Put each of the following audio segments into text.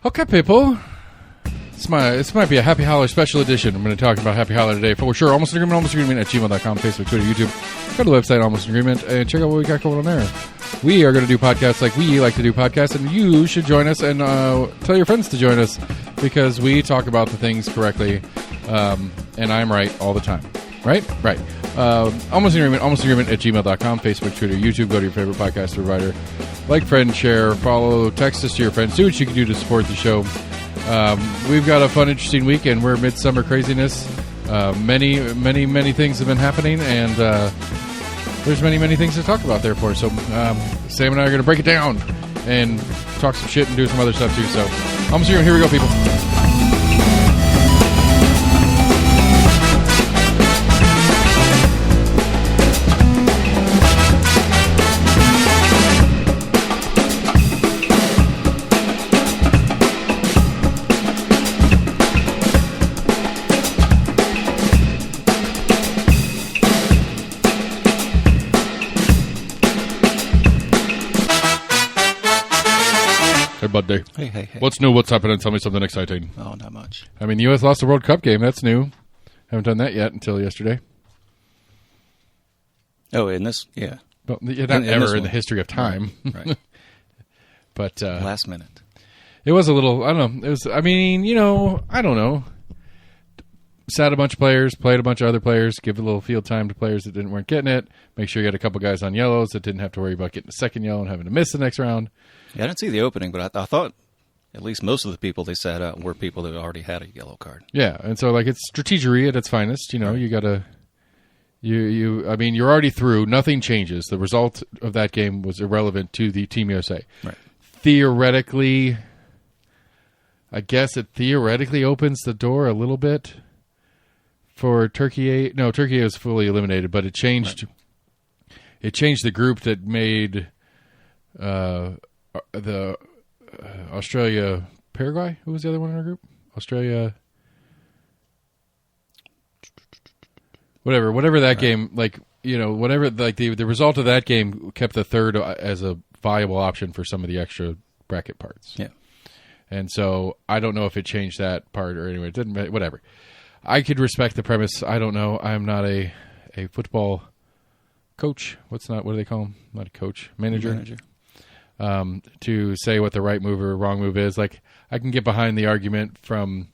Okay, people. This might be a Happy Holler special edition. I'm going to talk about Happy Holler today for sure. Almost an Agreement at gmail.com, Facebook, Twitter, YouTube. Go to the website, Almost an Agreement, and check out what we got going on there. We are going to do podcasts like we like to do podcasts, and you should join us and tell your friends to join us because we talk about the things correctly, and I'm right all the time. Right? Right. Almost an Agreement at gmail.com, Facebook, Twitter, YouTube. Go to your favorite podcast provider. Like, friend, share, follow, text us to your friends. Do what you can do to support the show. We've got a fun, interesting week, and we're midsummer craziness. Many things have been happening, and there's many things to talk about, therefore. So Sam and I are going to break it down and talk some shit and do some other stuff, too. So, Almost Agreement, here we go, people. Budday. Hey. What's new? What's happening? Tell me something exciting. Oh, not much. I mean, the U.S. lost the World Cup game. That's new. Haven't done that yet until yesterday. Oh, in this? Yeah. Well, not ever in the history of time. Right. But last minute. It was a little, I don't know. It was, I mean, I don't know. Sat a bunch of players, played a bunch of other players, give a little field time to players that weren't getting it. Make sure you had a couple guys on yellows that didn't have to worry about getting a second yellow and having to miss the next round. Yeah, I didn't see the opening, but I thought at least most of the people they sat out were people that already had a yellow card. Yeah, and so like it's strategery at its finest. You got to, I mean, you're already through. Nothing changes. The result of that game was irrelevant to the Team USA. Right. Theoretically, I guess it theoretically opens the door a little bit for Turkey. No, Turkey is fully eliminated, but it changed. Right. It changed the group that made the Australia, Paraguay. Who was the other one in our group? Australia. Whatever that game, whatever, the result of that game kept the third as a viable option for some of the extra bracket parts. Yeah. And so I don't know if it changed that part or anyway. It didn't, whatever. I could respect the premise. I don't know. I'm not a football coach. What do they call him? Not a coach. Manager. To say what the right move or wrong move is. Like, I can get behind the argument from,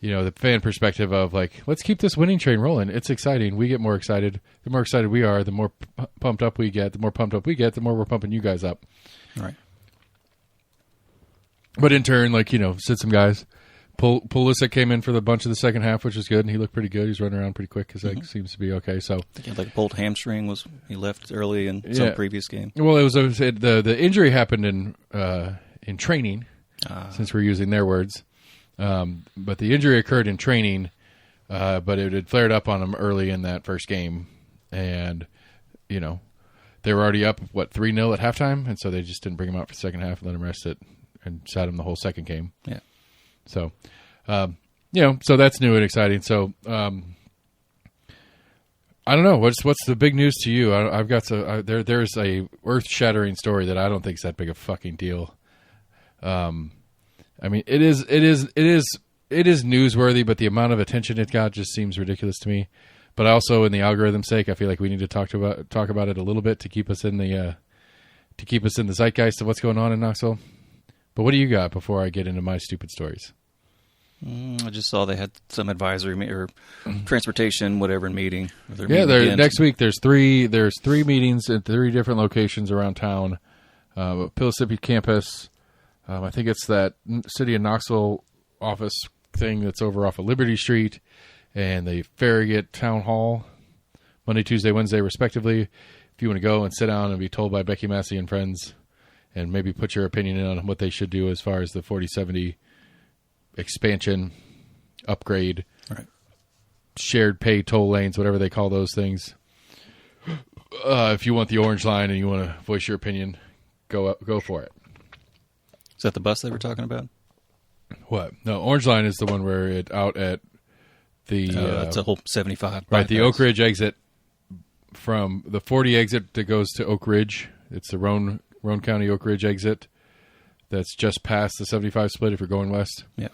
the fan perspective of, like, let's keep this winning train rolling. It's exciting. We get more excited. The more excited we are, the more pumped up we get. The more pumped up we get, the more we're pumping you guys up. Right. But in turn, sit some guys. Pulisic came in for the bunch of the second half, which is good, and he looked pretty good. He's running around pretty quick because that seems to be okay. So, he had a pulled hamstring. He left early in some previous game. Well, the injury happened in training, since we're using their words. But the injury occurred in training, but it had flared up on him early in that first game, and they were already up 3-0 at halftime, and so they just didn't bring him out for the second half and let him rest it, and sat him the whole second game. Yeah. So, so that's new and exciting. So, I don't know. What's the big news to you? I've got there's a earth-shattering story that I don't think is that big a fucking deal. I mean, it is newsworthy, but the amount of attention it got just seems ridiculous to me. But also, in the algorithm's sake, I feel like we need to talk about it a little bit to keep us in the zeitgeist of what's going on in Knoxville. But what do you got before I get into my stupid stories? I just saw they had some advisory or transportation, whatever, meeting. Next week there's three meetings at 3 different locations around town. Pillsbury campus. I think it's that City of Knoxville office thing that's over off of Liberty Street, and the Farragut Town Hall, Monday, Tuesday, Wednesday, respectively. If you want to go and sit down and be told by Becky Massey and friends, and maybe put your opinion in on what they should do as far as the 4070 expansion, upgrade, right. Shared pay toll lanes, whatever they call those things. If you want the orange line and you want to voice your opinion, go for it. Is that the bus they were talking about? What? No, orange line is the one where it out at the... it's a whole 75. Right, the Oak Ridge exit from the 40 exit that goes to Oak Ridge. It's the Roane County Oak Ridge exit. that's just past the 75 split if you're going west. Yeah.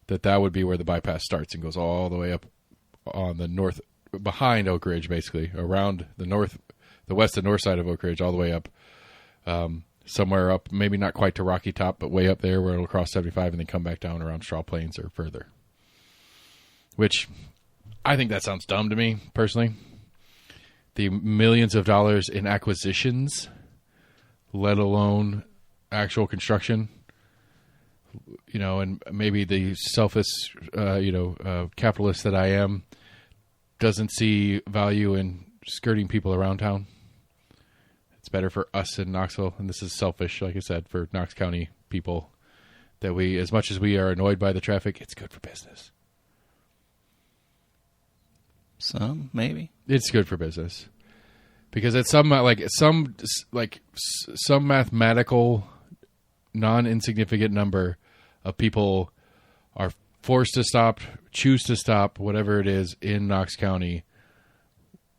That would be where the bypass starts and goes all the way up on the north, behind Oak Ridge, basically, around the west and north side of Oak Ridge, all the way up, somewhere up, maybe not quite to Rocky Top, but way up there where it'll cross 75 and then come back down around Straw Plains or further. Which, I think that sounds dumb to me, personally. The millions of dollars in acquisitions, let alone actual construction, and maybe the selfish, capitalist that I am doesn't see value in skirting people around town. It's better for us in Knoxville, and this is selfish, like I said, for Knox County people, that we, as much as we are annoyed by the traffic, it's good for business. Some, maybe. It's good for business. Because it's some mathematical, non-insignificant number of people are forced to stop, choose to stop, whatever it is, in Knox County,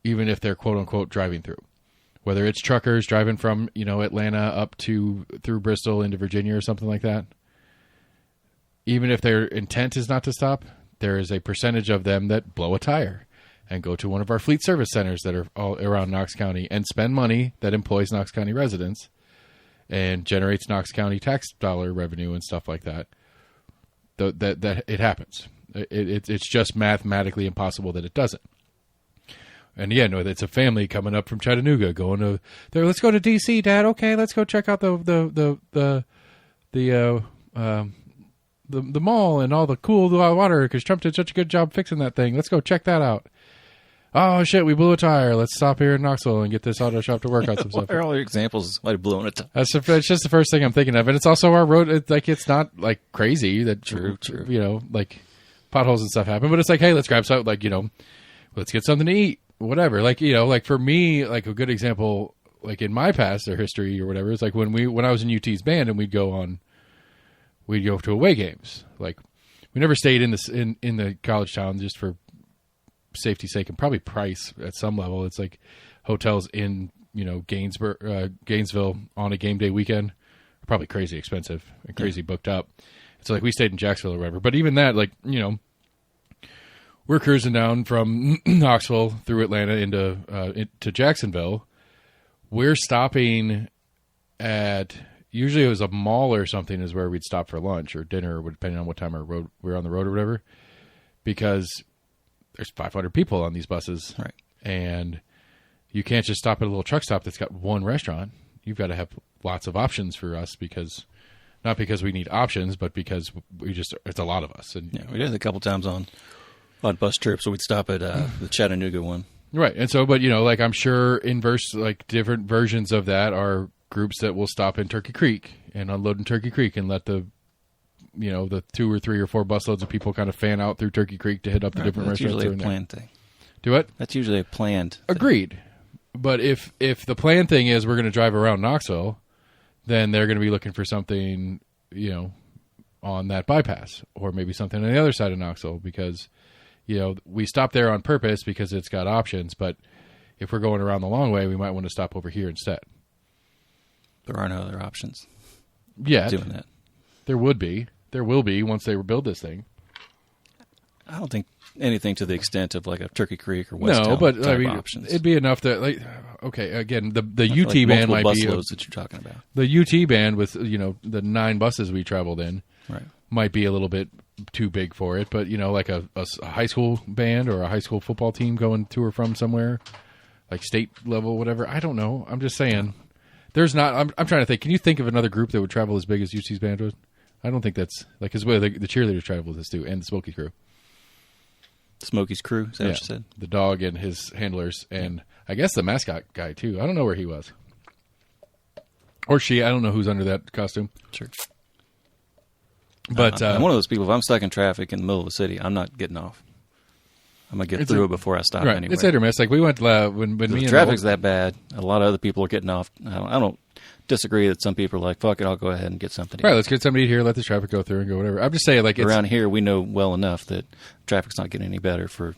even if they're quote-unquote driving through. Whether it's truckers driving from, Atlanta up through Bristol into Virginia or something like that. Even if their intent is not to stop, there is a percentage of them that blow a tire and go to one of our fleet service centers that are all around Knox County and spend money that employs Knox County residents and generates Knox County tax dollar revenue and stuff like that. That it happens. It's just mathematically impossible that it doesn't. And yeah, no, it's a family coming up from Chattanooga going to there. Let's go to DC, Dad. Okay, let's go check out the mall and all the cool water because Trump did such a good job fixing that thing. Let's go check that out. Oh, shit, we blew a tire. Let's stop here in Knoxville and get this auto shop to work on some stuff. What are all your examples of blowing a tire? It's just the first thing I'm thinking of. And it's also our road. It's not, crazy. That True. Potholes and stuff happen. But it's hey, let's grab something, let's get something to eat. Whatever. For me, a good example, in my past or history or whatever, it's when I was in UT's band and we'd go to away games. We never stayed in the college town just for safety's sake and probably price at some level. It's hotels in Gainesville on a game day weekend are probably crazy expensive and crazy booked up. So we stayed in Jacksonville or whatever. But even that, we're cruising down from Knoxville through Atlanta into Jacksonville. We're stopping at, usually it was a mall or something is where we'd stop for lunch or dinner, depending on what time we're on the road or whatever, because there's 500 people on these buses. Right. And you can't just stop at a little truck stop that's got one restaurant. You've got to have lots of options for us not because we need options, but because it's a lot of us. And we did it a couple times on bus trips, so we'd stop at the Chattanooga one. Right. And so, but I'm sure different versions of that are groups that will stop in Turkey Creek and unload in Turkey Creek and let the 2 or 3 or 4 busloads of people kind of fan out through Turkey Creek to hit up the different restaurants. That's usually a planned thing. Do what? That's usually a planned thing. Agreed. But if the planned thing is we're going to drive around Knoxville, then they're going to be looking for something, on that bypass or maybe something on the other side of Knoxville because, we stop there on purpose because it's got options. But if we're going around the long way, we might want to stop over here instead. There are no other options. Yeah. Doing that. There would be. There will be once they build this thing. I don't think anything to the extent of a Turkey Creek or West No, but options. It'd be enough that again, the UT band might be loads that you're talking about. The UT band with the 9 buses we traveled in right. might be a little bit too big for it, but a high school band or a high school football team going to or from somewhere state level, whatever. I don't know. I'm just saying. There's not. I'm trying to think. Can you think of another group that would travel as big as UT's band would? I don't think that's because the cheerleaders travel with us too, and the Smokey crew. Smokey's crew, is that what you said? The dog and his handlers, and I guess the mascot guy too. I don't know where he was, or she. I don't know who's under that costume. Sure. But I'm one of those people. If I'm stuck in traffic in the middle of the city, I'm not getting off. I'm gonna get through it before I stop. Right. Anyway. It's hit or miss. We went when me the traffic's that bad. A lot of other people are getting off. I don't disagree that some people are like, fuck it, I'll go ahead and get something to eat. Right, let's get somebody here, let the traffic go through and go whatever. I'm just saying, around here, we know well enough that traffic's not getting any better for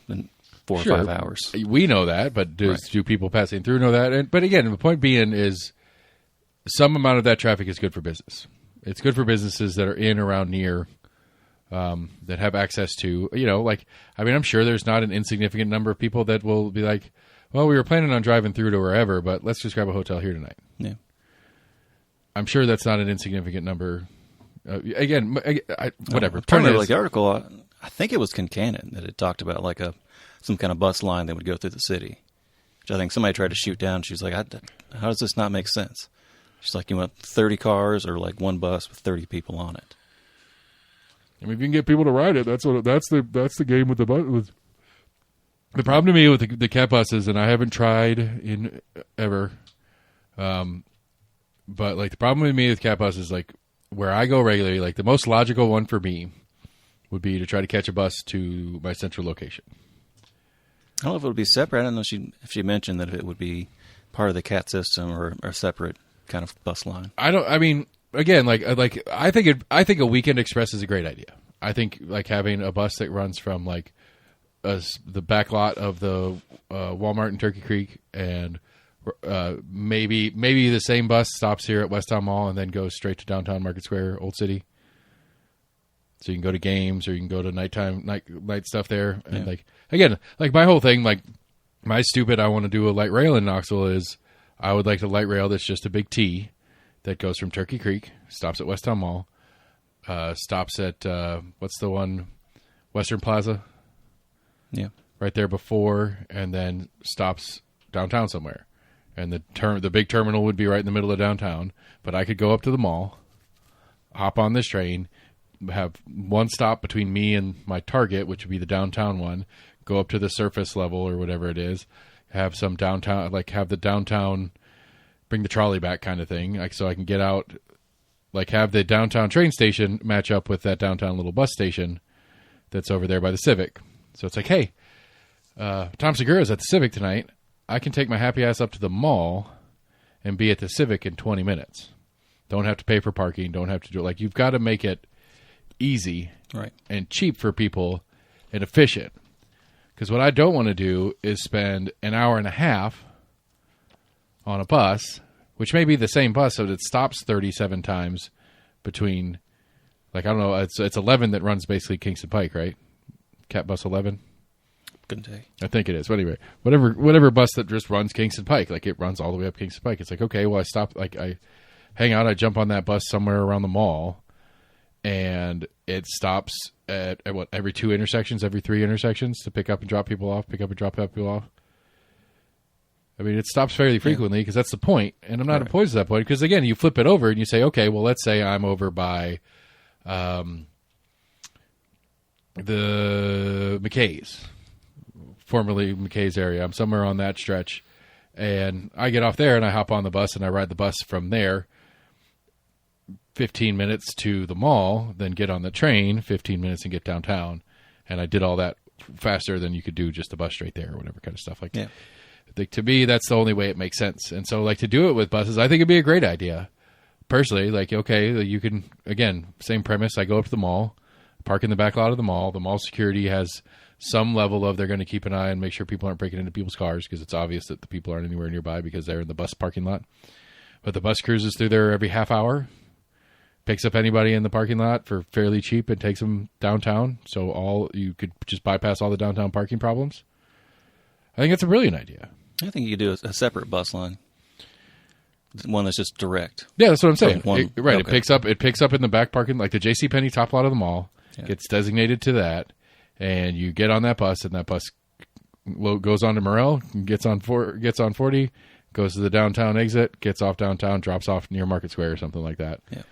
4 or 5 hours. We know that, but do people passing through know that? But again, the point being is some amount of that traffic is good for business. It's good for businesses that are in, around, near, that have access to, I'm sure there's not an insignificant number of people that will be like, well, we were planning on driving through to wherever, but let's just grab a hotel here tonight. Yeah. I'm sure that's not an insignificant number. Whatever. The article, I think it was Kincannon that it talked about like some kind of bus line that would go through the city, which I think somebody tried to shoot down. She's like, how does this not make sense? She's like, you want 30 cars or like one bus with 30 people on it? If you can get people to ride it, that's the game with the bus. The problem to me with the cat buses, and I haven't tried in ever, but like the problem with me with cat buses, like where I go regularly, like the most logical one for me would be to try to catch a bus to my central location. I don't know if it would be separate. I don't know if she mentioned that it would be part of the cat system or a separate kind of bus line. I think a weekend express is a great idea. I think like having a bus that runs from like the back lot of the Walmart in Turkey Creek, and maybe the same bus stops here at Westtown Mall and then goes straight to downtown Market Square, Old City. So you can go to games or you can go to night stuff there. And my whole thing, like my stupid, I want to do a light rail in Knoxville is I would like a light rail that's just a big T that goes from Turkey Creek, stops at Westtown Mall, stops at, what's the one, Western Plaza? Yeah. Right there before, and then stops downtown somewhere. And the big terminal would be right in the middle of downtown, but I could go up to the mall, hop on this train, have one stop between me and my target, which would be the downtown one, go up to the surface level or whatever it is, have some downtown, like have the downtown, bring the trolley back kind of thing, like so I can get out, like have the downtown train station match up with that downtown little bus station that's over there by the Civic. So it's like, hey, Tom Segura's at the Civic tonight. I can take my happy ass up to the mall and be at the Civic in 20 minutes. Don't have to pay for parking. Don't have to do it. Like, you've got to make it easy and cheap for people and efficient. Because what I don't want to do is spend an hour and a half on a bus, which may be the same bus, so it stops 37 times between, like, I don't know, it's 11 that runs basically Kingston Pike, right? Cat bus 11? Couldn't tell you. I think it is. But anyway, whatever bus that just runs Kingston Pike, like it runs all the way up Kingston Pike. It's like, okay, well, I stop, like I hang out, I jump on that bus somewhere around the mall, and it stops at every 2 intersections, every 3 intersections to pick up and drop people off, pick up and drop people off. I mean, it stops fairly frequently because that's the point, and I'm not opposed to that point because, again, you flip it over and you say, okay, well, let's say I'm over by the McKay's, formerly McKay's area. I'm somewhere on that stretch, and I get off there and I hop on the bus and I ride the bus from there 15 minutes to the mall, then get on the train 15 minutes and get downtown, and I did all that faster than you could do just the bus straight there or whatever kind of stuff like that. Like, to me, that's the only way it makes sense. And so, like, to do it with buses, I think it'd be a great idea. Personally, like, okay, you can, again, same premise. I go up to the mall, park in the back lot of the mall. The mall security has some level of they're going to keep an eye and make sure people aren't breaking into people's cars because it's obvious that the people aren't anywhere nearby because they're in the bus parking lot. But the bus cruises through there every half hour, picks up anybody in the parking lot for fairly cheap and takes them downtown. So you could just bypass all the downtown parking problems. I think it's a brilliant idea. I think you could do a separate bus line, one that's just direct. Yeah, that's what I'm saying. Okay. It picks up in the back parking, like the JCPenney top lot of the mall, gets designated to that, and you get on that bus, and that bus goes on to Morel, gets on 40, goes to the downtown exit, gets off downtown, drops off near Market Square or something like that. Yeah.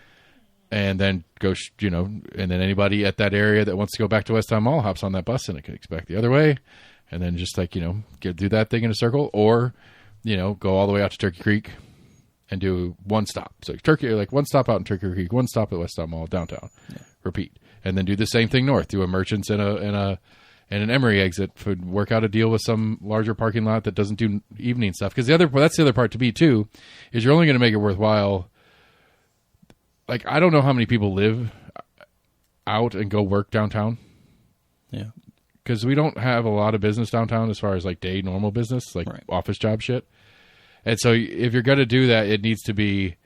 And then goes, and then anybody at that area that wants to go back to Westtown Mall hops on that bus and it can expect the other way. And then just like, do that thing in a circle, or, go all the way out to Turkey Creek and do one stop. So one stop out in Turkey Creek, one stop at Westtown Mall, downtown. Yeah. Repeat. And then do the same thing north. Do a Merchants and an Emory exit. Work out a deal with some larger parking lot that doesn't do evening stuff. Because that's the other part to be too, is you're only going to make it worthwhile. Like, I don't know how many people live out and go work downtown. Yeah. Because we don't have a lot of business downtown as far as like normal business, like office job shit. And so if you're going to do that, it needs to be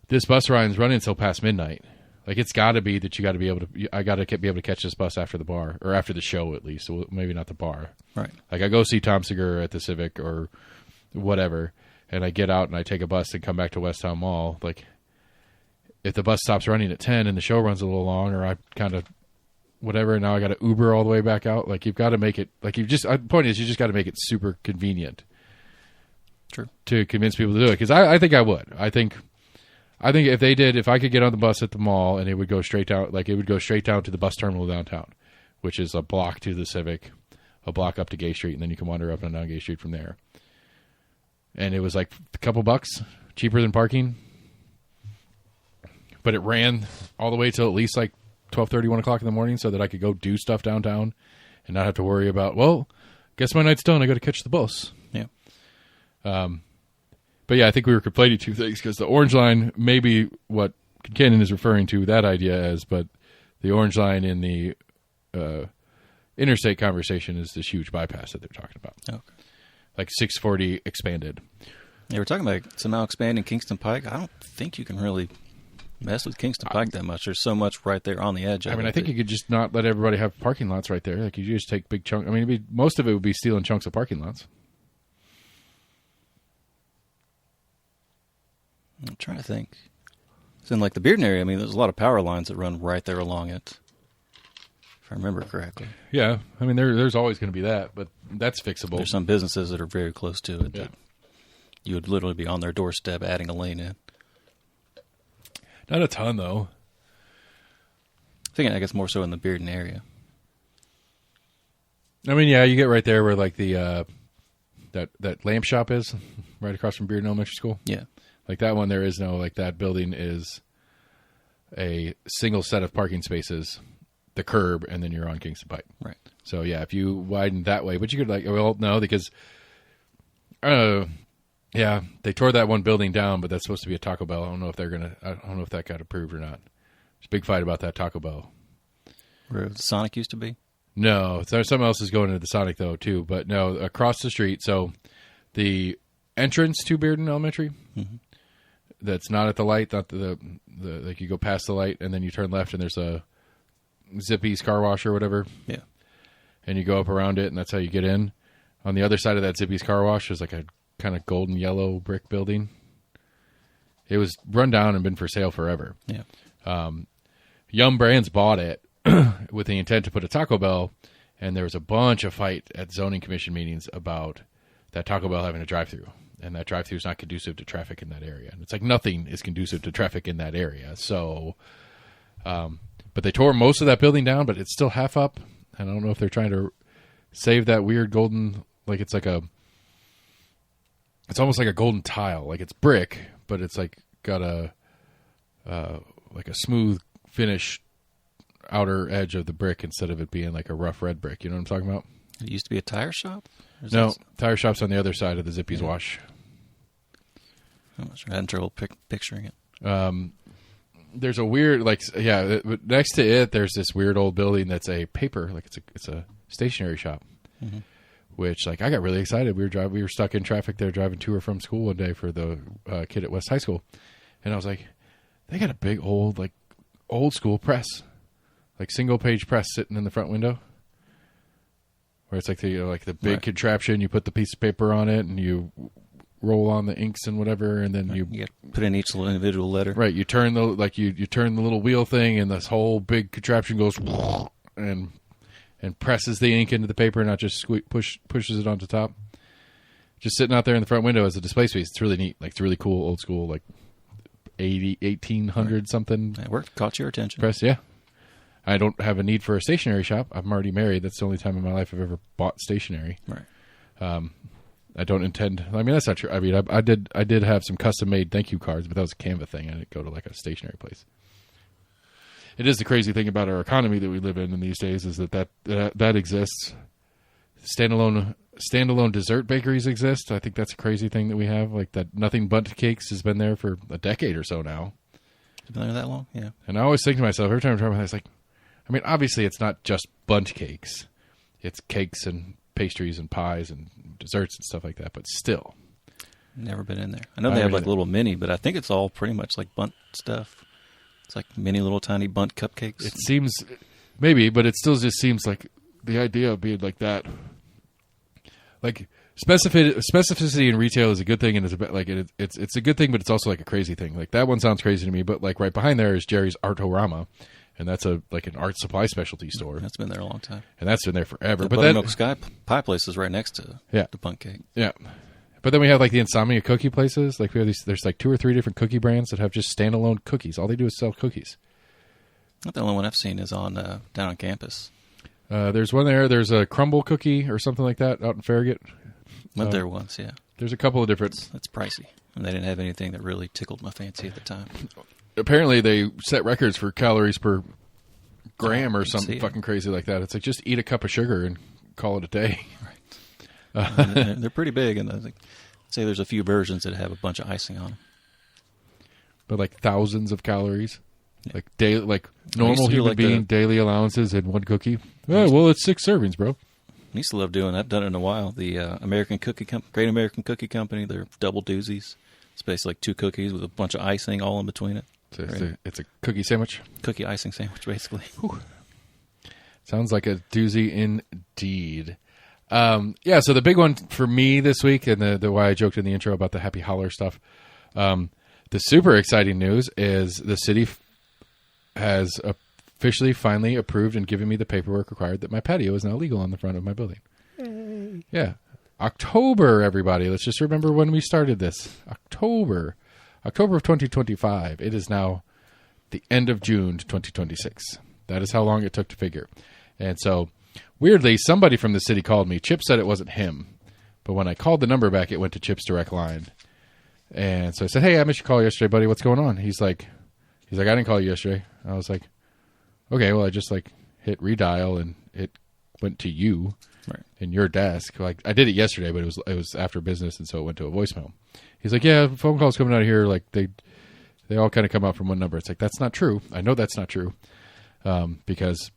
this bus ride's running until past midnight. Like, it's got to be that you got to be able to. I got to be able to catch this bus after the bar, or after the show at least. So maybe not the bar. Right. Like, I go see Tom Segura at the Civic or whatever, and I get out and I take a bus and come back to West Town Mall. Like, if the bus stops running at 10 and the show runs a little long, or I kind of whatever, and now I got to Uber all the way back out. Like, you've got to make it. Like, the point is, you just got to make it super convenient. True. To convince people to do it, because I think I would. I think if I could get on the bus at the mall and it would go straight down, like it would go straight down to the bus terminal downtown, which is a block to the Civic, a block up to Gay Street, and then you can wander up and down Gay Street from there. And it was like a couple bucks cheaper than parking, but it ran all the way till at least like 12:30, 1 o'clock in the morning, so that I could go do stuff downtown and not have to worry about, well, guess my night's done. I got to catch the bus. Yeah. But yeah, I think we were conflating two things, because the Orange Line may be what Kincannon is referring to that idea as, but the Orange Line in the interstate conversation is this huge bypass that they're talking about. Okay. Like 640 expanded. Yeah, we're talking about now expanding Kingston Pike. I don't think you can really mess with Kingston Pike that much. There's so much right there on the edge of it. I mean, I think you could just not let everybody have parking lots right there. Like, you just take big chunks. I mean, most of it would be stealing chunks of parking lots. I'm trying to think. So in like the Bearden area, I mean, there's a lot of power lines that run right there along it, if I remember correctly. Yeah, I mean, there's always going to be that, but that's fixable. There's some businesses that are very close to it. Yeah. That you would literally be on their doorstep adding a lane in. Not a ton, though. I guess more so in the Bearden area. I mean, yeah, you get right there where like the that lamp shop is, right across from Bearden Elementary School. Yeah. Like that one, there is no, like that building is a single set of parking spaces, the curb, and then you're on Kingston Pike. Right. So yeah, if you widen that way, but you could like, well, no, because, yeah, they tore that one building down, but that's supposed to be a Taco Bell. I don't know if that got approved or not. There's a big fight about that Taco Bell. Where the Sonic used to be? No, something else is going into the Sonic though too, but no, across the street. So the entrance to Bearden Elementary. Mm-hmm. That's not at the light, not the like you go past the light and then you turn left and there's a Zippy's car wash or whatever. Yeah. And you go up around it and that's how you get in. On the other side of that Zippy's car wash there's like a kind of golden yellow brick building. It was run down and been for sale forever. Yeah. Yum Brands bought it with the intent to put a Taco Bell, and there was a bunch of fight at zoning commission meetings about that Taco Bell having a drive-through. And that drive-thru is not conducive to traffic in that area. And it's like nothing is conducive to traffic in that area. So, but they tore most of that building down, but it's still half up. And I don't know if they're trying to save that weird golden, like it's almost like a golden tile. Like it's brick, but it's like got like a smooth finish outer edge of the brick instead of it being like a rough red brick. You know what I'm talking about? It used to be a tire shop? No, tire shop's on the other side of the Zippy's wash. I'm not sure. I had trouble picturing it. There's a weird, like, yeah, next to it, there's this weird old building that's a paper, like it's a stationery shop, mm-hmm. Which, like, I got really excited. We were stuck in traffic there driving to or from school one day for the kid at West High School. And I was like, they got a big old school press, like single page press sitting in the front window. Where it's like the big right. Contraption, you put the piece of paper on it, and you roll on the inks and whatever, and then you put in each little individual letter. Right, you turn you turn the little wheel thing, and this whole big contraption goes and presses the ink into the paper, not just pushes it onto top. Just sitting out there in the front window as a display space. It's really neat. Like it's really cool, old school, like 1800 right. something. It worked, caught your attention. Press, yeah. I don't have a need for a stationery shop. I'm already married. That's the only time in my life I've ever bought stationery. Right. I don't intend. I mean, that's not true. I mean, I did have some custom made thank you cards, but that was a Canva thing. I didn't go to like a stationery place. It is the crazy thing about our economy that we live in these days is that exists. Standalone dessert bakeries exist. I think that's a crazy thing that we have. Like that, Nothing Bundt Cakes has been there for a decade or so now. It's been there that long, yeah. And I always think to myself every time I'm talking about this, like. I mean, obviously, it's not just bundt cakes. It's cakes and pastries and pies and desserts and stuff like that. But still, Never been in there. I know I they have haven't like a little mini, but I think it's all pretty much like Bundt stuff. It's like mini little tiny Bundt cupcakes. It seems maybe, but it still just seems like the idea of being like that. Like specificity in retail is a good thing, and it's a bit like it's a good thing, but it's also like a crazy thing. Like that one sounds crazy to me, but like right behind there is Jerry's Artorama, and that's an art supply specialty store. That's been there a long time, and that's been there forever. The but Buttermilk Sky Pie place is right next to the Bundt cake. Yeah. But then we have like the Insomnia cookie places. Like we have these. There's like 2 or 3 different cookie brands that have just standalone cookies. All they do is sell cookies. Not the only one I've seen is on down on campus. There's one there. There's a crumble cookie or something like that out in Farragut. Went there once, yeah. There's a couple of different. That's pricey, and they didn't have anything that really tickled my fancy at the time. Apparently, they set records for calories per gram or something fucking crazy like that. It's like just eat a cup of sugar and call it a day. Right. They're pretty big, and I'd say there's a few versions that have a bunch of icing on them. But like thousands of calories, like daily, like normal human like being daily allowances in one cookie. Oh, well, it's 6 servings, bro. I used to love doing that. I've done it in a while. The Great American Cookie Company, they're double doozies. It's basically like 2 cookies with a bunch of icing all in between it. So it's a cookie sandwich? Cookie icing sandwich, basically. Whew. Sounds like a doozy indeed. So the big one for me this week, and the why I joked in the intro about the Happy Holler stuff, the super exciting news is the city has officially finally approved and given me the paperwork required that my patio is now legal on the front of my building. Yay. Yeah. October, everybody. Let's just remember when we started this. October of 2025. It is now the end of June 2026. That is how long it took to figure. And so, weirdly, somebody from the city called me. Chip said it wasn't him. But when I called the number back, it went to Chip's direct line. And so I said, hey, I missed your call yesterday, buddy. What's going on? He's like, I didn't call you yesterday. I was like, okay, well, I just hit redial and it went to you in your desk. Like I did it yesterday, but it was after business, and so it went to a voicemail. He's like, yeah, phone calls coming out of here. Like they all kind of come out from one number. It's like, that's not true. I know that's not true. Because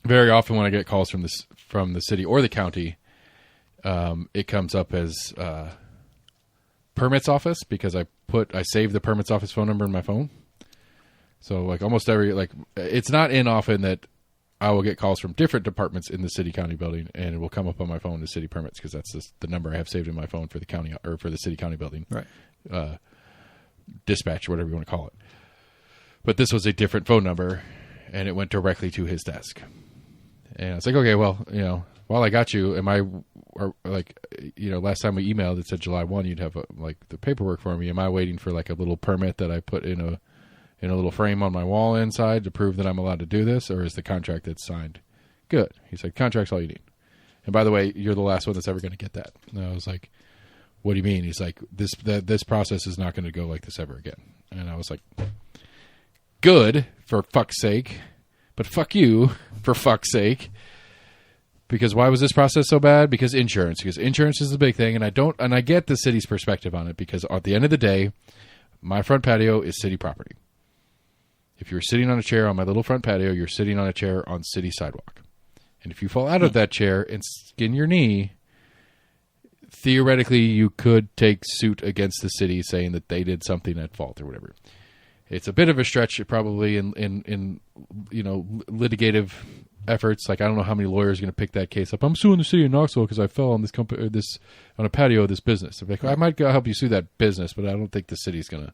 very often when I get calls from the city or the county, it comes up as permits office, because I save the permits office phone number in my phone. So like almost it's not often that I will get calls from different departments in the city county building, and it will come up on my phone as city permits, because that's the number I have saved in my phone for the county or for the city county building. Right. Dispatch or whatever you want to call it. But this was a different phone number, and it went directly to his desk. And it's like, okay, well, while I got you, last time we emailed, it said July 1, you'd have the paperwork for me. Am I waiting for a little permit that I put in a little frame on my wall inside to prove that I'm allowed to do this, or is the contract that's signed good? He's like, contract's all you need. And by the way, you're the last one that's ever going to get that. And I was like, what do you mean? He's like, this process is not going to go like this ever again. And I was like, good, for fuck's sake, but fuck you, for fuck's sake. Because why was this process so bad? Because insurance is the big thing, and I get the city's perspective on it, because at the end of the day, my front patio is city property. If you're sitting on a chair on my little front patio, you're sitting on a chair on city sidewalk. And if you fall out of that chair and skin your knee, theoretically you could take suit against the city saying that they did something at fault or whatever. It's a bit of a stretch probably in litigative efforts. Like, I don't know how many lawyers are going to pick that case up. I'm suing the city of Knoxville because I fell on on a patio of this business. I'm like, I might go help you sue that business, but I don't think the city's going to.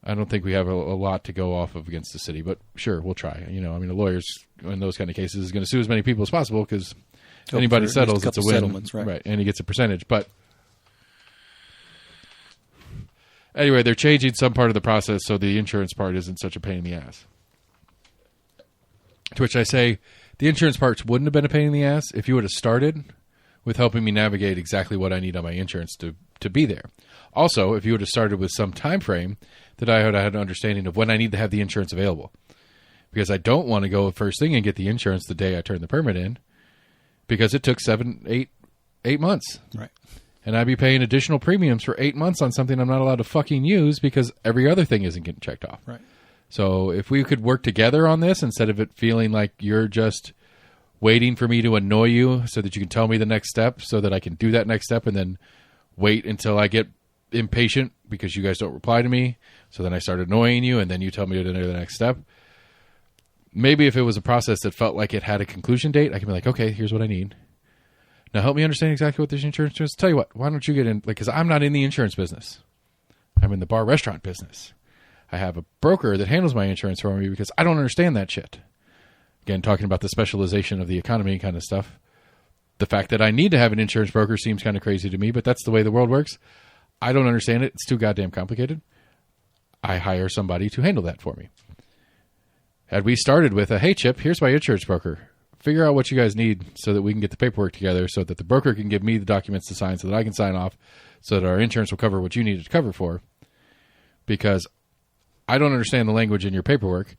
I don't think we have a lot to go off of against the city, but sure, we'll try. The lawyers in those kind of cases is going to sue as many people as possible, because anybody settles, it's a win. Right, and he gets a percentage. But anyway, they're changing some part of the process so the insurance part isn't such a pain in the ass. To which I say, the insurance parts wouldn't have been a pain in the ass if you would have started with helping me navigate exactly what I need on my insurance to be there. Also, if you would have started with some time frame that I had an understanding of when I need to have the insurance available. Because I don't want to go first thing and get the insurance the day I turn the permit in, because it took 8 months. Right. And I'd be paying additional premiums for 8 months on something I'm not allowed to fucking use because every other thing isn't getting checked off. Right. So if we could work together on this, instead of it feeling like you're just waiting for me to annoy you so that you can tell me the next step so that I can do that next step and then wait until I get impatient because you guys don't reply to me. So then I start annoying you, and then you tell me to do the next step. Maybe if it was a process that felt like it had a conclusion date, I can be like, okay, here's what I need. Now help me understand exactly what this insurance is. Tell you what, why don't you get in? Like, because I'm not in the insurance business. I'm in the bar restaurant business. I have a broker that handles my insurance for me because I don't understand that shit. Again, talking about the specialization of the economy kind of stuff. The fact that I need to have an insurance broker seems kind of crazy to me, but that's the way the world works. I don't understand it. It's too goddamn complicated. I hire somebody to handle that for me. Had we started with a, hey, Chip, here's my insurance broker. Figure out what you guys need so that we can get the paperwork together so that the broker can give me the documents to sign so that I can sign off so that our insurance will cover what you need it to cover for. Because I don't understand the language in your paperwork.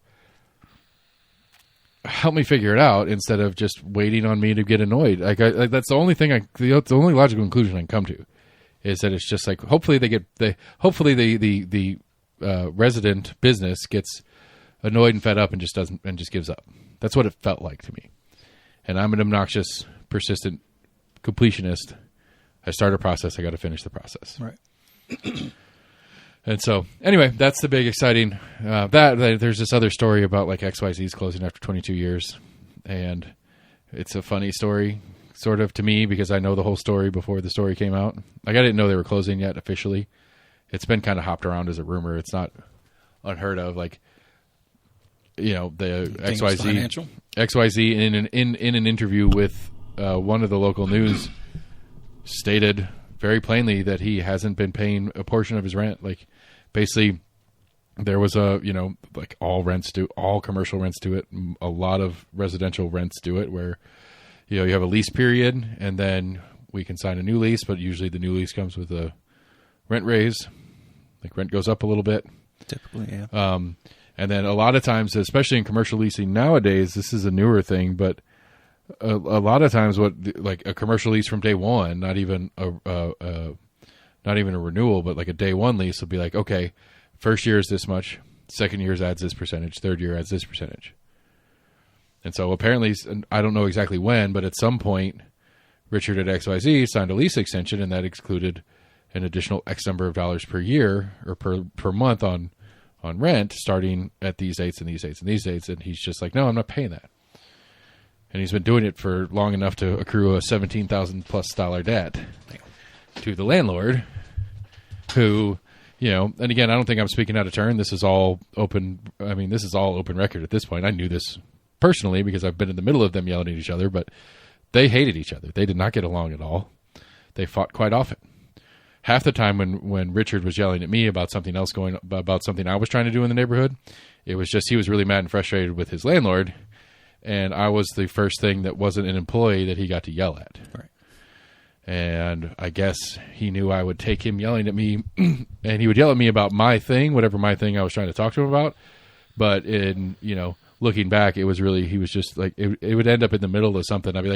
Help me figure it out instead of just waiting on me to get annoyed. Like that's the only thing the only logical conclusion I can come to is that it's just like hopefully the resident business gets annoyed and fed up and just gives up. That's what it felt like to me. And I'm an obnoxious, persistent completionist. I start a process, I got to finish the process. Right. And so, anyway, that's the big exciting. There's this other story about like XYZ's closing after 22 years, and it's a funny story, sort of to me because I know the whole story before the story came out. Like I didn't know they were closing yet officially. It's been kind of hopped around as a rumor. It's not unheard of. Like, you know, the XYZ in an interview with one of the local news stated very plainly that he hasn't been paying a portion of his rent. Like, basically, there was like all commercial rents do it. A lot of residential rents do it where, you have a lease period and then we can sign a new lease, but usually the new lease comes with a rent raise. Like rent goes up a little bit. Typically, yeah. And then a lot of times, especially in commercial leasing nowadays, this is a newer thing, but a lot of times like a commercial lease from day one, not even a renewal, but like a day one lease will be like, okay, first year is this much, second year adds this percentage, third year adds this percentage. And so apparently, I don't know exactly when, but at some point, Richard at XYZ signed a lease extension, and that excluded an additional X number of dollars per year or per month on rent, starting at these dates and these dates and these dates. And he's just like, no, I'm not paying that. And he's been doing it for long enough to accrue a $17,000+ debt to the landlord, who, and again, I don't think I'm speaking out of turn. This is all open. I mean, this is all open record at this point. I knew this personally because I've been in the middle of them yelling at each other, but they hated each other. They did not get along at all. They fought quite often. Half the time when Richard was yelling at me about something else about something I was trying to do in the neighborhood, it was just he was really mad and frustrated with his landlord, and I was the first thing that wasn't an employee that he got to yell at. Right. And I guess he knew I would take him yelling at me, and he would yell at me about my thing, whatever my thing I was trying to talk to him about. But in, looking back, it was really, he was just like, it would end up in the middle of something. I'd be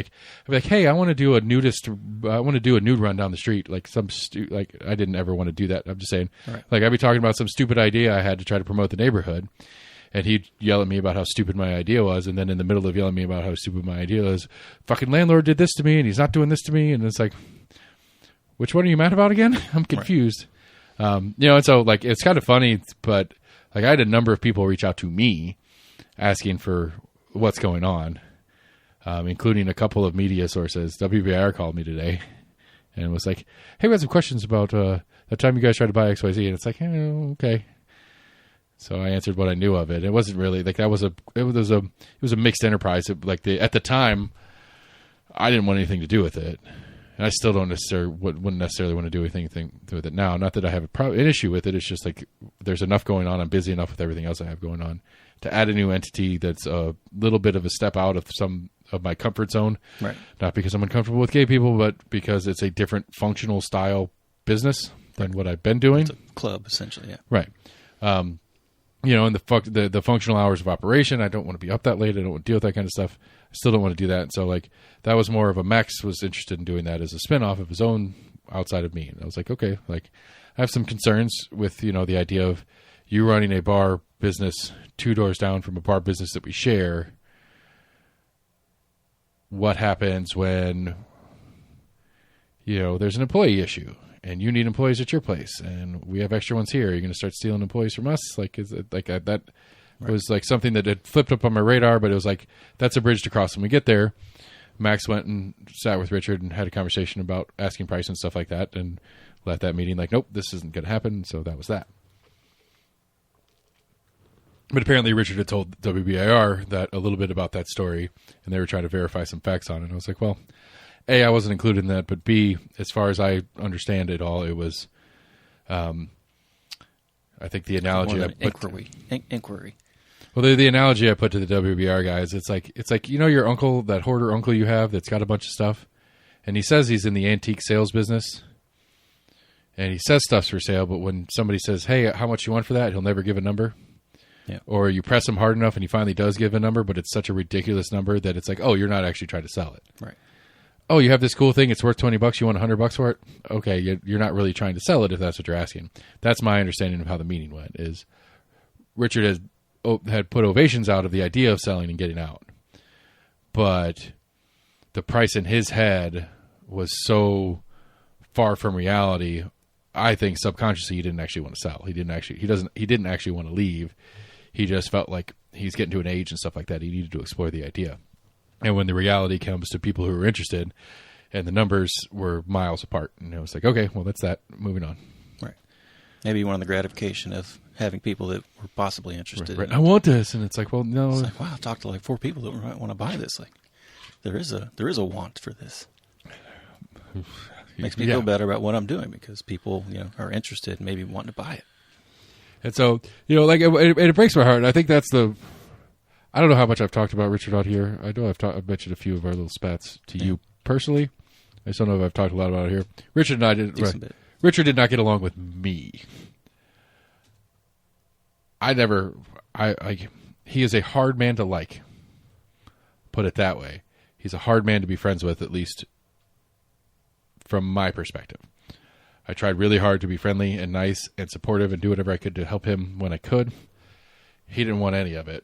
like, hey, I want to do a nude run down the street. Like I didn't ever want to do that. I'm just saying, right. Like I'd be talking about some stupid idea I had to try to promote the neighborhood. And he'd yell at me about how stupid my idea was. And then in the middle of yelling at me about how stupid my idea was, fucking landlord did this to me and he's not doing this to me. And it's like, which one are you mad about again? I'm confused. Right. And so like, it's kind of funny, but like I had a number of people reach out to me asking for what's going on, including a couple of media sources. WBIR called me today and was like, hey, we had some questions about that time you guys tried to buy XYZ. And it's like, okay. So I answered what I knew of it. It wasn't really like that was it was a mixed enterprise. At the time, I didn't want anything to do with it, and I still wouldn't necessarily want to do anything with it now. Not that I have an issue with it. It's just like there's enough going on. I'm busy enough with everything else I have going on to add a new entity that's a little bit of a step out of some of my comfort zone. Right. Not because I'm uncomfortable with gay people, but because it's a different functional style business than what I've been doing. It's a club, essentially. Yeah. Right. And the functional hours of operation, I don't want to be up that late. I don't want to deal with that kind of stuff. I still don't want to do that. And so like that was more of a Max was interested in doing that as a spinoff of his own outside of me. And I was like, okay, like I have some concerns with, the idea of you running a bar business 2 doors down from a bar business that we share. What happens when, there's an employee issue and you need employees at your place, and we have extra ones here. You're going to start stealing employees from us? Like, is it like that? Right. Was like something that had flipped up on my radar, but it was like, that's a bridge to cross. When we get there, Max went and sat with Richard and had a conversation about asking price and stuff like that, and left that meeting like, nope, this isn't going to happen. So that was that. But apparently Richard had told WBIR that a little bit about that story, and they were trying to verify some facts on it. And I was like, well, A, I wasn't included in that, but B, as far as I understand it all, it was, I think the analogy inquiry. Well, the analogy I put to the WBR guys, it's like, you know, your uncle, that hoarder uncle you have that's got a bunch of stuff, and he says he's in the antique sales business, and he says stuff's for sale, but when somebody says, hey, how much you want for that, he'll never give a number. Yeah. Or you press him hard enough and he finally does give a number, but it's such a ridiculous number that it's like, oh, you're not actually trying to sell it. Right. Oh, you have this cool thing. It's worth $20. You want $100 for it? Okay. You're not really trying to sell it if that's what you're asking. That's my understanding of how the meeting went. Is Richard had put ovations out of the idea of selling and getting out, but the price in his head was so far from reality. I think subconsciously he didn't actually want to sell. He didn't actually want to leave. He just felt like he's getting to an age and stuff like that. He needed to explore the idea. And when the reality comes to people who are interested, and the numbers were miles apart, and it was like, okay, well, that's that. Moving on. Right. Maybe one of the gratification of having people that were possibly interested. Right. I want this, and it's like, well, no. It's like, wow, I talked to like 4 people that might want to buy this. Like, there is a want for this. Makes me feel better about what I'm doing because people, are interested and maybe wanting to buy it. And so, like it breaks my heart. And I think that's I don't know how much I've talked about Richard out here. I know I've mentioned a few of our little spats to you personally. I just don't know if I've talked a lot about it here. Richard and I didn't. Right, Richard did not get along with me. He is a hard man to like. Put it that way. He's a hard man to be friends with, at least from my perspective. I tried really hard to be friendly and nice and supportive and do whatever I could to help him when I could. He didn't want any of it,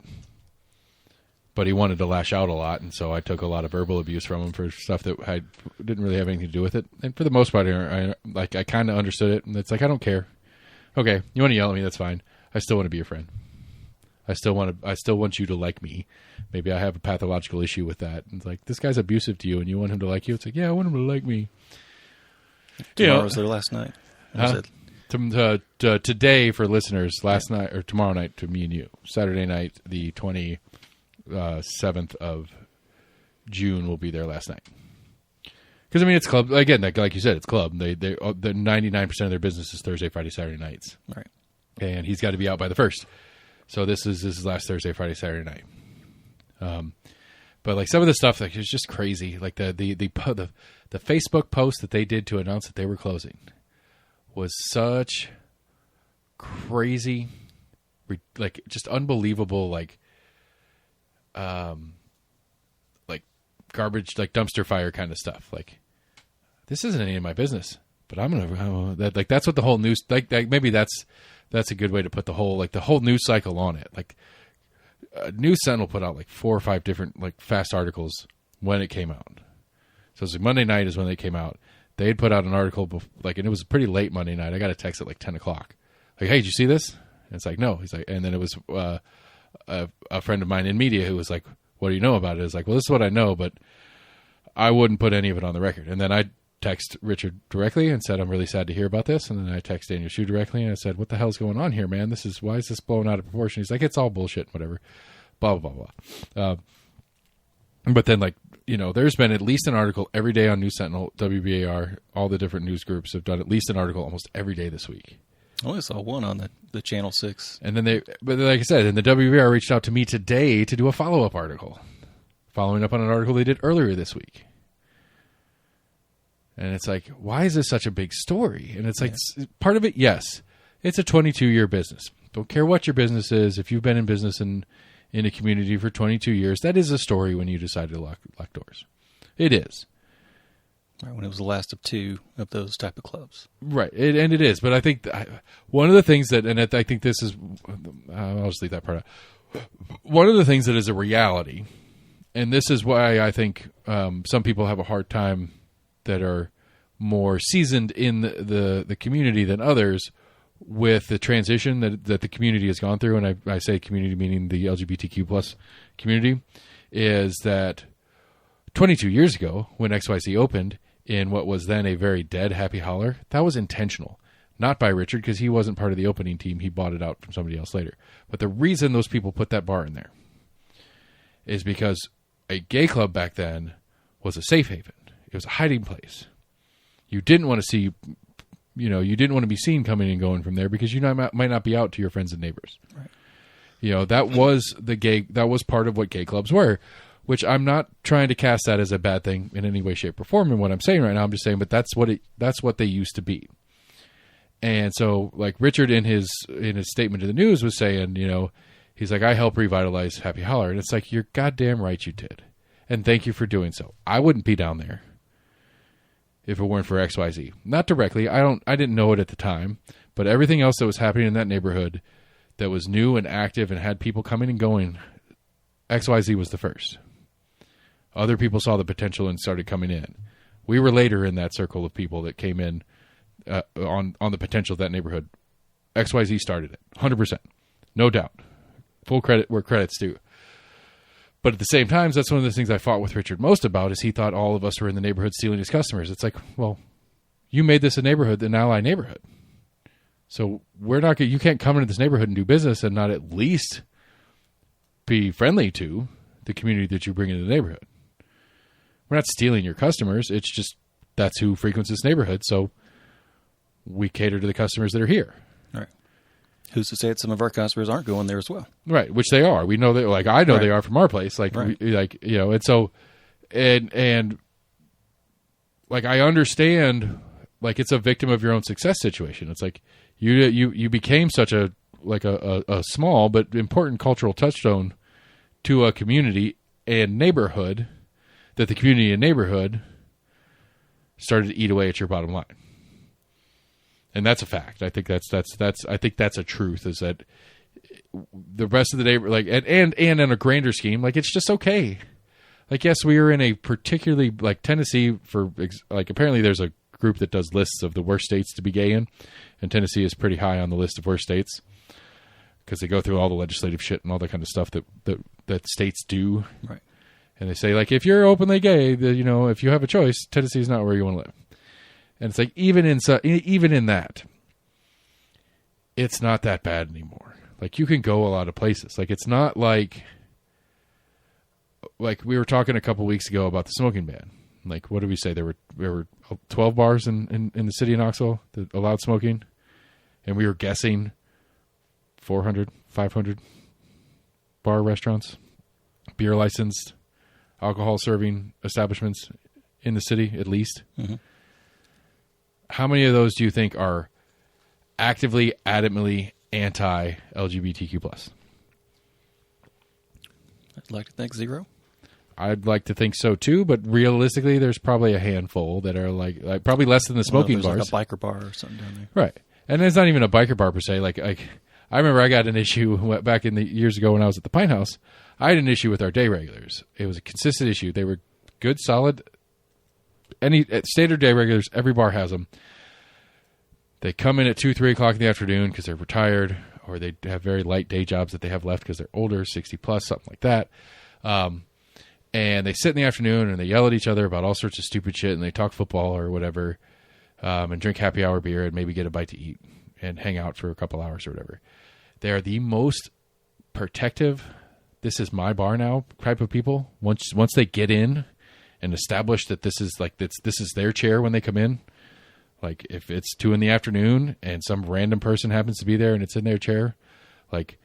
but he wanted to lash out a lot, and so I took a lot of verbal abuse from him for stuff that didn't really have anything to do with it. And for the most part, I kind of understood it, and it's like, I don't care. Okay, you want to yell at me? That's fine. I still want to be your friend. I still want you to like me. Maybe I have a pathological issue with that. And it's like, this guy's abusive to you, and you want him to like you. It's like, yeah, I want him to like me. Tomorrow was there last night. Today for listeners, last night or tomorrow night to me and you. Saturday night, the 27th of June will be their last night. Because I mean, it's club again. Like you said, it's club. The 99% of their business is Thursday, Friday, Saturday nights. Right. And he's got to be out by the 1st. So this is his last Thursday, Friday, Saturday night. But like some of the stuff, like it's just crazy. Like the Facebook post that they did to announce that they were closing was such crazy, like just unbelievable, like garbage, like dumpster fire kind of stuff. Like, this isn't any of my business, but I'm gonna that's what the whole news maybe that's a good way to put the whole news cycle on it. Like, News Sentinel put out like 4 or 5 different like fast articles when it came out. So it was like Monday night is when they came out. They had put out an article and it was pretty late Monday night. I got a text at like 10 o'clock. Like, hey, did you see this? And it's like, no. He's like, and then it was a friend of mine in media who was like, what do you know about it? It's like, well, this is what I know, but I wouldn't put any of it on the record. And then I text Richard directly and said, I'm really sad to hear about this. And then I text Daniel Shu directly and I said, what the hell's going on here, man? Why is this blown out of proportion? He's like, it's all bullshit, whatever, blah, blah, blah, blah. But then, like, there's been at least an article every day on News Sentinel, WBAR, all the different news groups have done at least an article almost every day this week. I only saw one on the Channel 6. And then but like I said, and the WBAR reached out to me today to do a follow-up article, following up on an article they did earlier this week. And it's like, why is this such a big story? And it's like, part of it, yes, it's a 22-year business. Don't care what your business is. If you've been in business in a community for 22 years, that is a story when you decide to lock doors. It is. Right, when it was the last of 2 of those type of clubs. Right, and it is. But I think one of the things that, and I think this is, I'll just leave that part out. One of the things that is a reality, and this is why I think some people have a hard time that are more seasoned in the community than others with the transition that the community has gone through. And I say community meaning the LGBTQ plus community, is that 22 years ago when XYZ opened in what was then a very dead Happy Holler, that was intentional. Not by Richard, because he wasn't part of the opening team. He bought it out from somebody else later. But the reason those people put that bar in there is because a gay club back then was a safe haven. It was a hiding place. You didn't want to see, you didn't want to be seen coming and going from there because you might not be out to your friends and neighbors. Right. That was part of what gay clubs were, which I'm not trying to cast that as a bad thing in any way, shape, or form. And what I'm saying right now, I'm just saying, but that's what they used to be. And so, like Richard in his statement to the news was saying, he's like, I help revitalize Happy Holler, and it's like, you're goddamn right you did, and thank you for doing so. I wouldn't be down there if it weren't for XYZ. Not directly. I didn't know it at the time, but everything else that was happening in that neighborhood that was new and active and had people coming and going, XYZ was the first. Other people saw the potential and started coming in. We were later in that circle of people that came in on the potential of that neighborhood. XYZ started it, 100%, no doubt. Full credit where credit's due. But at the same time, that's one of the things I fought with Richard most about, is he thought all of us were in the neighborhood stealing his customers. It's like, well, you made this a neighborhood, an ally neighborhood. So you can't come into this neighborhood and do business and not at least be friendly to the community that you bring into the neighborhood. We're not stealing your customers. It's just that's who frequents this neighborhood. So we cater to the customers that are here. Right. Who's to say that some of our customers aren't going there as well? Right, which they are. We know that. Like I know they are from our place. Like, right. And so, and like I understand. Like it's a victim of your own success situation. It's like you became such a small but important cultural touchstone to a community and neighborhood that the community and neighborhood started to eat away at your bottom line. And that's a fact. I think that's a truth, is that the rest of the neighbor, like, and in a grander scheme, like, it's just okay. Like, yes, we are in a particularly, like, Tennessee apparently there's a group that does lists of the worst states to be gay in, and Tennessee is pretty high on the list of worst states because they go through all the legislative shit and all that kind of stuff that states do. Right. And they say, like, if you're openly gay, if you have a choice, Tennessee is not where you want to live. And it's like, even in that, it's not that bad anymore. Like, you can go a lot of places. Like, it's not like we were talking a couple weeks ago about the smoking ban. Like, what did we say? There were 12 bars in the city of Knoxville that allowed smoking, and we were guessing 400, 500 bar restaurants, beer licensed, alcohol serving establishments in the city, at least. Mm-hmm. How many of those do you think are actively, adamantly anti-LGBTQ+? I'd like to think 0. I'd like to think so too, but realistically, there's probably a handful that are like probably less than the smoking bars. Like a biker bar or something down there, right? And it's not even a biker bar per se. Like I remember, I got an issue back in the years ago when I was at the Pine House. I had an issue with our day regulars. It was a consistent issue. They were good, solid. Any standard day regulars, every bar has them. They come in at 2, 3 o'clock in the afternoon because they're retired, or they have very light day jobs that they have left because they're older, 60 plus, something like that. And they sit in the afternoon and they yell at each other about all sorts of stupid shit, and they talk football or whatever, and drink happy hour beer and maybe get a bite to eat and hang out for a couple hours or whatever. They are the most protective, this is my bar now type of people. Once they get in and establish that this is their chair when they come in, like if it's 2 in.the.afternoon and some random person happens to be there and it's in their chair, like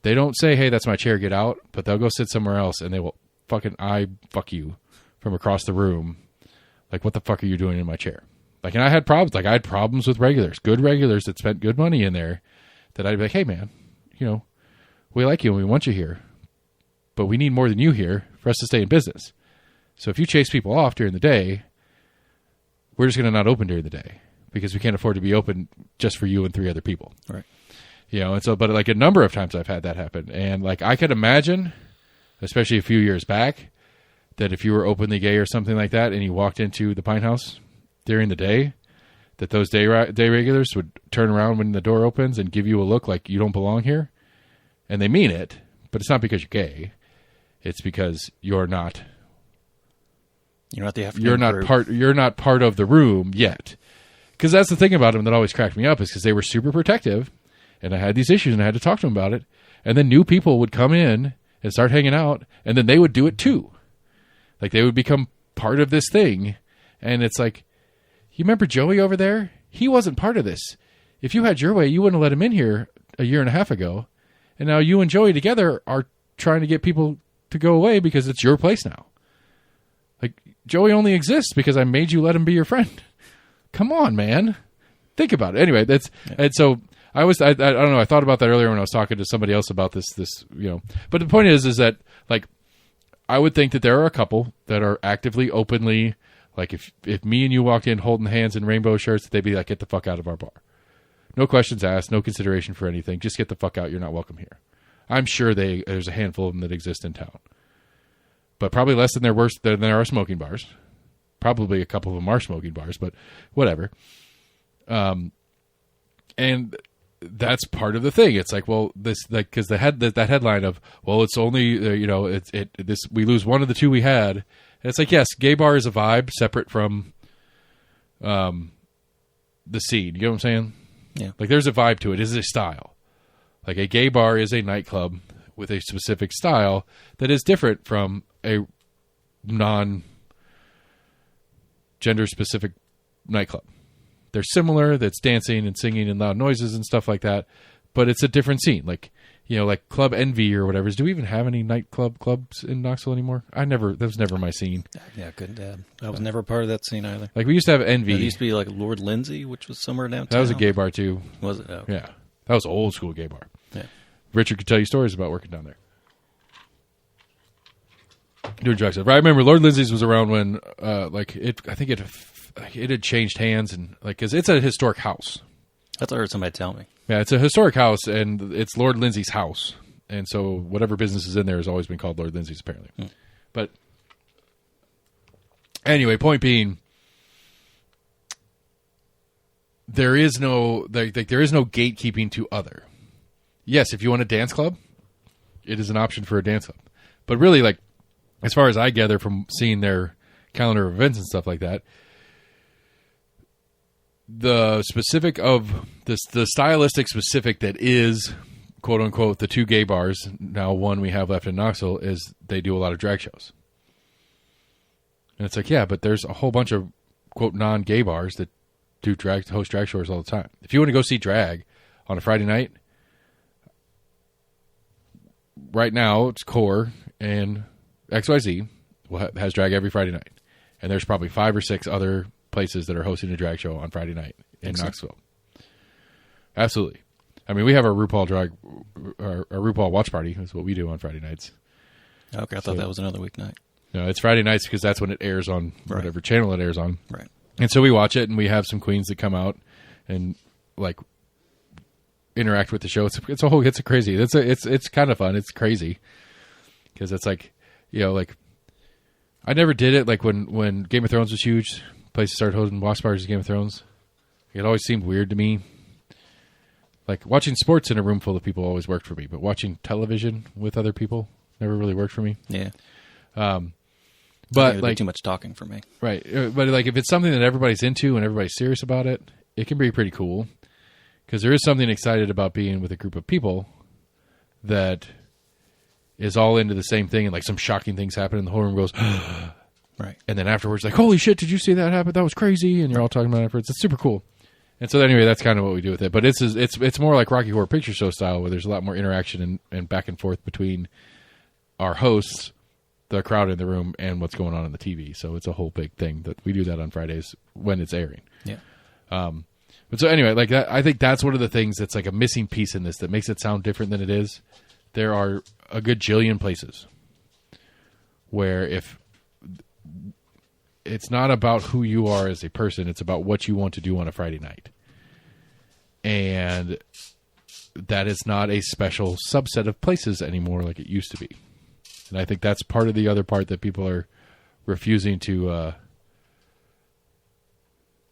they don't say, hey, that's my chair, get out, but they'll go sit somewhere else and they will fuck you from across the room. Like, what the fuck are you doing in my chair? Like, and I had problems. Like, I had problems with regulars, good regulars that spent good money in there, that I'd be like, hey man, we like you and we want you here, but we need more than you here for us to stay in business. So if you chase people off during the day, we're just going to not open during the day because we can't afford to be open just for you and 3 other people. Right. And so, but like a number of times I've had that happen. And like, I could imagine, especially a few years back, that if you were openly gay or something like that and you walked into the Pine House during the day, that those day regulars would turn around when the door opens and give you a look like you don't belong here. And they mean it, but it's not because you're gay. It's because you're not the African you're not group. you're not part of the room yet. Because that's the thing about them that always cracked me up, is because they were super protective, and I had these issues and I had to talk to them about it. And then new people would come in and start hanging out, and then they would do it too. Like, they would become part of this thing. And it's like, you remember Joey over there? He wasn't part of this. If you had your way, you wouldn't have let him in here a year and a half ago. And now you and Joey together are trying to get people to go away because it's your place now. Like, Joey only exists because I made you let him be your friend. Come on, man. Think about it. Anyway, and so I don't know. I thought about that earlier when I was talking to somebody else about this, but the point is that, like, I would think that there are a couple that are actively, openly, like, if me and you walked in holding hands in rainbow shirts, they'd be like, get the fuck out of our bar. No questions asked, no consideration for anything. Just get the fuck out. You're not welcome here. I'm sure there's a handful of them that exist in town, but probably less than there are smoking bars. Probably a couple of them are smoking bars, but whatever. And that's part of the thing. It's like, well, because that headline of, well, it's only we lose one of the two we had. And it's like, yes, gay bar is a vibe separate from the scene. You know what I'm saying? Yeah. Like, there's a vibe to it. It's a style. Like, a gay bar is a nightclub with a specific style that is different from a non-gender-specific nightclub. They're similar. That's dancing and singing and loud noises and stuff like that, but it's a different scene. Like, like Club Envy or whatever. Do we even have any clubs in Knoxville anymore? That was never my scene. Yeah, couldn't. I was never part of that scene either. Like, we used to have Envy. It used to be like Lord Lindsay, which was somewhere downtown. That was a gay bar too. Was it? Oh, okay. Yeah, that was old school gay bar. Yeah. Richard could tell you stories about working down there. Doing drugs. I remember Lord Lindsay's was around when, I think it had changed hands, and because it's a historic house. That's what I heard somebody tell me. Yeah, it's a historic house, and it's Lord Lindsay's house, and so whatever business is in there has always been called Lord Lindsay's, apparently. But anyway, point being, there is no gatekeeping to other. Yes, if you want a dance club, it is an option for a dance club, but really, like, as far as I gather from seeing their calendar of events and stuff like that, the specific of this, the stylistic specific that is, quote unquote, the two gay bars, now one we have left in Knoxville, is they do a lot of drag shows. And it's like, yeah, but there's a whole bunch of, quote, non-gay bars that host drag shows all the time. If you want to go see drag on a Friday night, right now it's Core and XYZ has drag every Friday night. And there's probably 5 or 6 other places that are hosting a drag show on Friday night in Knoxville. Absolutely. I mean, we have our RuPaul watch party. That's what we do on Friday nights. Okay, I thought that was another weeknight. No, it's Friday nights because that's when it airs on whatever channel it airs on. Right. And so we watch it, and we have some queens that come out and, like, interact with the show. It's a crazy. It's kind of fun. It's crazy because it's like, like, I never did it. Like when Game of Thrones was huge, places started hosting watch parties of Game of Thrones. It always seemed weird to me. Like, watching sports in a room full of people always worked for me, but watching television with other people never really worked for me. Yeah. But like, too much talking for me. Right. But like, if it's something that everybody's into and everybody's serious about it, it can be pretty cool. Because there is something excited about being with a group of people that is all into the same thing, and like some shocking things happen and the whole room goes, right. And then afterwards, like, holy shit, did you see that happen? That was crazy. And you're all talking about it afterwards. It's super cool. And so anyway, that's kind of what we do with it. But it's more like Rocky Horror Picture Show style, where there's a lot more interaction and back and forth between our hosts, the crowd in the room, and what's going on the TV. So it's a whole big thing that we do that on Fridays when it's airing. Yeah. But so anyway, like, I think that's one of the things that's like a missing piece in this that makes it sound different than it is. There are a good jillion places where if it's not about who you are as a person, it's about what you want to do on a Friday night. And that is not a special subset of places anymore like it used to be. And I think that's part of the other part that people are refusing to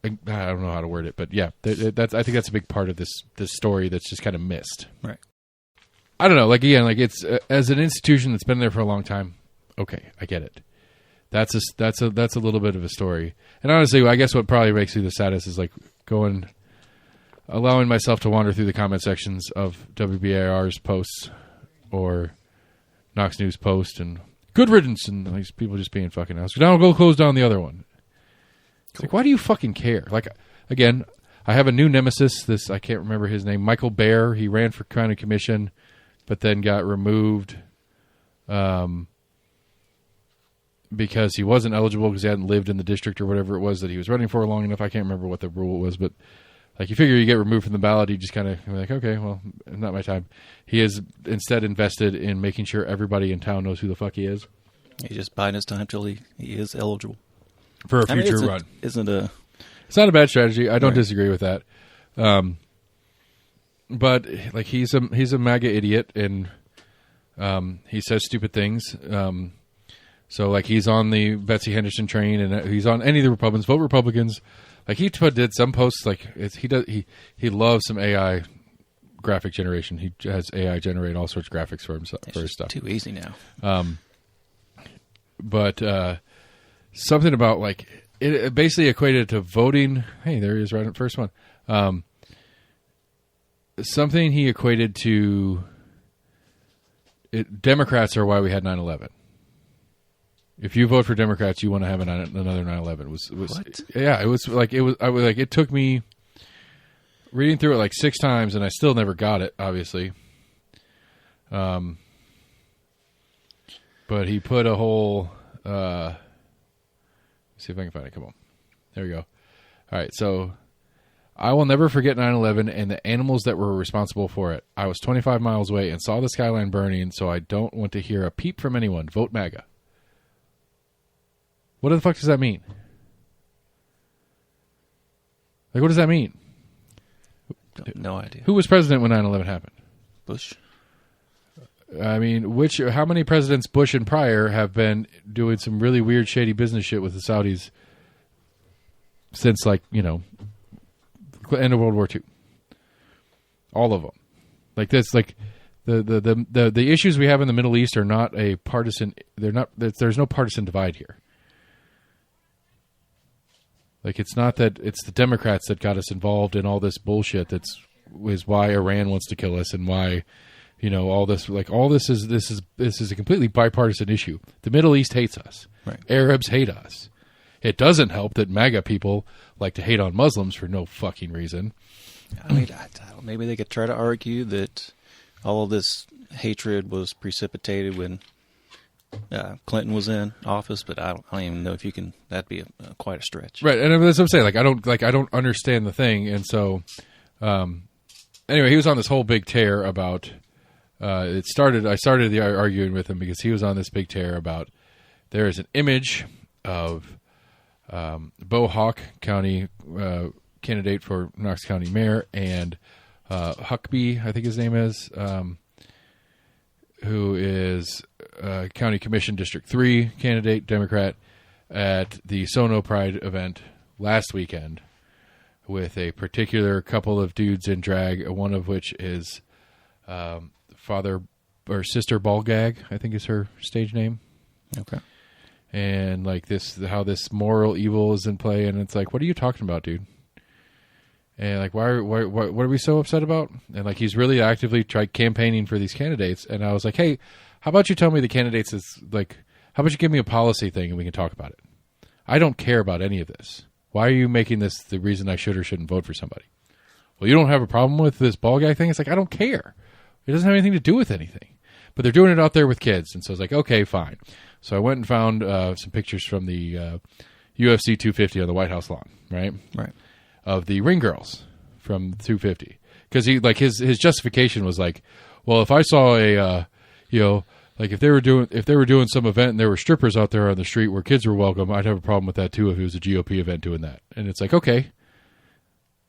don't know how to word it, but yeah, I think that's a big part of this story that's just kind of missed. Right. I don't know. Like again, like it's as an institution that's been there for a long time. Okay, I get it. That's a little bit of a story. And honestly, I guess what probably makes me the saddest is like allowing myself to wander through the comment sections of WBAR's posts or Knox News post and good riddance and like people just being fucking ass. Now I'll go close down the other one. It's like, why do you fucking care? Like, again, I have a new nemesis. I can't remember his name. Michael Baer. He ran for county commission, but then got removed because he wasn't eligible because he hadn't lived in the district or whatever it was that he was running for long enough. I can't remember what the rule was, but like you figure you get removed from the ballot, you just kind of like, okay, well, not my time. He is instead invested in making sure everybody in town knows who the fuck he is. He's just biding his time till he is eligible. For a future run. It's not a bad strategy. I don't disagree with that. But like he's a MAGA idiot and he says stupid things. So like he's on the Betsy Henderson train and he's on any of the Republicans. Vote Republicans. Like he did some posts like he loves some AI graphic generation. He has AI generate all sorts of graphics for himself for his stuff. Too easy now. But something about like it basically equated to voting. Hey, there he is, right at the first one. Something he equated to. Democrats are why we had 9/11. If you vote for Democrats, you want to have another 9/11. Was what? Yeah, it was like it was. I was like it took me reading through it like 6 times, and I still never got it. Obviously, but he put a whole. Let's see if I can find it. Come on, there we go. All right, so I will never forget 9/11 and the animals that were responsible for it. I was 25 miles away and saw the skyline burning, so I don't want to hear a peep from anyone. Vote MAGA. What the fuck does that mean? Like, what does that mean? No idea. Who was president when 9/11 happened? Bush. I mean, how many presidents, Bush and prior, have been doing some really weird, shady business shit with the Saudis since, like, end of World War II? All of them. Like this, like the issues we have in the Middle East are not a partisan. They're not. There's no partisan divide here. Like it's not that it's the Democrats that got us involved in all this bullshit. Is why Iran wants to kill us and why, all this. Like all this is a completely bipartisan issue. The Middle East hates us. Right. Arabs hate us. It doesn't help that MAGA people like to hate on Muslims for no fucking reason. I mean, maybe they could try to argue that all of this hatred was precipitated when Clinton was in office, but I don't even know if you can. That'd be quite a stretch, right? And that's what I'm saying. Like I don't understand the thing, and so anyway, he was on this whole big tear about. I started arguing with him because he was on this big tear about there is an image of Bo Hawk County candidate for Knox County mayor and Huckabee, I think his name is, who is County Commission District 3 candidate, Democrat, at the Sono Pride event last weekend with a particular couple of dudes in drag, one of which is Father or Sister Ballgag, I think is her stage name. Okay. And like how this moral evil is in play, and it's like, what are you talking about, dude? And like, what are we so upset about? And like, he's really actively tried campaigning for these candidates. And I was like, hey, how about you tell me the candidates is like, how about you give me a policy thing and we can talk about it? I don't care about any of this. Why are you making this the reason I should or shouldn't vote for somebody? Well, you don't have a problem with this ball guy thing? It's like, I don't care. It doesn't have anything to do with anything. But they're doing it out there with kids. And so I was like, okay, fine. So I went and found some pictures from the UFC 250 on the White House lawn, right? Right. Of the ring girls from 250, because he like his justification was like, well, if I saw a like if they were doing some event and there were strippers out there on the street where kids were welcome, I'd have a problem with that too if it was a GOP event doing that. And it's like, okay,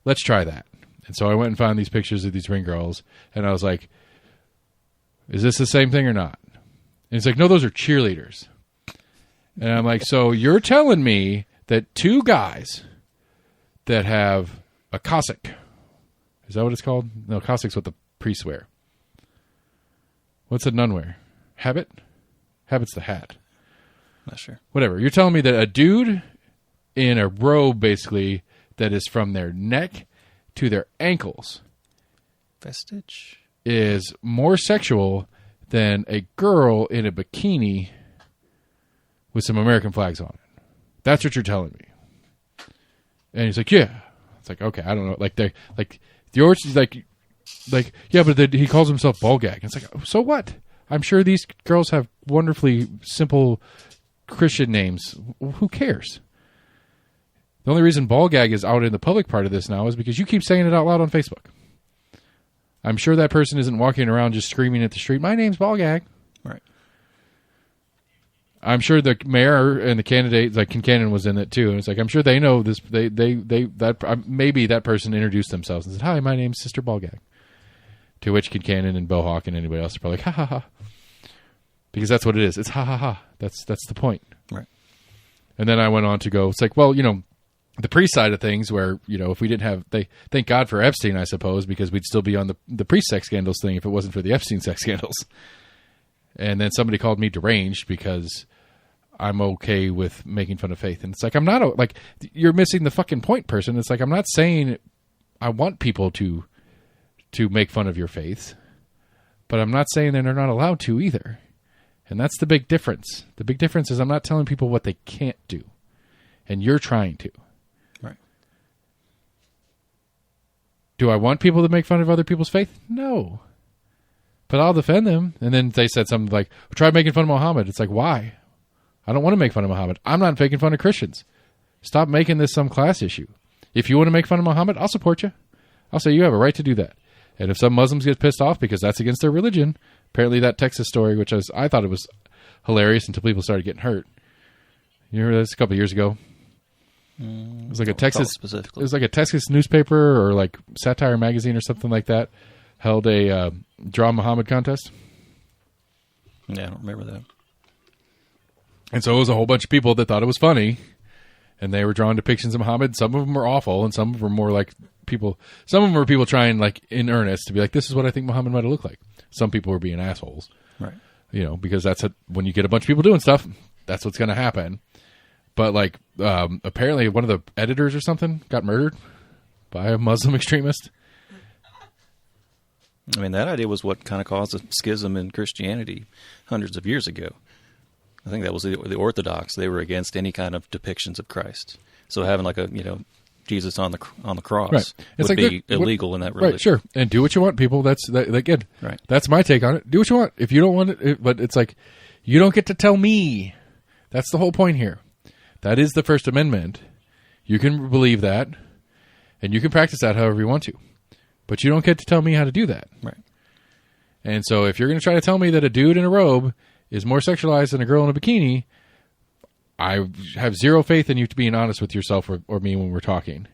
let's try that. And so I went and found these pictures of these ring girls, and I was like, is this the same thing or not? And it's like, no, those are cheerleaders. And I'm like, so you're telling me that 2 guys that have a cassock. Is that what it's called? No, cassock's what the priests wear. What's a nun wear? Habit? Habit's the hat. Not sure. Whatever. You're telling me that a dude in a robe, basically, that is from their neck to their ankles, vestige, is more sexual than a girl in a bikini with some American flags on it. That's what you're telling me. And he's like, yeah. It's like, okay, I don't know. Like, yours is like, yeah, but he calls himself ball gag. It's like, so what? I'm sure these girls have wonderfully simple Christian names. Who cares? The only reason ball gag is out in the public part of this now is because you keep saying it out loud on Facebook. I'm sure that person isn't walking around just screaming at the street, my name's ball gag. Right. I'm sure the mayor and the candidate, like Kincannon was in it too. And it's like, I'm sure they know this. Maybe that person introduced themselves and said, hi, my name's Sister Ballgag. To which Kincannon and Bohawk and anybody else are probably like, ha ha ha. Because that's what it is. It's ha ha ha. That's the point. Right. And then I went on to go, it's like, well, the priest side of things where, if we didn't have, thank God for Epstein, I suppose, because we'd still be on the priest sex scandals thing if it wasn't for the Epstein sex scandals. And then somebody called me deranged because I'm okay with making fun of faith. And it's like, I'm not, like, you're missing the fucking point, person. It's like, I'm not saying I want people to make fun of your faith, but I'm not saying that they're not allowed to either. And that's the big difference. The big difference is I'm not telling people what they can't do. And you're trying to. Right. Do I want people to make fun of other people's faith? No. But I'll defend them. And then they said something like, try making fun of Muhammad. It's like, why? I don't want to make fun of Muhammad. I'm not making fun of Christians. Stop making this some class issue. If you want to make fun of Muhammad, I'll support you. I'll say you have a right to do that. And if some Muslims get pissed off because that's against their religion, apparently that Texas story, which I thought it was hilarious until people started getting hurt. You remember this a couple of years ago? It was like a Texas newspaper or like Satire magazine or something like that held a Draw Muhammad contest. Yeah, I don't remember that. And so it was a whole bunch of people that thought it was funny, and they were drawing depictions of Muhammad. Some of them were awful, and some of them were more like people. Some of them were people trying, like, in earnest to be like, "This is what I think Muhammad might have looked like." Some people were being assholes, right? Because that's when you get a bunch of people doing stuff, that's what's going to happen. But like, apparently, one of the editors or something got murdered by a Muslim extremist. I mean, that idea was what kind of caused a schism in Christianity hundreds of years ago. I think that was the Orthodox. They were against any kind of depictions of Christ. So having like a Jesus on the cross right. It's would like be illegal in that religion. Right, sure. And do what you want, people. That's good. Right. That's my take on it. Do what you want. If you don't want it, but it's like you don't get to tell me. That's the whole point here. That is the First Amendment. You can believe that, and you can practice that however you want to. But you don't get to tell me how to do that. Right. And so if you're going to try to tell me that a dude in a robe is more sexualized than a girl in a bikini, I have zero faith in you to being honest with yourself or me when we're talking.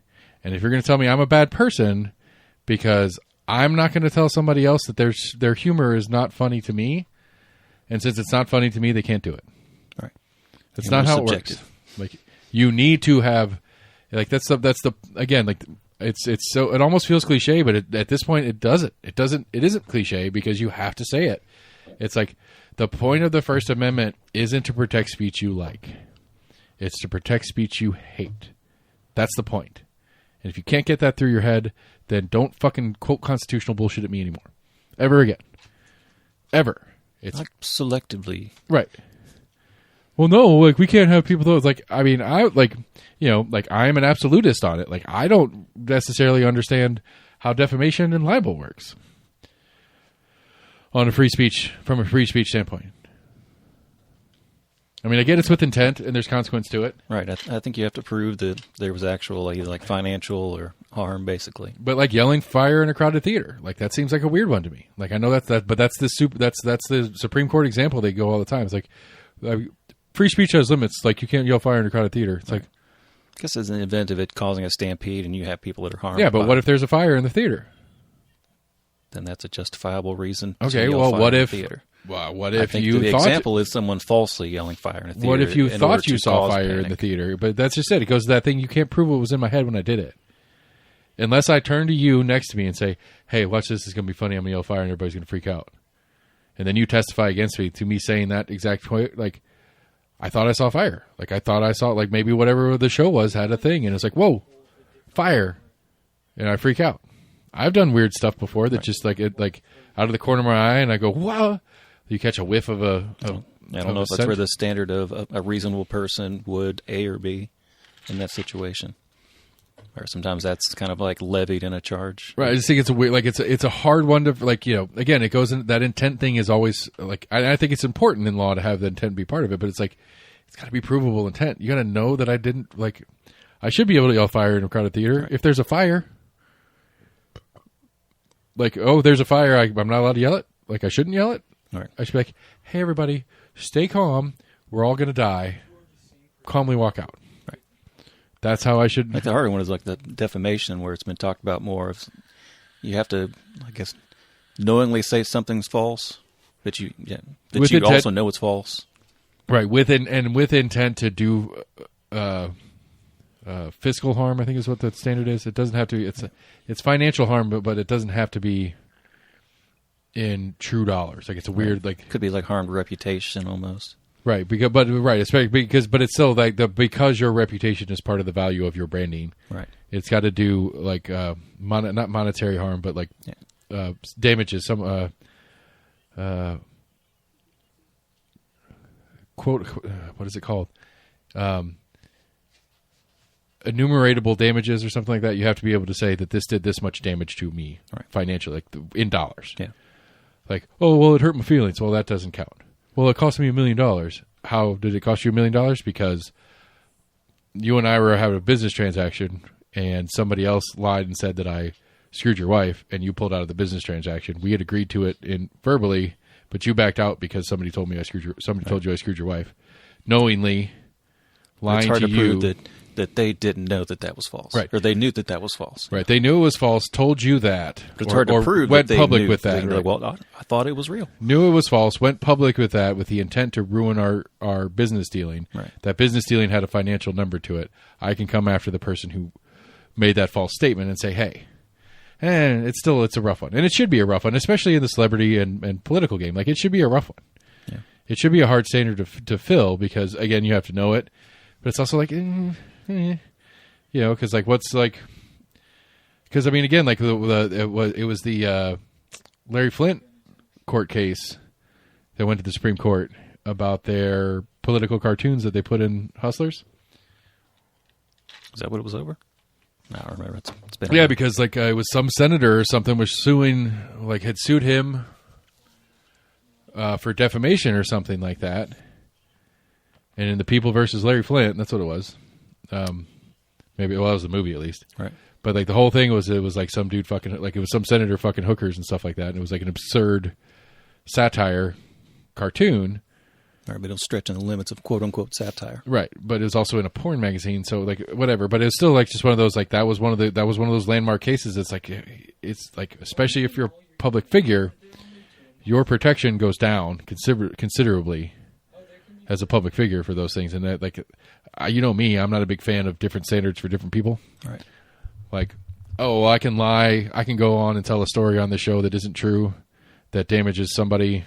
And if you're going to tell me I'm a bad person because I'm not going to tell somebody else that their humor is not funny to me, and since it's not funny to me, they can't do it. Right. That's not how subjective. It works. Like, you need to have, like, that's the again, like, it's so, it almost feels cliche, but at this point it isn't cliche because you have to say it. It's like the point of the First Amendment isn't to protect speech you like. It's to protect speech you hate. That's the point. And if you can't get that through your head, then don't fucking quote constitutional bullshit at me anymore. Ever again. Ever. It's like selectively. Right. Well, no, like, we can't have people, though. It's like, I mean, I am an absolutist on it. Like, I don't necessarily understand how defamation and libel works from a free speech standpoint. I mean, I get it's with intent and there's consequence to it. Right. I think you have to prove that there was actual, either like financial or harm, basically. But like yelling fire in a crowded theater, like, that seems like a weird one to me. Like, I know but that's the Supreme Court example they go all the time. It's like, free speech has limits. Like, you can't yell fire in a crowded theater. It's like, I guess it's an event of it causing a stampede and you have people that are harmed. Yeah, but what if there's a fire in the theater? Then that's a justifiable reason. Okay, to yell well, fire what in if? the theater. Well, what if the example is someone falsely yelling fire in a theater? What if you thought you saw fire in the theater? But that's just it. It goes to that thing. You can't prove what was in my head when I did it. unless I turn to you next to me and say, hey, watch this, it's going to be funny, I'm going to yell fire and everybody's going to freak out. And then you testify against me to me saying that exact point, like, I thought I saw fire. Like, I thought I saw, like, maybe whatever the show was had a thing, and it's like, whoa, fire. And I freak out. I've done weird stuff before that just, like, it, like, out of the corner of my eye, and I go, wow. You catch a whiff of a... I don't know if that's where the standard of a reasonable person would A or B in that situation. Or sometimes that's kind of like levied in a charge. Right. I just think it's a weird, like, it's a hard one to, like, you know, again, it goes in, that intent thing is always, like, I think it's important in law to have the intent be part of it, but it's like, it's got to be provable intent. You got to know that I didn't, like, I should be able to yell fire in a crowded theater. Right. If there's a fire, like, oh, there's a fire, I'm not allowed to yell it. Like, I shouldn't yell it. Right. I should be like, hey, everybody, stay calm. We're all going to die. Calmly walk out. Right. That's how I should. Like the harder one is like the defamation, where it's been talked about more. Of you have to, I guess, knowingly say something's false, that you also know it's false. Right. With intent to do fiscal harm, I think is what the standard is. It doesn't have to be. It's financial harm, but it doesn't have to be in true dollars. Like, it's a weird, like, could be like harmed reputation almost. Right, especially but it's still like because your reputation is part of the value of your branding. Right, it's got to do like not monetary harm, but like damages. Some quote, what is it called? Enumeratable damages or something like that. You have to be able to say that this did this much damage to me, right, financially, like in dollars. Yeah. Like, oh, well, it hurt my feelings. Well, that doesn't count. Well, it cost me $1 million. How did it cost you $1 million? Because you and I were having a business transaction, and somebody else lied and said that I screwed your wife, and you pulled out of the business transaction. We had agreed to it verbally, but you backed out because somebody told me told you I screwed your wife, knowingly lying to you. It's hard to prove that they didn't know that was false. Right. Or they knew that was false. Right. They knew it was false, told you that. But it's hard to prove went that they public knew, with that. Right. Like, well, I thought it was real. Knew it was false, went public with that with the intent to ruin our business dealing. Right. That business dealing had a financial number to it. I can come after the person who made that false statement and say, hey, and it's a rough one. And it should be a rough one, especially in the celebrity and political game. Like, it should be a rough one. Yeah. It should be a hard standard to fill because, again, you have to know it. But it's also like, you know, because like what's like, because I mean, again, like it was the Larry Flint court case that went to the Supreme Court about their political cartoons that they put in Hustlers. Is that what it was over? No, I don't remember. It's been because like it was some senator or something was had sued him for defamation or something like that. And in the People versus Larry Flint, that's what it was. Maybe it was the movie at least. Right. But like the whole thing was, it was like some dude fucking, like it was some senator fucking hookers and stuff like that. And it was like an absurd satire cartoon. Right, but it was stretching the limits of quote unquote satire. Right. But it was also in a porn magazine. So like whatever, but it's still like just one of those, like that was one of those landmark cases. It's like, especially if you're a public figure, your protection goes down considerably as a public figure for those things. And that, like, you know me, I'm not a big fan of different standards for different people. Right. Like, oh, I can lie. I can go on and tell a story on the show that isn't true, that damages somebody.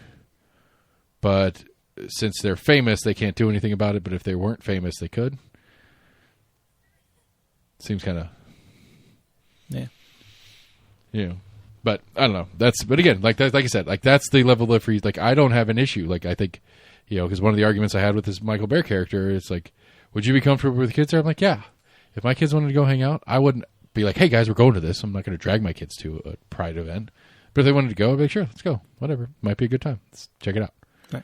But since they're famous, they can't do anything about it. But if they weren't famous, they could. Seems kind of, yeah. You know, but I don't know. But again, like that, like I said, like that's the level of free. Like I don't have an issue. Like I think, you know, because one of the arguments I had with this Michael Bear character, it's like, would you be comfortable with kids there? I'm like, yeah. If my kids wanted to go hang out, I wouldn't be like, hey guys, we're going to this. I'm not going to drag my kids to a pride event. But if they wanted to go, I'd be like, sure, let's go. Whatever. Might be a good time. Let's check it out. Right.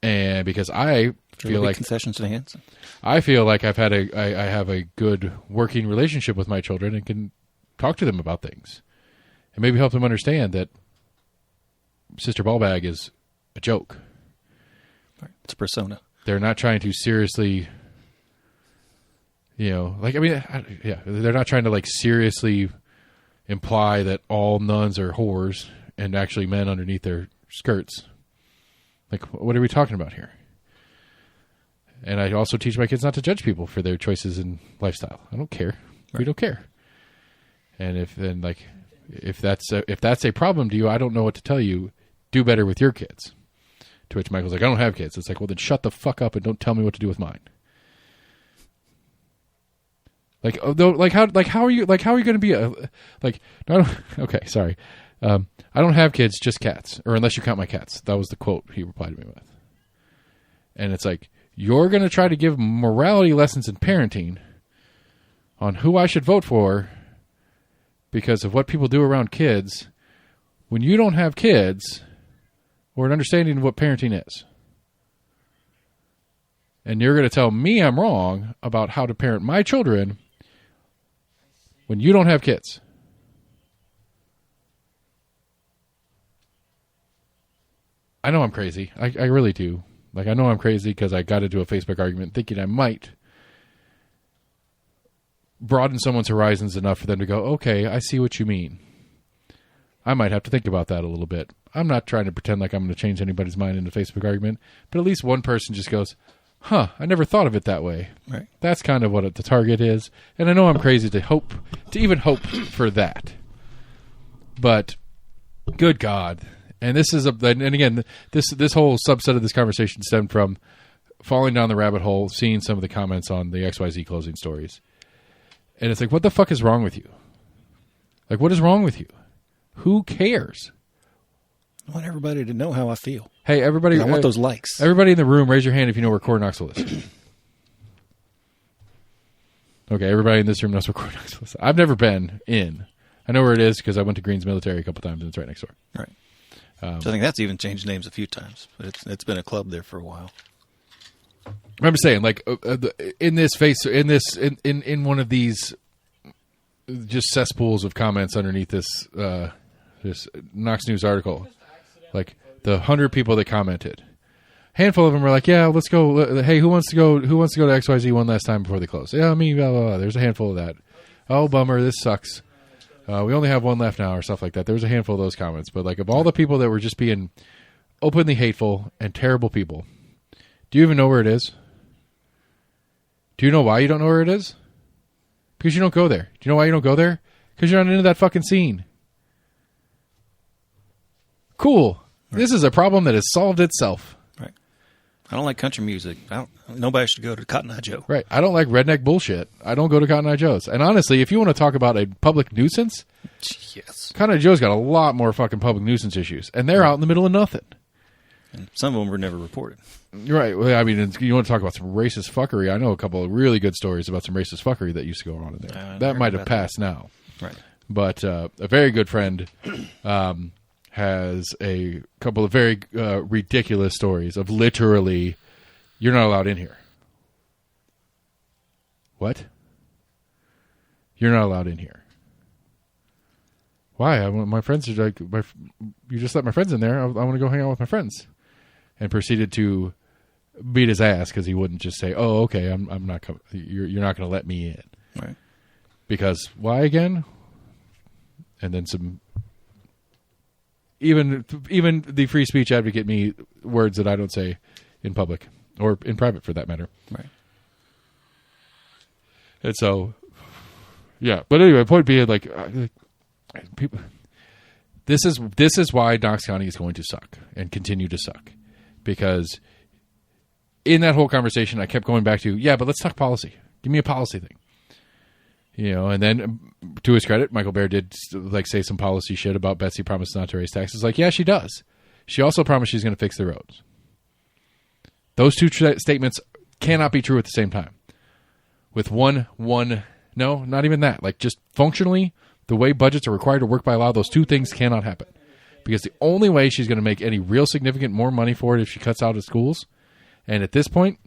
And because I feel like concessions to hands. I feel like I have a good working relationship with my children and can talk to them about things. And maybe help them understand that Sister Ballbag is a joke. Right. It's a persona. They're not trying to seriously, you know, like, I mean, yeah, they're not trying to like seriously imply that all nuns are whores and actually men underneath their skirts. Like, what are we talking about here? And I also teach my kids not to judge people for their choices in lifestyle. I don't care. Right. We don't care. And if that's a problem to you, I don't know what to tell you. Do better with your kids. To which Michael's like, I don't have kids. It's like, well, then shut the fuck up and don't tell me what to do with mine. Like, how are you going to be okay, sorry. I don't have kids, just cats, or unless you count my cats. That was the quote he replied to me with. And it's like, you're going to try to give morality lessons in parenting on who I should vote for because of what people do around kids when you don't have kids or an understanding of what parenting is. And you're going to tell me I'm wrong about how to parent my children when you don't have kids. I know I'm crazy. I really do. Like, I know I'm crazy because I got into a Facebook argument thinking I might broaden someone's horizons enough for them to go, okay, I see what you mean. I might have to think about that a little bit. I'm not trying to pretend like I'm going to change anybody's mind in a Facebook argument, but at least one person just goes, huh, I never thought of it that way. Right. That's kind of what the target is. And I know I'm crazy to even hope for that. But good God. And this is and again, this whole subset of this conversation stemmed from falling down the rabbit hole, seeing some of the comments on the XYZ closing stories. And it's like, what the fuck is wrong with you? Like, what is wrong with you? Who cares? I want everybody to know how I feel. Hey, everybody. I want those likes. Everybody in the room, raise your hand if you know where Core Knoxville is. Okay, everybody in this room knows where Core Knoxville is. I've never been in. I know where it is because I went to Green's Military a couple times and it's right next door. Right. So I think that's even changed names a few times, but it's been a club there for a while. I'm just saying, like, in one of these just cesspools of comments underneath this Knox News article, like the 100 people that commented, handful of them were like, yeah, let's go. Hey, who wants to go to XYZ one last time before they close? Yeah, me, blah, blah, blah. There's a handful of that. Oh, bummer, this sucks. We only have one left now, or stuff like that. There was a handful of those comments. But like, of all the people that were just being openly hateful and terrible people, do you even know where it is? Do you know why you don't know where it is? Because you don't go there. Do you know why you don't go there? Because you're not into that fucking scene. Cool. Right. This is a problem that has solved itself. Right. I don't like country music. Nobody should go to Cotton Eye Joe. Right. I don't like redneck bullshit. I don't go to Cotton Eye Joe's. And honestly, if you want to talk about a public nuisance, yes, Cotton Eye Joe's got a lot more fucking public nuisance issues. And they're out in the middle of nothing. And some of them were never reported. Right. Well, I mean, you want to talk about some racist fuckery. I know a couple of really good stories about some racist fuckery that used to go on in there. That might have passed now. Right. But a very good friend has a couple of very ridiculous stories of literally, you're not allowed in here. What? You're not allowed in here. Why? My friends are like, you just let my friends in there. I want to go hang out with my friends. And proceeded to beat his ass because he wouldn't just say, "Oh, okay, I'm not coming. You're not going to let me in." Right. Because why again? And then some. Even the free speech advocate me words that I don't say in public or in private for that matter. Right. And so, yeah. But anyway, point being, like, people. This is why Knox County is going to suck and continue to suck. Because in that whole conversation, I kept going back to, yeah, but let's talk policy. Give me a policy thing. You know, and then to his credit, Michael Baer did like say some policy shit about Betsy promised not to raise taxes. Like, yeah, she does. She also promised she's going to fix the roads. Those two statements cannot be true at the same time. With no, not even that. Like, just functionally, the way budgets are required to work by law, those two things cannot happen. Because the only way she's going to make any real significant more money for it if she cuts out of schools. And at this point,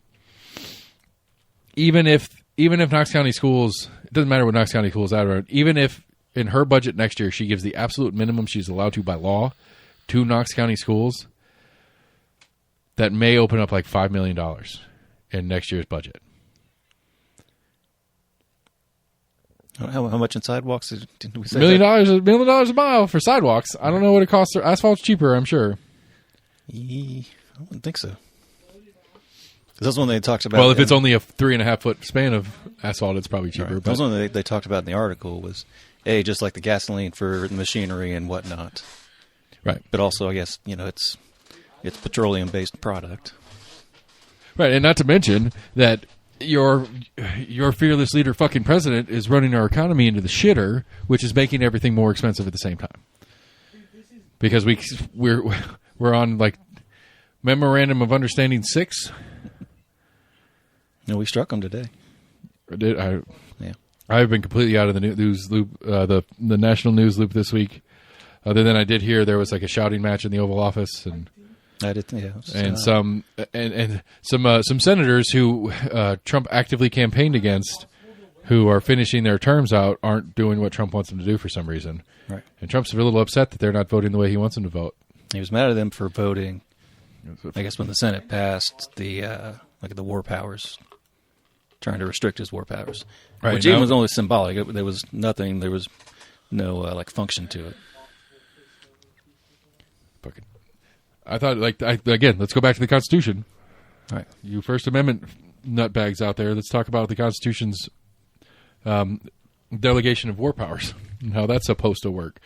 even if Knox County schools, it doesn't matter what Knox County schools are, even if in her budget next year she gives the absolute minimum she's allowed to by law to Knox County schools, that may open up like $5 million in next year's budget. How much in sidewalks did we say? $1 million a mile for sidewalks. I don't know what it costs. Asphalt's cheaper, I'm sure. I wouldn't think so. That's one they talked about. Well, if it's only a 3.5 foot span of asphalt, it's probably cheaper. Right. That was one they talked about in the article was just like the gasoline for the machinery and whatnot. Right. But also, I guess, it's petroleum-based product. Right, and not to mention that your fearless leader fucking president is running our economy into the shitter, which is making everything more expensive at the same time. Because we're on like Memorandum of Understanding 6. No, we struck them today. Yeah. I've been completely out of the news loop, the national news loop this week. Other than I did hear there was like a shouting match in the Oval Office, and I did, yeah. And some senators who Trump actively campaigned against, who are finishing their terms out, aren't doing what Trump wants them to do for some reason. Right. And Trump's a little upset that they're not voting the way he wants them to vote. He was mad at them for voting, I guess, when the Senate passed the war powers, trying to restrict his war powers. Right. Which even was only symbolic. There was nothing. There was no function to it. Fucking. I thought, again, let's go back to the Constitution. All right. You First Amendment nutbags out there, let's talk about the Constitution's delegation of war powers and how that's supposed to work.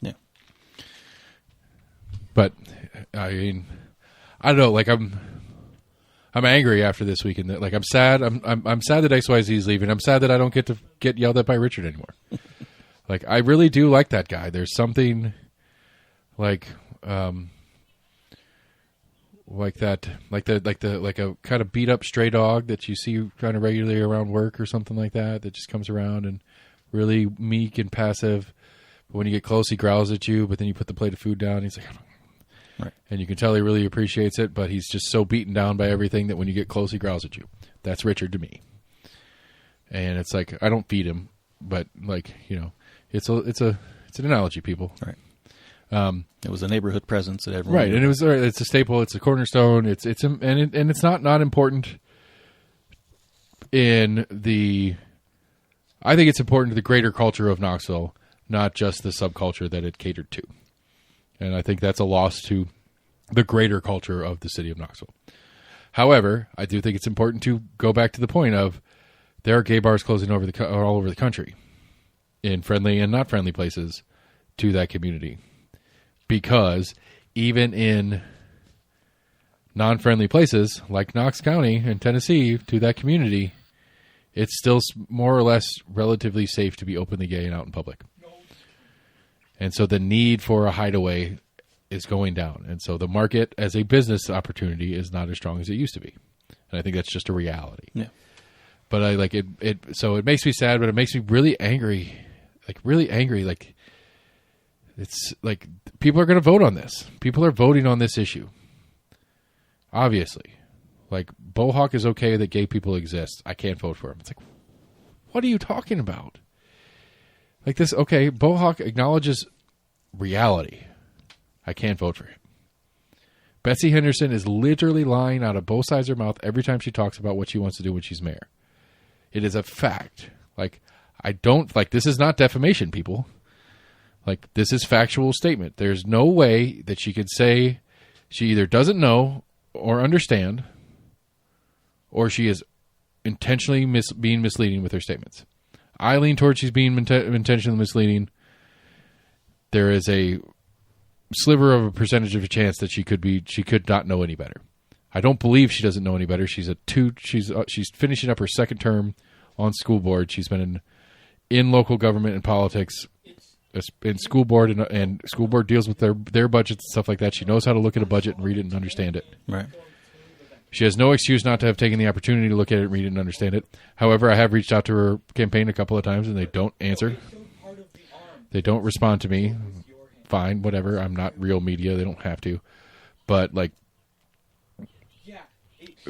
Yeah. But, I mean, I don't know, like, I'm angry after this weekend. Like, I'm sad. I'm sad that XYZ is leaving. I'm sad that I don't get to get yelled at by Richard anymore. Like, I really do like that guy. There's something like that, like a kind of beat up stray dog that you see kind of regularly around work or something like that just comes around and really meek and passive. But when you get close, he growls at you. But then you put the plate of food down, he's like, right. And you can tell he really appreciates it. But he's just so beaten down by everything that when you get close, he growls at you. That's Richard to me. And it's like, I don't feed him, but like, it's an analogy, people. Right. It was a neighborhood presence that everyone right, and it's a staple, it's a cornerstone, it's not important in the. I think it's important to the greater culture of Knoxville, not just the subculture that it catered to, and I think that's a loss to the greater culture of the city of Knoxville. However, I do think it's important to go back to the point of there are gay bars closing all over the country, in friendly and not friendly places to that community. Because even in non-friendly places like Knox County in Tennessee to that community, it's still more or less relatively safe to be openly gay and out in public. And so the need for a hideaway is going down. And so the market as a business opportunity is not as strong as it used to be. And I think that's just a reality. Yeah. But I like it. So it makes me sad, but it makes me really angry. Like really angry. Like, it's like people are going to vote on this. People are voting on this issue. Obviously. Like, Bohawk is okay that gay people exist. I can't vote for him. It's like, what are you talking about? Like this, okay, Bohawk acknowledges reality. I can't vote for him. Betsy Henderson is literally lying out of both sides of her mouth every time she talks about what she wants to do when she's mayor. It is a fact. Like, this is not defamation, people. Like, this is factual statement. There's no way that she could say she either doesn't know or understand, or she is intentionally being misleading with her statements. I lean towards she's being intentionally misleading. There is a sliver of a percentage of a chance that she could not know any better. I don't believe she doesn't know any better. She's finishing up her second term on school board. She's been in local government and politics. In school board, and school board deals with their budgets and stuff like that. She knows how to look at a budget and read it and understand it. Right. She has no excuse not to have taken the opportunity to look at it and read it and understand it. However, I have reached out to her campaign a couple of times, and they don't answer. They don't respond to me. Fine, whatever. I'm not real media. They don't have to. But, like,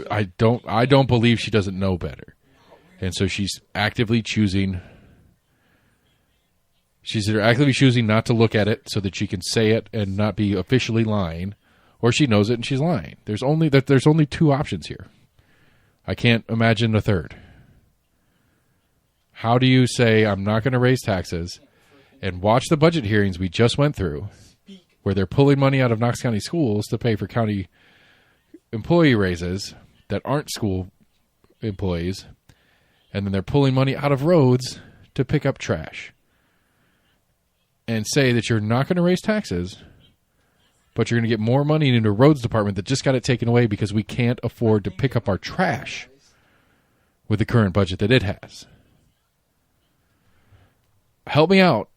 I don't believe she doesn't know better. And so she's actively choosing... She's either actively choosing not to look at it so that she can say it and not be officially lying, or she knows it and she's lying. There's only two options here. I can't imagine a third. How do you say I'm not going to raise taxes and watch the budget hearings we just went through where they're pulling money out of Knox County schools to pay for county employee raises that aren't school employees, and then they're pulling money out of roads to pick up trash? and say that you're not going to raise taxes, but you're going to get more money into a roads department that just got it taken away because we can't afford to pick up our trash with the current budget that it has. Help me out.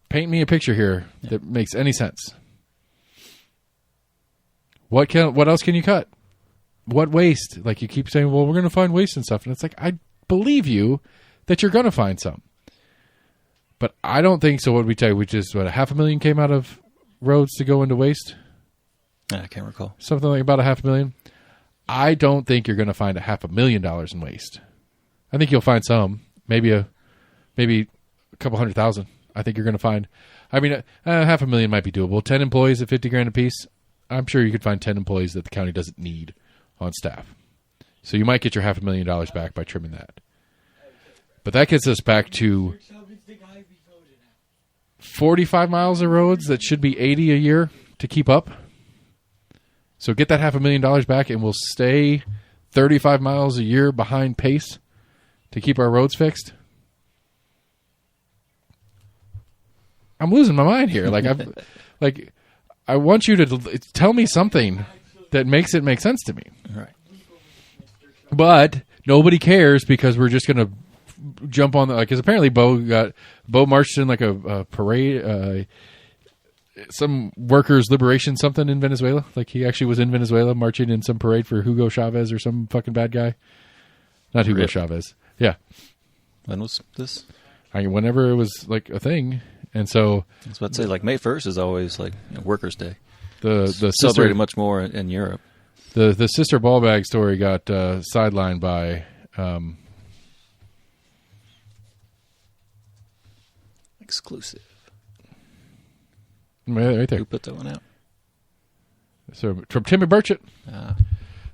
Paint me a picture here that makes any sense. What else can you cut? What waste? Like, you keep saying, well, we're going to find waste and stuff. And it's like, I believe you that you're going to find some. But I don't think so. What did we tell you? We just, what, $500,000 came out of roads to go into waste? I can't recall. Something like about $500,000. I don't think you're going to find $500,000 in waste. I think you'll find some. Maybe a couple $100,000. I think you're going to find. I mean, $500,000 might be doable. 10 employees at $50,000 a piece. I'm sure you could find 10 employees that the county doesn't need on staff. So you might get your $500,000 back by trimming that. But that gets us back to 45 miles of roads that should be 80 a year to keep up. So get that $500,000 back, and we'll stay 35 miles a year behind pace to keep our roads fixed. I'm losing my mind here. I want you to tell me something that makes it make sense to me. Right. But nobody cares because we're just going to jump on because apparently Bo marched in like a parade, some workers' liberation something in Venezuela. Like, he actually was in Venezuela marching in some parade for Hugo Chavez or some fucking bad guy. Not Hugo Chavez. Yeah. When was this? Whenever it was like a thing. And so I was about to say, like, May 1st is always like Workers' Day. The celebrated much more in Europe. The sister ball bag story got sidelined by exclusive. Right there. Who put that one out? So from Timmy Burchett,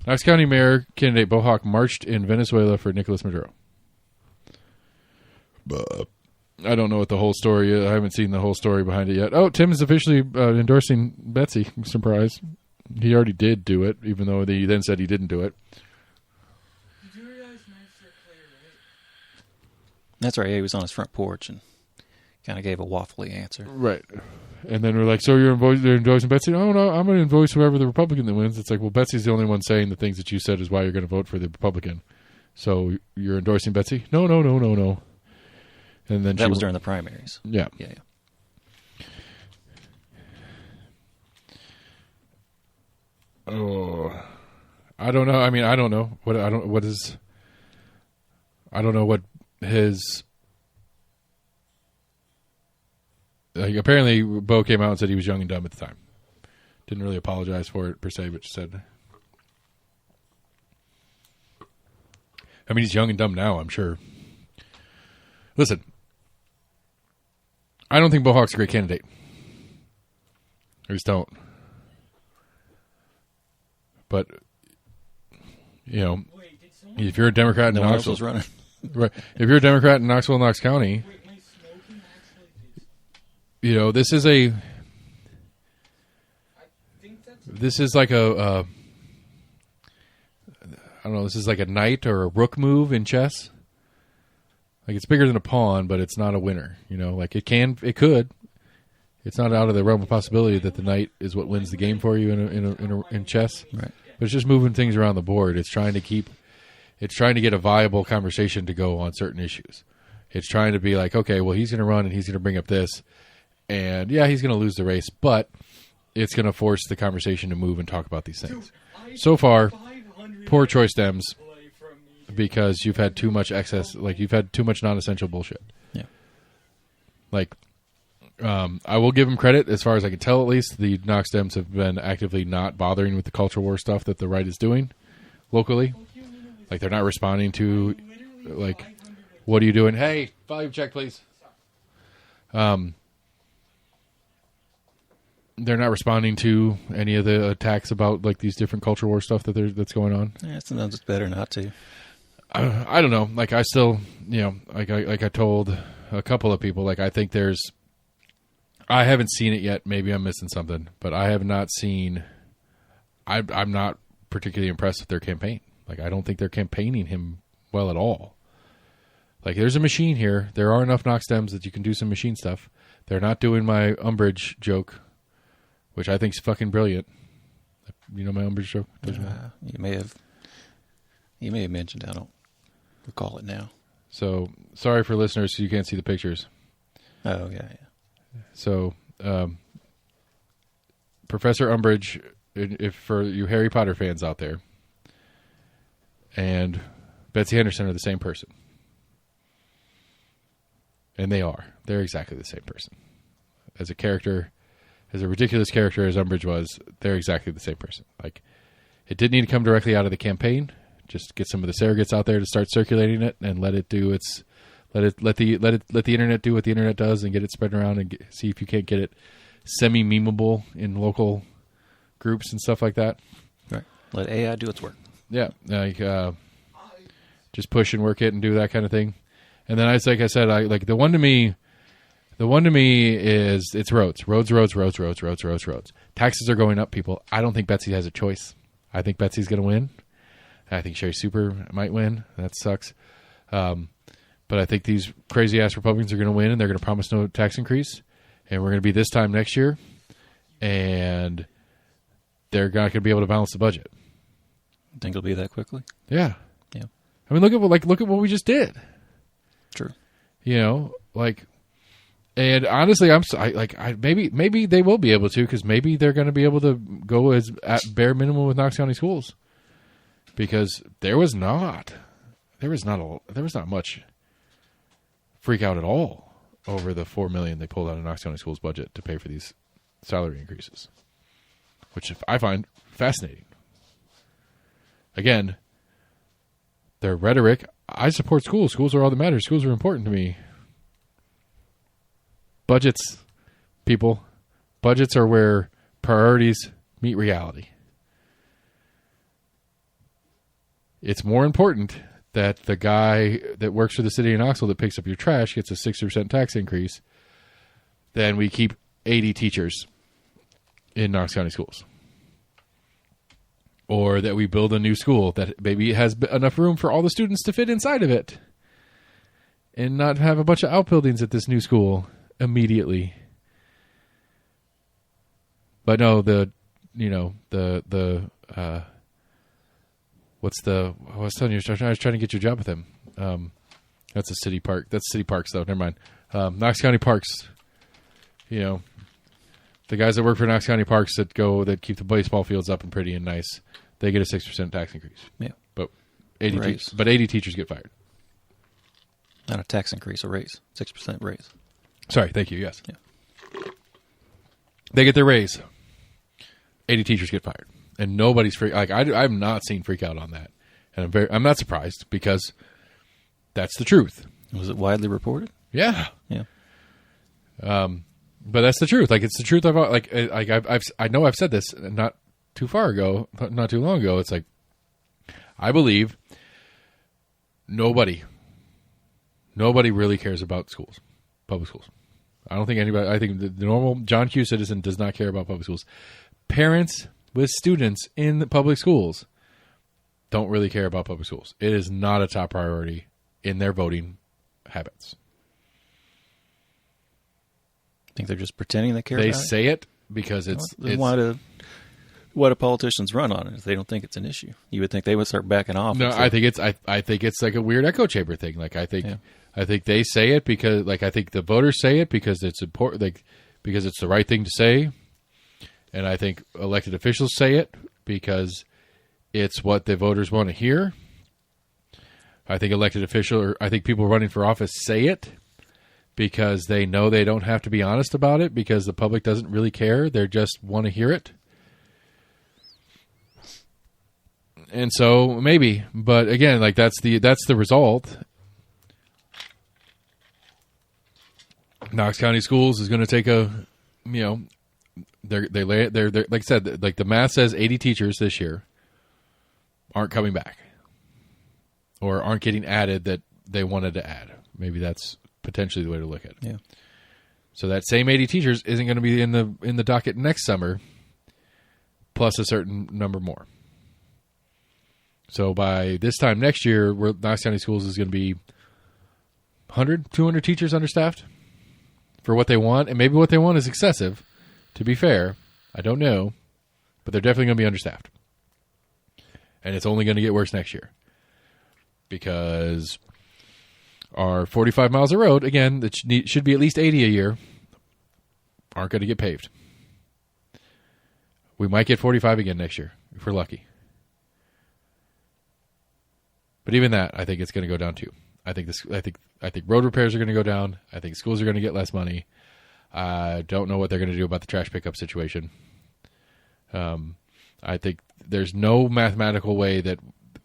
Knox County Mayor candidate Bo Hawk marched in Venezuela for Nicolas Maduro. I don't know what the whole story is. I haven't seen the whole story behind it yet. Oh, Tim is officially endorsing Betsy. Surprise. He already did do it, even though he then said he didn't do it. Did you realize knives are clear, right? That's right. Yeah, he was on his front porch and kind of gave a waffly answer. Right. And then we're like, so you're endorsing Betsy? Oh, no, I'm going to endorse whoever the Republican that wins. It's like, well, Betsy's the only one saying the things that you said is why you're going to vote for the Republican. So you're endorsing Betsy? No. And then that was during the primaries. Yeah. Yeah. Oh, I don't know. I mean, I don't know what his. Apparently, Bo came out and said he was young and dumb at the time. Didn't really apologize for it per se, but just said. I mean, he's young and dumb now, I'm sure. Listen, I don't think Bo Hawk's a great candidate. I just don't. But, if you're a Democrat in Knoxville, running. Right? If you're a Democrat in Knoxville, Knox County, this is like a I don't know. This is like a knight or a rook move in chess. Like, it's bigger than a pawn, but it's not a winner. Like it could. It's not out of the realm of possibility that the knight is what wins the game for you in chess. Right. But it's just moving things around the board. It's trying to get a viable conversation to go on certain issues. It's trying to be like, okay, well, he's going to run and he's going to bring up this, and yeah, he's going to lose the race, but it's going to force the conversation to move and talk about these things. So far, poor choice, Dems, because you've had too much excess, like you've had too much non-essential bullshit. Yeah. Like, I will give them credit, as far as I can tell at least. The Knox Dems have been actively not bothering with the culture war stuff that the right is doing locally. Like, they're not responding to, like, what are you doing? Hey, volume check, please. They're not responding to any of the attacks about, like, these different culture war stuff that's going on. Yeah, sometimes it's better not to. I don't know. Like, I still, like I told a couple of people, like, I think I haven't seen it yet. Maybe I'm missing something, but I have not seen. I'm not particularly impressed with their campaign. Like, I don't think they're campaigning him well at all. Like, there's a machine here. There are enough Knox stems that you can do some machine stuff. They're not doing my umbrage joke, which I think is fucking brilliant. You know my umbrage joke? You may have mentioned it. I don't recall it now. So, sorry for listeners who you can't see the pictures. Oh, yeah. So, Professor Umbridge, if for you Harry Potter fans out there, and Betsy Henderson are the same person. And they are. They're exactly the same person. As a character, as a ridiculous character as Umbridge was, they're exactly the same person. Like, it didn't need to come directly out of the campaign. Just get some of the surrogates out there to start circulating it and let it do its, let the internet do what the internet does and get it spread around and see if you can't get it semi-memeable in local groups and stuff like that. Right. Let AI do its work. Yeah, like just push and work it and do that kind of thing. And then like I said, like the one to me is it's roads. Taxes are going up, people. I don't think Betsy has a choice. I think Betsy's going to win. I think Sherry Super might win. That sucks. But I think these crazy ass Republicans are going to win, and they're going to promise no tax increase. And we're going to be this time next year, and they're not going to be able to balance the budget. Think it'll be that quickly? Yeah. Yeah. I mean, look at what we just did. True. You know, like, and honestly, maybe they will be able to, because maybe they're going to be able to go as at bare minimum with Knox County schools, because there was not much freak out at all over the $4 million they pulled out of Knox County schools budget to pay for these salary increases, which I find fascinating. Again, their rhetoric. I support schools. Schools are all that matters. Schools are important to me. Budgets, people. Budgets are where priorities meet reality. It's more important that the guy that works for the city of Knoxville that picks up your trash gets a 60% tax increase than we keep 80 teachers in Knox County schools. Or that we build a new school that maybe has enough room for all the students to fit inside of it. And not have a bunch of outbuildings at this new school immediately. But no, I was telling you, I was trying to get you a job with him. That's a city park. That's city parks, though. Never mind. Knox County Parks. You know, the guys that work for Knox County Parks that keep the baseball fields up and pretty and nice, they get a 6% tax increase. Yeah, but 80 teachers get fired. Not a tax increase, a raise, 6% raise. Sorry, thank you. Yes, yeah. They get their raise. 80 teachers get fired, and nobody's freak. Like I've not seen freak out on that, and I'm not surprised, because that's the truth. Was it widely reported? Yeah, yeah. But that's the truth. Like, it's the truth. I know I've said this not too long ago. It's like, I believe nobody really cares about schools, public schools. I don't think anybody. I think the normal John Q citizen does not care about public schools. Parents with students in the public schools don't really care about public schools. It is not a top priority in their voting habits. Think they're just pretending they care They about it? say it because it's why do politicians run on it if they don't think it's an issue? You would think they would start backing off. No, I think it's like a weird echo chamber thing. Like, I think they say it because, like, I think the voters say it because it's important, like, because it's the right thing to say, and I think elected officials say it because it's what the voters want to hear. I think I think people running for office say it because they know they don't have to be honest about it because the public doesn't really care. They just want to hear it. And so maybe, but again, like that's the result. Knox County Schools is going to take they're like I said, like the math says 80 teachers this year aren't coming back or aren't getting added that they wanted to add. Maybe that's potentially the way to look at it. Yeah. So that same 80 teachers isn't going to be in the docket next summer, plus a certain number more. So by this time next year, Knox County Schools is going to be 100, 200 teachers understaffed for what they want. And maybe what they want is excessive, to be fair. I don't know. But they're definitely going to be understaffed. And it's only going to get worse next year. Because our 45 miles of road, again, that should be at least 80 a year, aren't going to get paved. We might get 45 again next year, if we're lucky. But even that, I think it's going to go down too. I think road repairs are going to go down. I think schools are going to get less money. I don't know what they're going to do about the trash pickup situation. I think there's no mathematical way that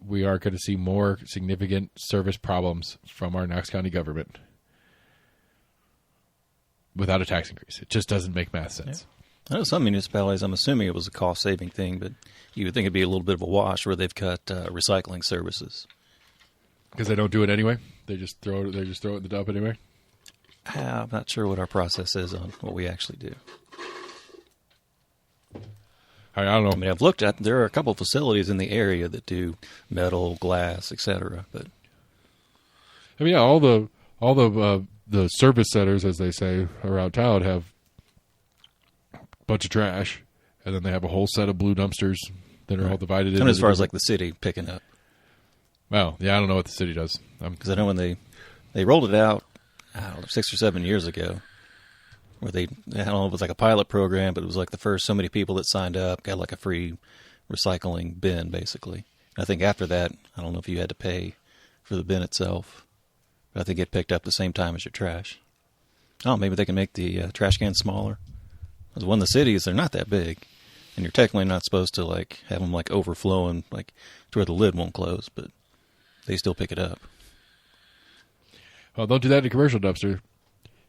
we are going to see more significant service problems from our Knox County government without a tax increase. It just doesn't make math sense. Yeah. I know some municipalities, I'm assuming it was a cost-saving thing, but you would think it'd be a little bit of a wash where they've cut recycling services. Because they don't do it anyway? They just throw it in the dump anyway? I'm not sure what our process is on what we actually do. I don't know. I mean, I've looked at, there are a couple of facilities in the area that do metal, glass, etc. But I mean, yeah, all the service centers, as they say, around town have a bunch of trash, and then they have a whole set of blue dumpsters that are all divided into. And as far as like the city picking up. Well, yeah, I don't know what the city does. Because I know when they rolled it out, I don't know, 6 or 7 years ago, where I don't know if it was like a pilot program, but it was like the first so many people that signed up got like a free recycling bin, basically. And I think after that, I don't know if you had to pay for the bin itself, but I think it picked up the same time as your trash. Oh, maybe they can make the trash cans smaller. Because one of the cities, they're not that big, and you're technically not supposed to like have them like overflowing, like to where the lid won't close, but they still pick it up. Well, don't do that in a commercial dumpster.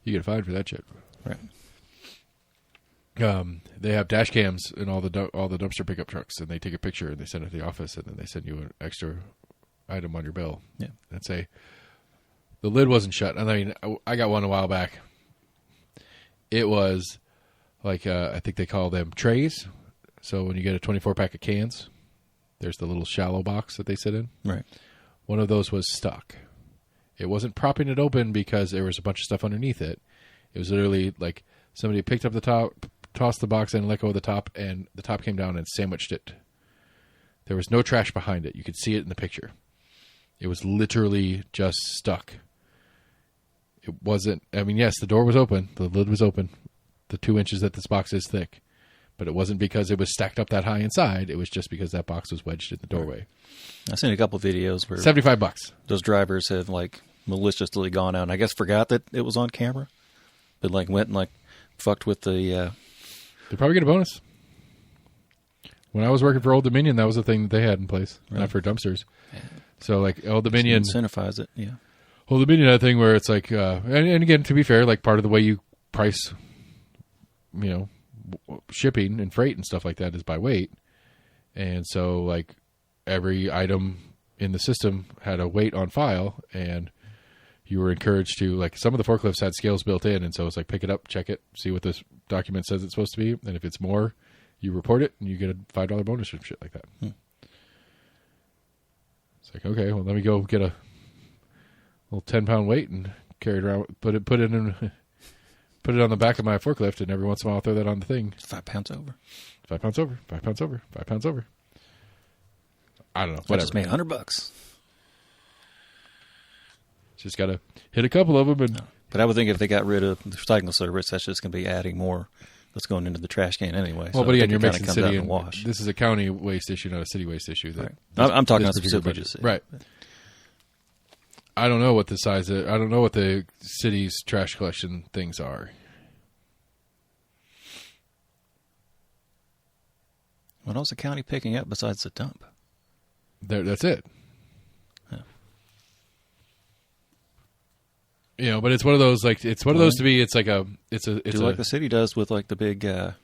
You get fined for that shit. Right. They have dash cams in all the dumpster pickup trucks, and they take a picture and they send it to the office, and then they send you an extra item on your bill. Yeah. And say the lid wasn't shut. I mean, I got one a while back. It was like I think they call them trays. So when you get a 24-pack of cans, there's the little shallow box that they sit in. Right. One of those was stuck. It wasn't propping it open because there was a bunch of stuff underneath it. It was literally like somebody picked up the top, tossed the box in, let go of the top, and the top came down and sandwiched it. There was no trash behind it. You could see it in the picture. It was literally just stuck. It wasn't, I mean, yes, the door was open. The lid was open. The 2 inches that this box is thick. But it wasn't because it was stacked up that high inside. It was just because that box was wedged in the doorway. I've seen a couple of videos where $75. Those drivers have like maliciously gone out and I guess forgot that it was on camera, but like went and like fucked with the. They probably get a bonus. When I was working for Old Dominion, that was the thing that they had in place, Right. not for dumpsters. Yeah. So like Old Dominion Incentivize it, yeah. Old Dominion had a thing where it's like, and again, to be fair, like part of the way you price, shipping and freight and stuff like that is by weight. And so like every item in the system had a weight on file, and you were encouraged to, like, some of the forklifts had scales built in, and so it's like pick it up, check it, see what this document says it's supposed to be, and if it's more, you report it, and you get a $5 bonus or shit like that. It's like, okay, well, let me go get a little 10-pound weight and carry it around, put it on the back of my forklift, and every once in a while I'll throw that on the thing. 5 pounds over. 5 pounds over, 5 pounds over, 5 pounds over. I don't know. Whatever. I just made $100. Just got to hit a couple of them. And But I would think if they got rid of the recycling service, that's just going to be adding more that's going into the trash can anyway. Well, so but again, you're it kinda mixing comes city out and wash. this is a county waste issue, not a city waste issue. Right. I'm talking about specifically just city. Right. I don't know what the size of, I don't know what the city's trash collection things are. What else is the county picking up besides the dump? That's it. Yeah. But it's one of those, like, it's one of those to be, it's like it's like the city does with like the big, well,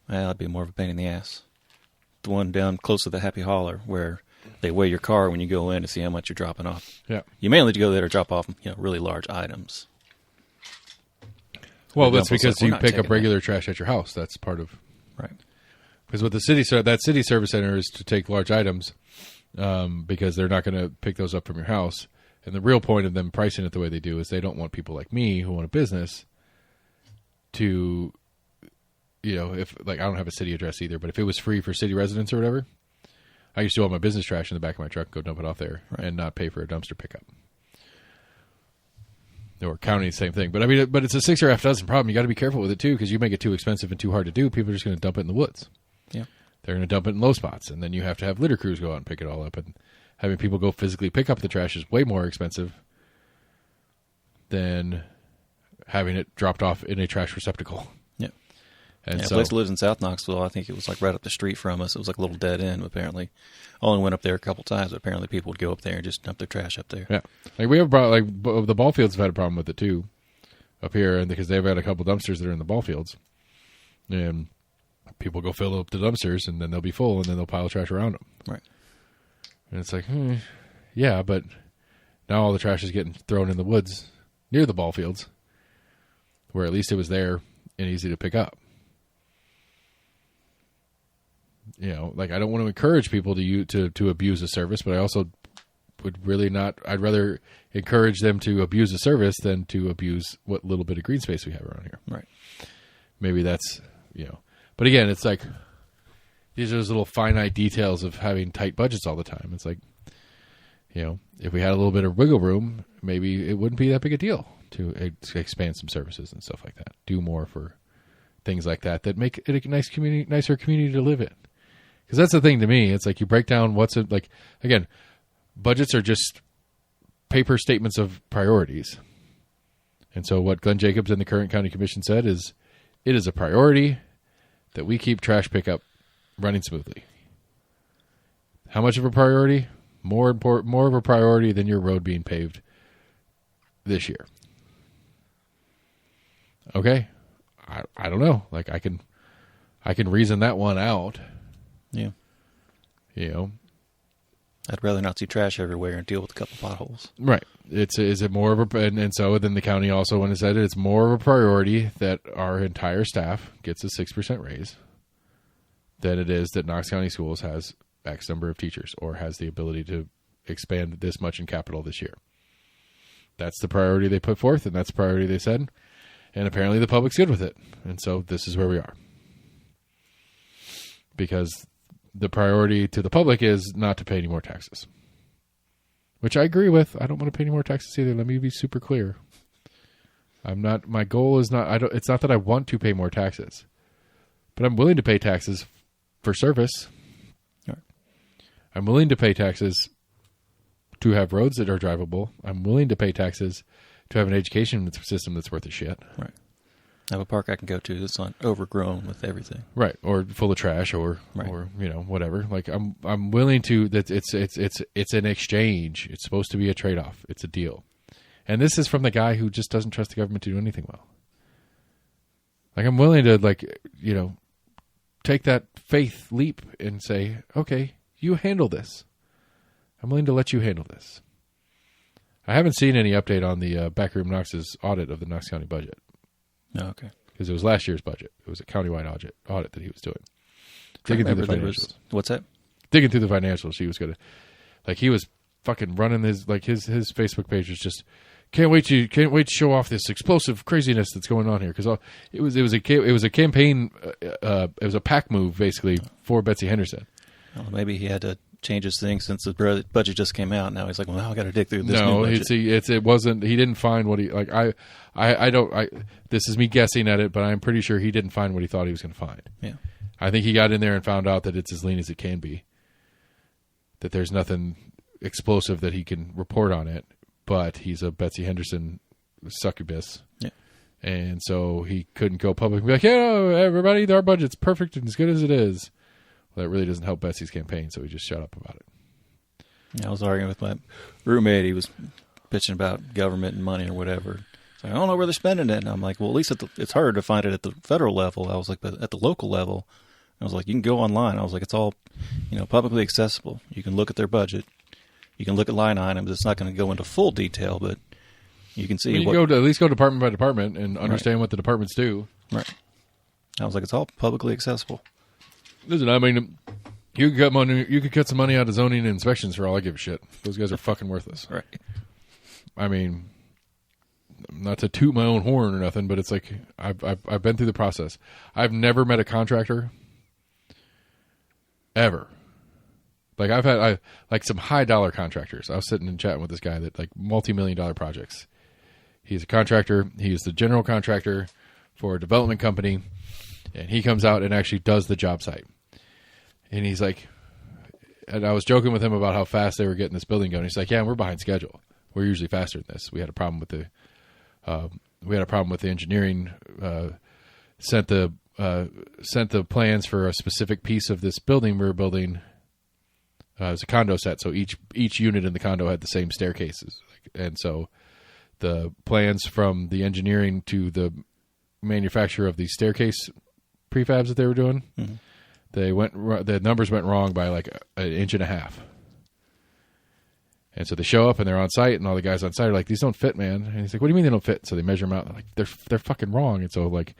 that'd be more of a pain in the ass. The one down close to the Happy Holler where they weigh your car when you go in to see how much you're dropping off. Yeah. You mainly go there to drop off, really large items. Well, that's because like, you pick up regular trash at your house. That's part of. Right. Because what that city service center is to take large items, because they're not going to pick those up from your house, And the real point of them pricing it the way they do is they don't want people like me who own a business to, if like I don't have a city address either, but if it was free for city residents or whatever, I used to all my business trash in the back of my truck, go dump it off there and not pay for a dumpster pickup. Or county, same thing. But I mean, but it's a 6 or half dozen problem. You got to be careful with it too, because you make it too expensive and too hard to do. People are just going to dump it in the woods. Yeah. They're going to dump it in low spots, and then you have to have litter crews go out and pick it all up. And having people go physically pick up the trash is way more expensive than having it dropped off in a trash receptacle. Yeah. And a so, place that lives in South Knoxville, I think it was like right up the street from us. It was like a little dead end, apparently. I only went up there a couple times, but apparently people would go up there and just dump their trash up there. Yeah. Like we have the ball fields have had a problem with it too up here, and because they've had a couple dumpsters that are in the ball fields. And people go fill up the dumpsters, and then they'll be full, and then they'll pile trash around them. Right. And it's like, yeah, but now all the trash is getting thrown in the woods near the ball fields, where at least it was there and easy to pick up. Like I don't want to encourage people to abuse a service, but I also would really not. I'd rather encourage them to abuse a service than to abuse what little bit of green space we have around here. Right. Maybe that's, but again, it's like these are those little finite details of having tight budgets all the time. It's like, if we had a little bit of wiggle room, maybe it wouldn't be that big a deal to expand some services and stuff like that. Do more for things like that make it a nice community, nicer community to live in. Because that's the thing to me. It's like you break down again, budgets are just paper statements of priorities. And so what Glenn Jacobs and the current county commission said is, it is a priority that we keep trash pickup running smoothly. How much of a priority? More of a priority than your road being paved this year. Okay. I don't know. Like I can reason that one out. Yeah. I'd rather not see trash everywhere and deal with a couple potholes. Right. Is it more of a, and so then the county also when it said it's more of a priority that our entire staff gets a 6% raise than it is that Knox County Schools has X number of teachers or has the ability to expand this much in capital this year. That's the priority they put forth, and that's the priority they said. And apparently the public's good with it. And so this is where we are. Because the priority to the public is not to pay any more taxes. Which I agree with. I don't want to pay any more taxes either. Let me be super clear. My goal is not, it's not that I want to pay more taxes. But I'm willing to pay taxes for service. Right. I'm willing to pay taxes to have roads that are drivable. I'm willing to pay taxes to have an education system that's worth a shit. Right. I have a park I can go to that's not overgrown with everything. Right. Or full of trash or whatever. Like I'm willing to, that it's an exchange. It's supposed to be a trade-off. It's a deal. And this is from the guy who just doesn't trust the government to do anything well. Like I'm willing to take that faith leap and say, okay, you handle this. I'm willing to let you handle this. I haven't seen any update on the Backroom Knox's audit of the Knox County budget. Oh, okay. Because it was last year's budget. It was a countywide audit that he was doing. Digging through the financials. What's that? Digging through the financials. He was going to, he was fucking running his Facebook page was just, can't wait to show off this explosive craziness that's going on here. Because it was a campaign, it was a PAC move basically for Betsy Henderson. Well, maybe he had to change his thing since the budget just came out. Now he's like, well, now I got to dig through this. No, new budget. it wasn't. He didn't find what he like. I don't. This is me guessing at it, but I'm pretty sure he didn't find what he thought he was going to find. Yeah, I think he got in there and found out that it's as lean as it can be. That there's nothing explosive that he can report on it, but he's a Betsy Henderson succubus. Yeah. And so he couldn't go public and be like, yeah, everybody, our budget's perfect and as good as it is. Well, that really doesn't help Betsy's campaign, so he just shut up about it. Yeah, I was arguing with my roommate. He was bitching about government and money or whatever. So I don't know where they're spending it. And I'm like, well, at least it's harder to find it at the federal level. I was like, but at the local level, I was like, you can go online. I was like, it's all, publicly accessible. You can look at their budget. You can look at line items. It's not going to go into full detail, but you can see. You can at least go department by department and understand what the departments do. Right. I was like, it's all publicly accessible. Listen, I mean, you could cut some money out of zoning and inspections for all I give a shit. Those guys are fucking worthless. Right. I mean, not to toot my own horn or nothing, but it's like I've been through the process. I've never met a contractor ever. Like I've had like some high dollar contractors. I was sitting and chatting with this guy that like multi-million-dollar projects. He's a contractor. He's the general contractor for a development company, and he comes out and actually does the job site. And he's like, and I was joking with him about how fast they were getting this building going. He's like, yeah, we're behind schedule. We're usually faster than this. We had a problem with the engineering. Sent the plans for a specific piece of this building we were building. It was a condo set, so each unit in the condo had the same staircases, and so the plans from the engineering to the manufacturer of these staircase prefabs that they were doing, the numbers went wrong by like an inch and a half. And so they show up and they're on site, and all the guys on site are like, "These don't fit, man." And he's like, "What do you mean they don't fit?" So they measure them out. Like they're fucking wrong. And so like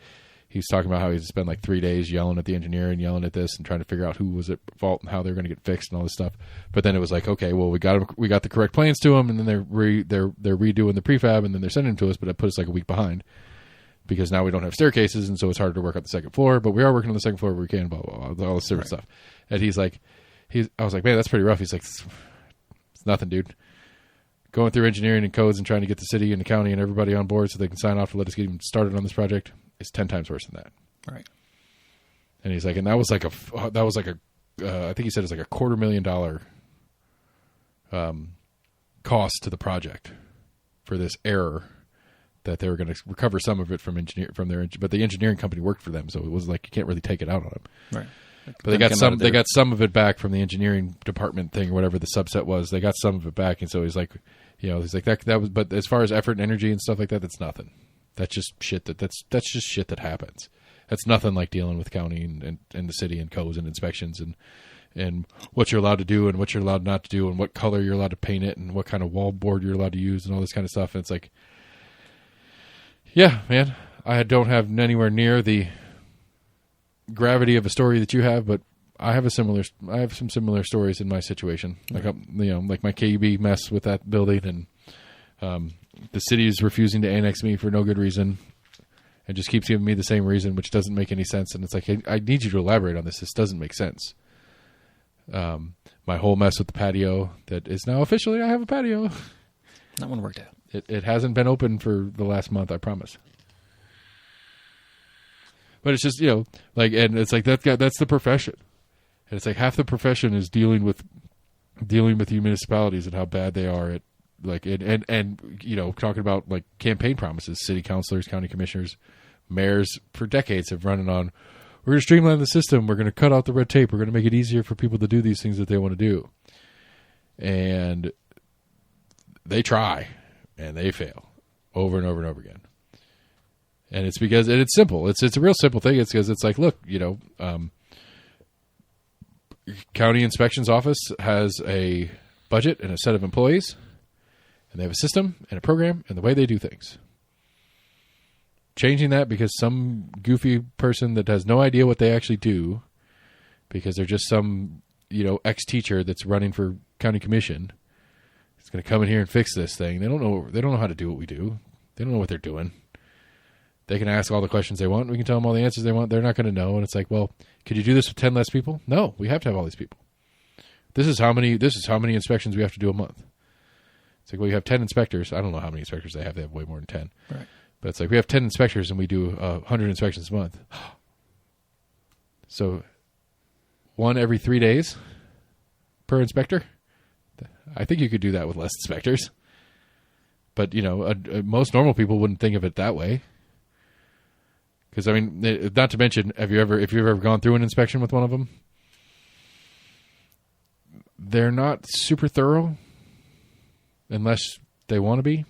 he's talking about how he's spent like 3 days yelling at the engineer and yelling at this and trying to figure out who was at fault and how they were going to get fixed and all this stuff. But then it was like, okay, well we got the correct plans to them, and then they're redoing the prefab, and then they're sending them to us. But it put us like a week behind because now we don't have staircases, and so it's harder to work on the second floor. But we are working on the second floor where we can, blah blah blah, all this different stuff. And I was like, man, that's pretty rough. He's like, it's nothing, dude. Going through engineering and codes and trying to get the city and the county and everybody on board so they can sign off to let us get even started on this project is 10 times worse than that. Right. And he's like, and that was like I think he said it's like $250,000 cost to the project for this error that they were going to recover some of it from but the engineering company worked for them, so it was like you can't really take it out on them. Right. But they got some of it back from the engineering department thing, or whatever the subset was. They got some of it back, and so he's like, that was. But as far as effort and energy and stuff like that, that's nothing. That's just shit. That's just shit that happens. That's nothing like dealing with county and the city and codes and inspections and what you're allowed to do and what you're allowed not to do and what color you're allowed to paint it and what kind of wall board you're allowed to use and all this kind of stuff. And it's like, yeah, man, I don't have anywhere near the gravity of a story that you have, but I have some similar stories in my situation. Like, like my KUB mess with that building, and the city is refusing to annex me for no good reason, and just keeps giving me the same reason, which doesn't make any sense. And it's like, I need you to elaborate on this. This doesn't make sense. My whole mess with the patio that is now officially, I have a patio. That one worked out. It hasn't been open for the last month, I promise. But it's just, and it's like that's the profession. And it's like half the profession is dealing with municipalities and how bad they are at talking about like campaign promises. City councilors, county commissioners, mayors for decades have run it on, we're going to streamline the system, we're going to cut out the red tape, we're going to make it easier for people to do these things that they want to do. And they try and they fail over and over and over again. And it's because it's simple. It's a real simple thing. It's because it's like, look, county inspections office has a budget and a set of employees, and they have a system and a program and the way they do things. Changing that because some goofy person that has no idea what they actually do, because they're just some, ex-teacher that's running for county commission, is going to come in here and fix this thing. They don't know how to do what we do. They don't know what they're doing. They can ask all the questions they want. We can tell them all the answers they want. They're not going to know. And it's like, well, could you do this with 10 less people? No, we have to have all these people. This is how many inspections we have to do a month. It's like, well, you have 10 inspectors. I don't know how many inspectors they have. They have way more than 10. Right. But it's like, we have 10 inspectors and we do 100 inspections a month. So 1 every 3 days per inspector. I think you could do that with less inspectors. But, most normal people wouldn't think of it that way. Because, not to mention, if you've ever gone through an inspection with one of them, they're not super thorough unless they want to be.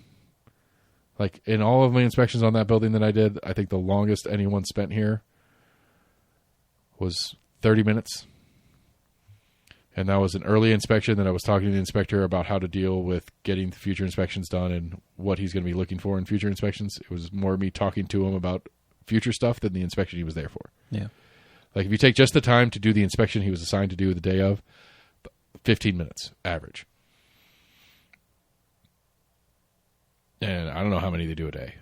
Like, in all of my inspections on that building that I did, I think the longest anyone spent here was 30 minutes. And that was an early inspection that I was talking to the inspector about how to deal with getting future inspections done and what he's going to be looking for in future inspections. It was more me talking to him about future stuff than the inspection he was there for. Yeah. Like, if you take just the time to do the inspection he was assigned to do the day of, 15 minutes average. And I don't know how many they do a day.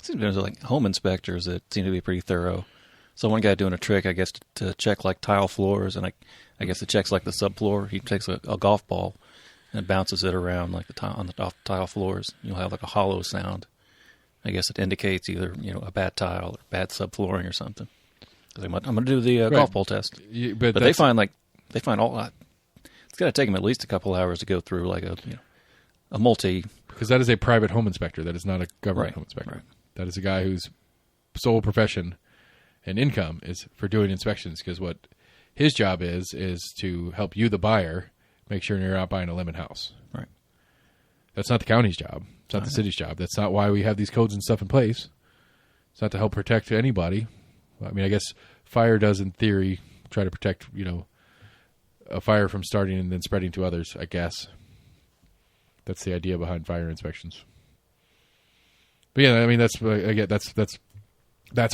There's like home inspectors that seem to be pretty thorough. So one guy doing a trick, I guess, to check like tile floors, and I guess it checks like the subfloor. He takes a golf ball and bounces it around like the tile on the off tile floors. You'll have like a hollow sound. I guess it indicates either a bad tile or bad subflooring or something. I'm going to do the golf ball test, but they find all that. It's got to take them at least a couple hours to go through like a multi. Because that is a private home inspector. That is not a government home inspector. Right. That is a guy whose sole profession and income is for doing inspections. Because what his job is to help you, the buyer, make sure you're not buying a lemon house. Right. That's not the county's job. It's not the city's job. That's not why we have these codes and stuff in place. It's not to help protect anybody. I mean, I guess fire does, in theory, try to protect, a fire from starting and then spreading to others, I guess. That's the idea behind fire inspections. But yeah, I mean, that's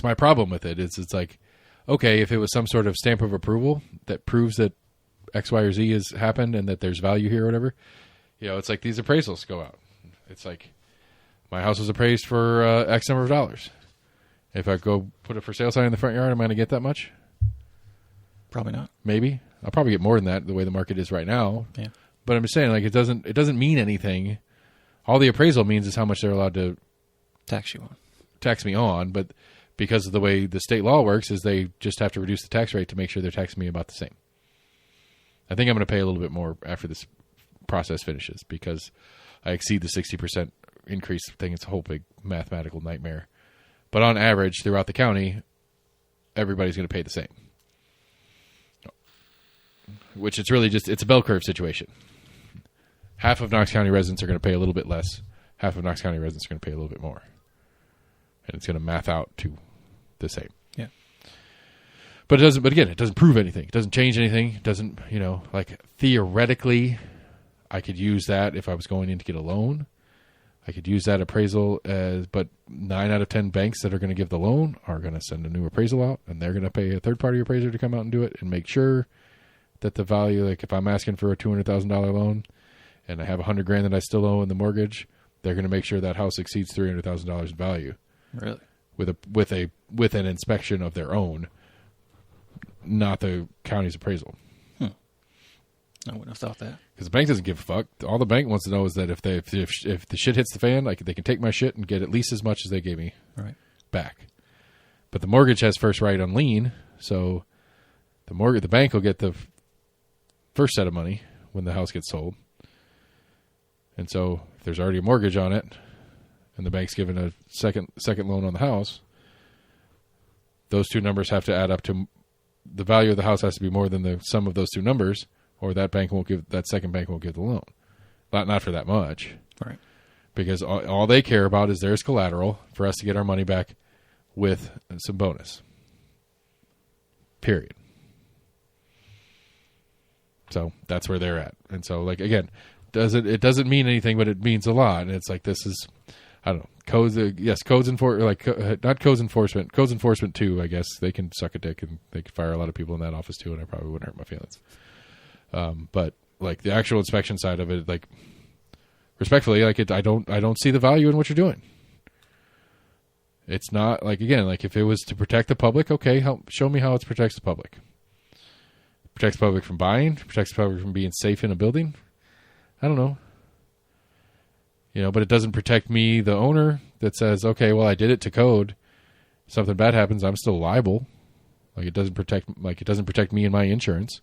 my problem with it. It's like, okay, if it was some sort of stamp of approval that proves that X, Y, or Z has happened and that there's value here or whatever, it's like these appraisals go out. It's like, my house was appraised for X number of dollars. If I go put a for sale sign in the front yard, am I going to get that much? Probably not. Maybe. I'll probably get more than that the way the market is right now. Yeah. But I'm just saying, like, it doesn't mean anything. All the appraisal means is how much they're allowed to tax me on. But because of the way the state law works, is they just have to reduce the tax rate to make sure they're taxing me about the same. I think I'm going to pay a little bit more after this process finishes because I exceed the 60% increase thing. It's a whole big mathematical nightmare. But on average, throughout the county, everybody's going to pay the same. Which it's really it's a bell curve situation. Half of Knox County residents are going to pay a little bit less. Half of Knox County residents are going to pay a little bit more. And it's going to math out to the same. Yeah. But it doesn't prove anything. It doesn't change anything. It doesn't, like theoretically, I could use that if I was going in to get a loan. I could use that appraisal but 9 out of 10 banks that are going to give the loan are going to send a new appraisal out, and they're going to pay a third-party appraiser to come out and do it and make sure that the value, like if I'm asking for a $200,000 loan and I have $100,000 that I still owe in the mortgage, they're going to make sure that house exceeds $300,000 in value. Really? With an inspection of their own, not the county's appraisal. I wouldn't have thought that. Because the bank doesn't give a fuck. All the bank wants to know is that if the shit hits the fan, like they can take my shit and get at least as much as they gave me back. But the mortgage has first right on lien, so the bank will get the first set of money when the house gets sold. And so if there's already a mortgage on it and the bank's given a second loan on the house, those two numbers have to add up to the value of the house has to be more than the sum of those two numbers, or that second bank won't give the loan. Not for that much. Right. Because all they care about is there's collateral for us to get our money back with some bonus. Period. So that's where they're at. And so, like, again, it doesn't mean anything, but it means a lot. And it's like, this is, I don't know, codes enforcement. Codes enforcement too, I guess. They can suck a dick and they can fire a lot of people in that office too, and I probably wouldn't hurt my feelings. But like the actual inspection side of it, like respectfully, like I don't see the value in what you're doing. It's not like, again, like if it was to protect the public, okay, show me how it protects the public. Protects the public from buying, protects the public from being safe in a building. I don't know. But it doesn't protect me, the owner, that says, okay, well, I did it to code. If something bad happens, I'm still liable. Like it doesn't protect me and my insurance.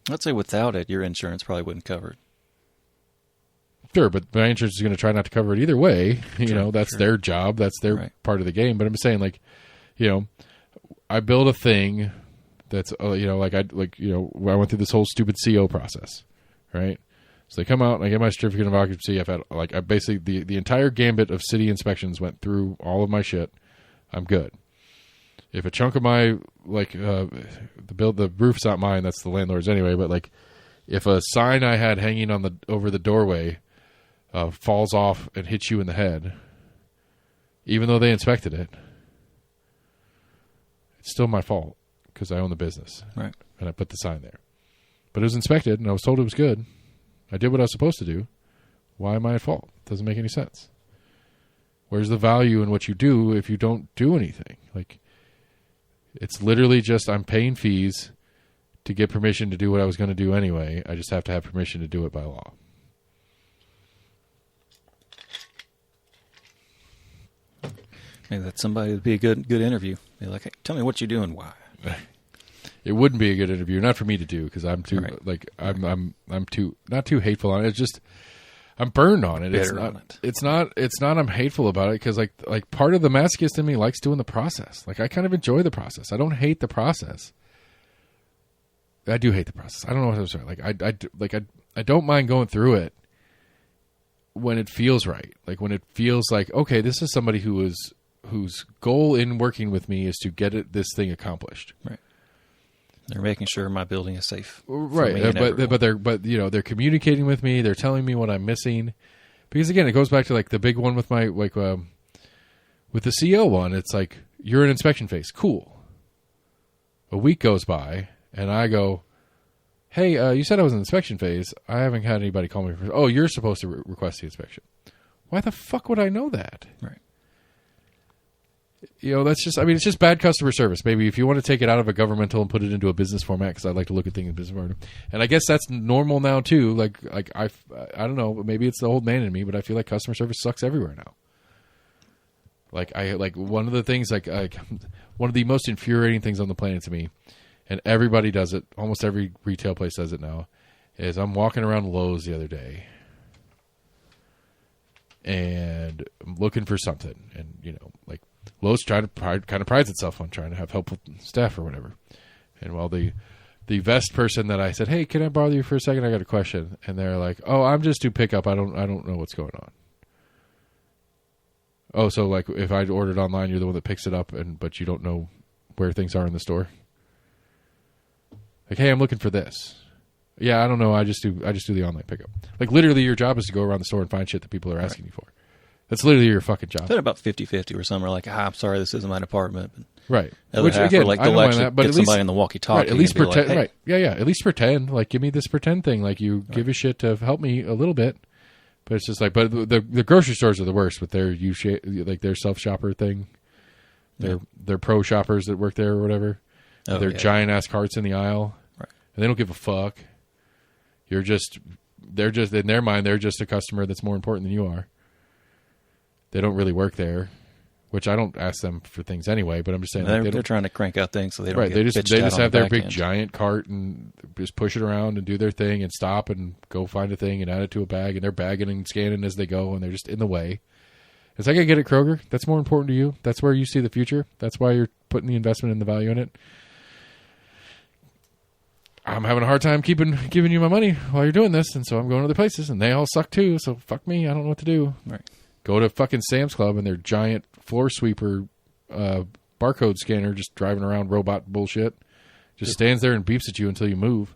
Let's say without it, your insurance probably wouldn't cover it. Sure, but my insurance is going to try not to cover it either way. That's their job. That's their part of the game. But I'm saying, like, I build a thing that's, I went through this whole stupid CO process, right? So they come out and I get my certificate of occupancy. I've had, I basically, the entire gambit of city inspections went through all of my shit. I'm good. If a chunk of my, the roof's not mine, that's the landlord's anyway, but like, if a sign I had hanging over the doorway falls off and hits you in the head, even though they inspected it, it's still my fault because I own the business. Right. And I put the sign there. But it was inspected, and I was told it was good. I did what I was supposed to do. Why am I at fault? It doesn't make any sense. Where's the value in what you do if you don't do anything? Like, it's literally just I'm paying fees to get permission to do what I was going to do anyway. I just have to have permission to do it by law. Maybe that's somebody that'd be a good interview. Be like, hey, tell me what you do and why. It wouldn't be a good interview, not for me to do, because I'm too I'm too not too hateful on it. It's just I'm burned on it. It's not I'm hateful about it, because like part of the masochist in me likes doing the process. Like, I kind of enjoy the process. I don't hate the process. I do hate the process. I don't know what I'm saying. Like I don't mind going through it when it feels right. Like, when it feels like, okay, this is somebody whose goal in working with me is to get this thing accomplished. Right. They're making sure my building is safe. Right. They're communicating with me. They're telling me what I'm missing. Because again, it goes back to like the big one with my with the CO one. It's like, you're in inspection phase. Cool. A week goes by, and I go, hey, you said I was in inspection phase. I haven't had anybody call me. Oh, you're supposed to request the inspection. Why the fuck would I know that? Right. That's just, it's just bad customer service. Maybe if you want to take it out of a governmental and put it into a business format, because I like to look at things in business format. And I guess that's normal now too. Like I don't know, but maybe it's the old man in me, but I feel like customer service sucks everywhere now. Like one of the things, like one of the most infuriating things on the planet to me, and everybody does it, almost every retail place does it now, is I'm walking around Lowe's the other day, and I'm looking for something, and like Lowe's kind of prides itself on trying to have helpful staff or whatever. And while the vest person that I said, hey, can I bother you for a second? I got a question. And they're like, oh, I'm just to pick up. I don't know what's going on. Oh, so like if I ordered online, you're the one that picks it up, but you don't know where things are in the store. Like, hey, I'm looking for this. Yeah, I don't know. I just do the online pickup. Like, literally, your job is to go around the store and find shit that people are asking you for. That's literally your fucking job. Then about 50-50 where some are like, I'm sorry, this isn't my department. But right. Which, again, like, they'll actually get somebody in the walkie-talkie. Right, at least pretend. Like, hey. Right. Yeah. At least pretend. Like, give me this pretend thing. Like, you give a shit to help me a little bit. But it's just like, but the grocery stores are the worst with their their self-shopper thing. Their pro shoppers that work there or whatever. Their giant-ass carts in the aisle. Right. And they don't give a fuck. They're just, in their mind, they're just a customer that's more important than you are. They don't really work there, which I don't ask them for things anyway, but I'm just saying. They're trying to crank out things so they don't get they just have their big end. giant cart and just push it around and do their thing and stop and go find a thing and add it to a bag, and they're bagging and scanning as they go, and they're just in the way. It's like, I get it, Kroger. That's more important to you. That's where you see the future. That's why you're putting the investment and the value in it. I'm having a hard time giving you my money while you're doing this, and so I'm going to other places, and they all suck too, so fuck me. I don't know what to do. Right. Go to fucking Sam's Club and their giant floor sweeper barcode scanner just driving around robot bullshit just stands there and beeps at you until you move.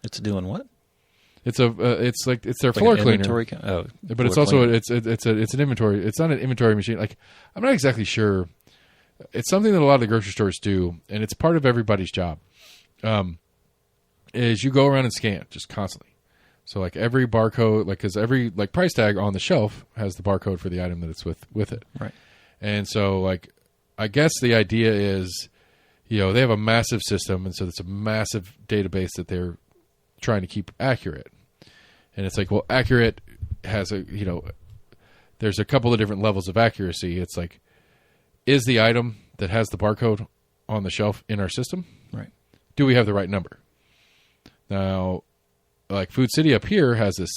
It's doing what? It's their like floor an cleaner. But it's also cleaner. it's an inventory. It's not an inventory machine. Like, I'm not exactly sure. It's something that a lot of the grocery stores do, and it's part of everybody's job. Is you go around and scan just constantly. So like every barcode, like, because every like price tag on the shelf has the barcode for the item that it's with it. Right. And so like, I guess the idea is, they have a massive system, and so it's a massive database that they're trying to keep accurate. And it's like, well, accurate has there's a couple of different levels of accuracy. It's like, is the item that has the barcode on the shelf in our system? Right. Do we have the right number? Now, like Food City up here has this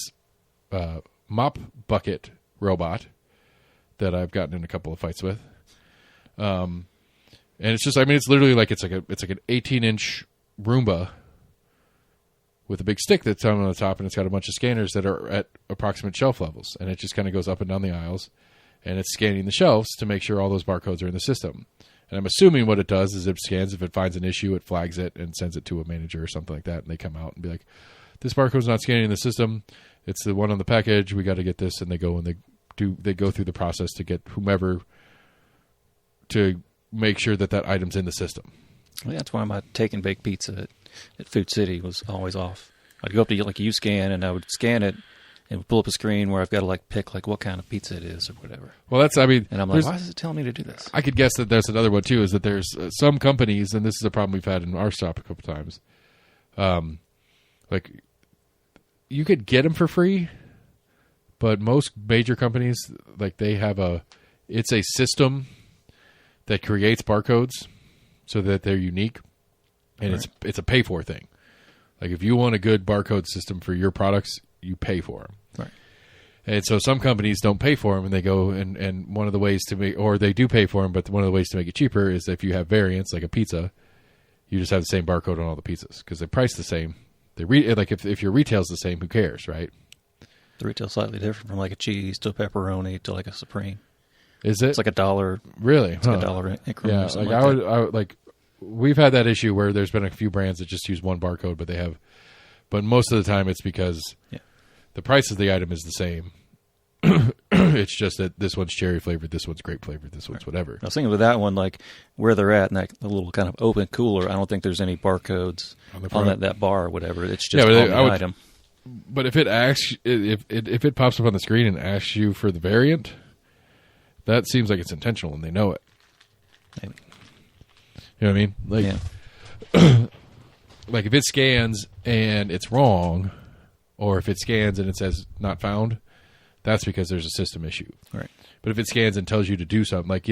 mop bucket robot that I've gotten in a couple of fights with, and it's just, it's literally like it's like an 18-inch Roomba with a big stick that's on the top, and it's got a bunch of scanners that are at approximate shelf levels, and it just kind of goes up and down the aisles, and it's scanning the shelves to make sure all those barcodes are in the system. And I'm assuming what it does is it scans. If it finds an issue, it flags it and sends it to a manager or something like that, and they come out and be like, this barcode's not scanning in the system. It's the one on the package. We got to get this. And they go and they go through the process to get whomever to make sure that item's in the system. Well, that's why my take and bake pizza at Food City was always off. I'd go up to like U-Scan, and I would scan it, and it would pull up a screen where I've got to like pick like what kind of pizza it is or whatever. Well, that's, I mean, And I'm like, why is it telling me to do this? I could guess that there's another one too. Is that there's some companies, and this is a problem we've had in our shop a couple times. Like you could get them for free, but most major companies, like they have it's a system that creates barcodes so that they're unique, and Right. it's a pay for thing. Like if you want a good barcode system for your products, you pay for them. Right. And so some companies don't pay for them, and they go and one of the ways to make, or they do pay for them, but one of the ways to make it cheaper is if you have variants like a pizza, you just have the same barcode on all the pizzas because they price the same. They like if your retail's the same, who cares, right? The retail's slightly different from like a cheese to a pepperoni to like a Supreme. Is it? It's like $1. Really? It's like $1 increment. Yeah, or something like like I would like. We've had that issue where there's been a few brands that just use one barcode, but most of the time it's because the price of the item is the same. It's just that this one's cherry flavored, this one's grape flavored, this one's whatever. I was thinking with that one, like where they're at in that little kind of open cooler, I don't think there's any barcodes on that bar or whatever. It's just on the item. But if it asks, if it pops up on the screen and asks you for the variant, that seems like it's intentional and they know it. Maybe. You know what I mean? Like, Yeah. like if it scans and it's wrong, or if it scans and it says not found, that's because there's a system issue. Right. But if it scans and tells you to do something, like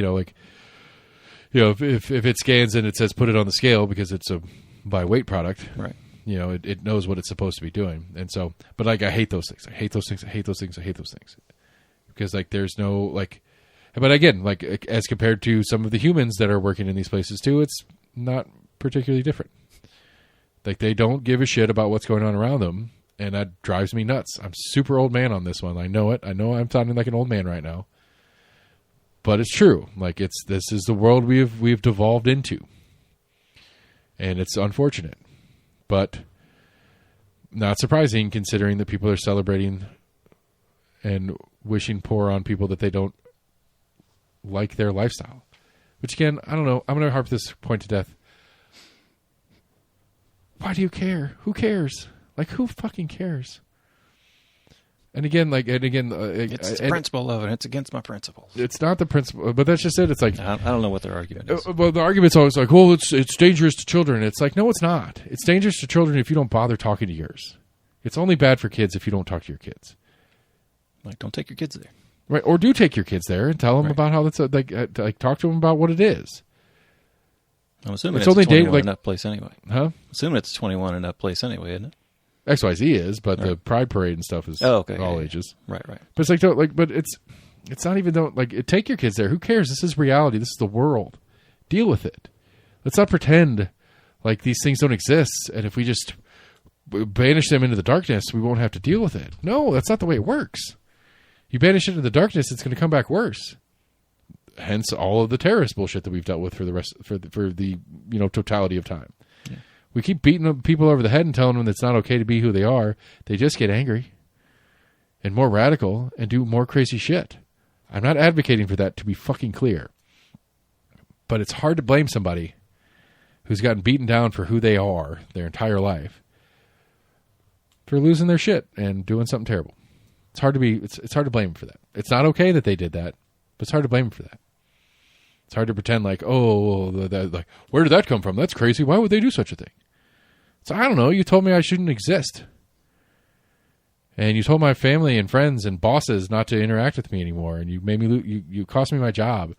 if it scans and it says put it on the scale because it's a by weight product, Right. It knows what it's supposed to be doing. And so, but like I hate those things. I hate those things. I hate those things. I hate those things because like there's no like. But again, like as compared to some of the humans that are working in these places too, it's not particularly different. Like they don't give a shit about what's going on around them, and that drives me nuts. I'm super old man on this one. I know it. I know I'm sounding like an old man right now, but it's true. Like this is the world we've devolved into, and it's unfortunate, but not surprising considering that people are celebrating and wishing poor on people that they don't like their lifestyle. Which again, I don't know. I'm going to harp this point to death. Why do you care? Who cares? Like, who fucking cares? And again, It's the principle of it. It's against my principles. It's not the principle, but that's just it. It's like I don't know what their argument is. well, the argument's always like, well, it's dangerous to children. It's like, no, it's not. It's dangerous to children if you don't bother talking to yours. It's only bad for kids if you don't talk to your kids. Like, don't take your kids there. Right, or do take your kids there and tell them about how that's like talk to them about what it is. I'm assuming It's it's only 21 like- in that place anyway. Huh? Assuming it's 21 in that place anyway, isn't it? XYZ is, but the Pride Parade and stuff is all ages. Right. But it's like but it's not even take your kids there. Who cares? This is reality. This is the world. Deal with it. Let's not pretend like these things don't exist, and if we just banish them into the darkness, we won't have to deal with it. No, that's not the way it works. You banish it into the darkness, it's going to come back worse. Hence, all of the terrorist bullshit that we've dealt with for the totality of time. Yeah. We keep beating people over the head and telling them it's not okay to be who they are. They just get angry and more radical and do more crazy shit. I'm not advocating for that, to be fucking clear. But it's hard to blame somebody who's gotten beaten down for who they are their entire life for losing their shit and doing something terrible. It's hard to blame them for that. It's not okay that they did that, but it's hard to blame them for that. It's hard to pretend like, like, where did that come from? That's crazy. Why would they do such a thing? So I don't know. You told me I shouldn't exist. And you told my family and friends and bosses not to interact with me anymore. And you made me you cost me my job.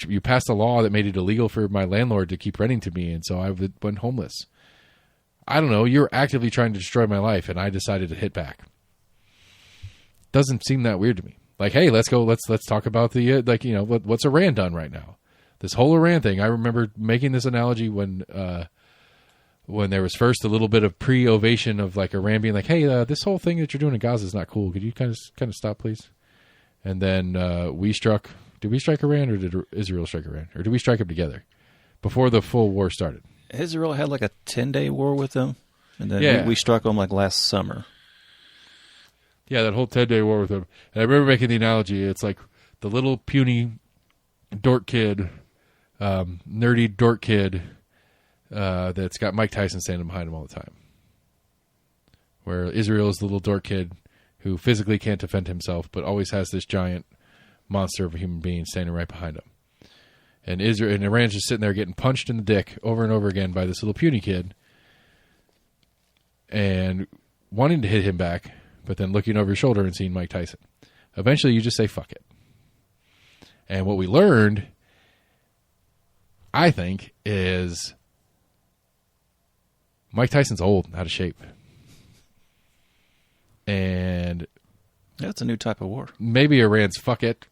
You passed a law that made it illegal for my landlord to keep renting to me. And so I went homeless. I don't know. You're actively trying to destroy my life. And I decided to hit back. Doesn't seem that weird to me. Like, hey, let's go. Let's talk about the what's Iran done right now? This whole Iran thing. I remember making this analogy when there was first a little bit of pre-ovation of like Iran being like, hey, this whole thing that you're doing in Gaza is not cool. Could you kind of stop, please? And then we struck. Did we strike Iran or did Israel strike Iran, or did we strike them together before the full war started? Israel had like a 10-day war with them, and then we struck them like last summer. Yeah, that whole 10-day war with them. And I remember making the analogy. It's like the little puny dork kid, nerdy dork kid that's got Mike Tyson standing behind him all the time. Where Israel is the little dork kid who physically can't defend himself, but always has this giant monster of a human being standing right behind him. And Iran's just sitting there getting punched in the dick over and over again by this little puny kid and wanting to hit him back, but then looking over your shoulder and seeing Mike Tyson. Eventually, you just say, fuck it. And what we learned, I think, is Mike Tyson's old and out of shape. And that's a new type of war. Maybe Iran's fuck it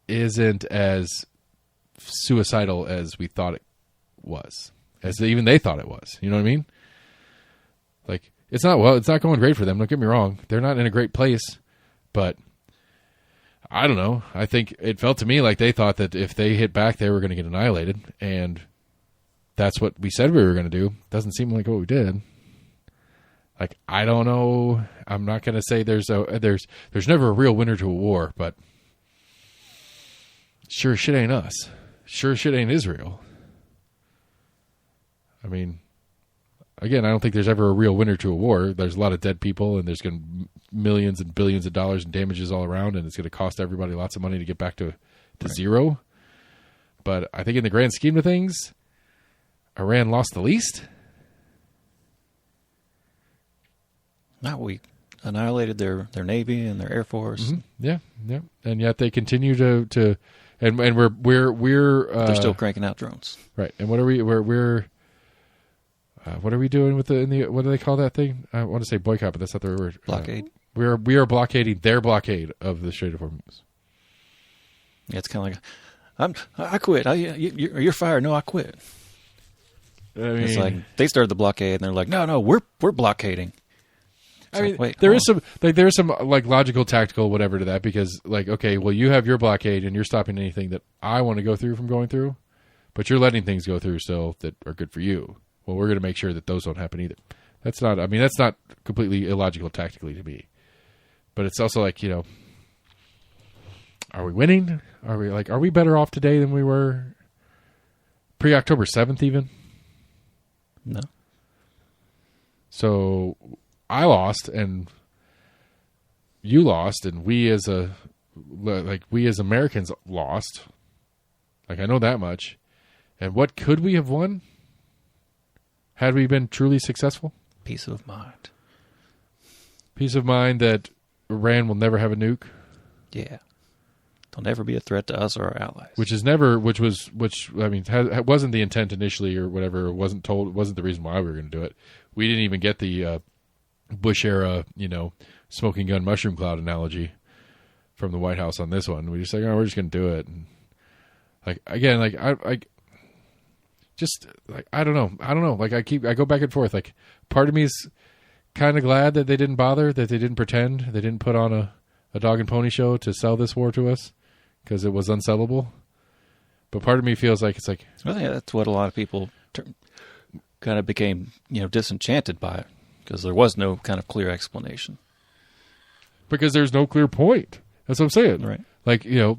isn't as suicidal as we thought it was. As even they thought it was. You know what I mean? Like, it's not going great for them. Don't get me wrong. They're not in a great place. But I don't know. I think it felt to me like they thought that if they hit back, they were going to get annihilated. And that's what we said we were going to do. Doesn't seem like what we did. Like, I don't know. I'm not going to say there's never a real winner to a war, but sure shit ain't us. Sure shit ain't Israel. I mean, again, I don't think there's ever a real winner to a war. There's a lot of dead people, and there's going to be millions and billions of dollars in damages all around, and it's going to cost everybody lots of money to get back to zero. But I think in the grand scheme of things, Iran lost the least. Not we annihilated their Navy and their Air Force. Mm-hmm. Yeah. And yet they continue to and we're they're still cranking out drones. Right. And what are we what are we doing with what do they call that thing? I want to say boycott, but that's not the word. Blockade. We are blockading their blockade of the Strait of Hormuz. Yeah, it's kind of like I quit. You're fired. No, I quit. I mean, it's like they started the blockade, and they're like, no, we're blockading. I mean, there is some like logical, tactical, whatever to that, because like, okay, well, you have your blockade and you're stopping anything that I want to go through from going through, but you're letting things go through still that are good for you. Well, we're going to make sure that those don't happen either. That's not completely illogical tactically to me, but it's also like, you know, are we winning? Are we better off today than we were pre-October 7th even? No. So I lost and you lost and we as Americans lost. Like, I know that much. And what could we have won had we been truly successful? Peace of mind. Peace of mind that Iran will never have a nuke. Yeah. They'll never be a threat to us or our allies. Which wasn't the intent initially or whatever. It wasn't the reason why we were going to do it. We didn't even get the Bush era, you know, smoking gun mushroom cloud analogy from the White House on this one. We just like, oh, we're just going to do it. And like, again, like I don't know. Like I go back and forth. Like, part of me is kind of glad that they didn't bother, that they didn't pretend, they didn't put on a dog and pony show to sell this war to us because it was unsellable. But part of me feels like it's like, I think that's what a lot of people kind of became, you know, disenchanted by it because there was no kind of clear explanation. Because there's no clear point. That's what I'm saying. Right. Like, you know,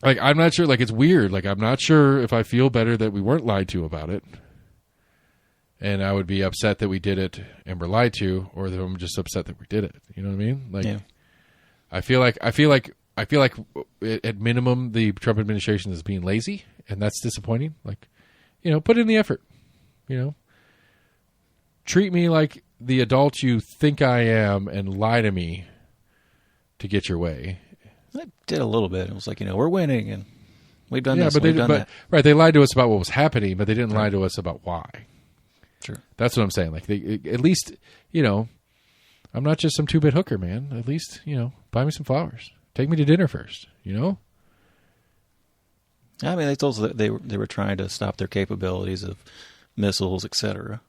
like, I'm not sure, like, it's weird. Like, I'm not sure if I feel better that we weren't lied to about it. And I would be upset that we did it and were lied to, or that I'm just upset that we did it. You know what I mean? Like, yeah. I feel like at minimum the Trump administration is being lazy, and that's disappointing. Like, you know, put in the effort. You know, treat me like the adult you think I am and lie to me to get your way. I did a little bit. It was like, you know, we're winning and we've done this. But right, they lied to us about what was happening, but they didn't lie to us about why. Sure, that's what I'm saying. Like, at least, you know, I'm not just some 2-bit hooker, man. At least, you know, buy me some flowers. Take me to dinner first. You know. I mean, they told us that they were trying to stop their capabilities of missiles, etc.,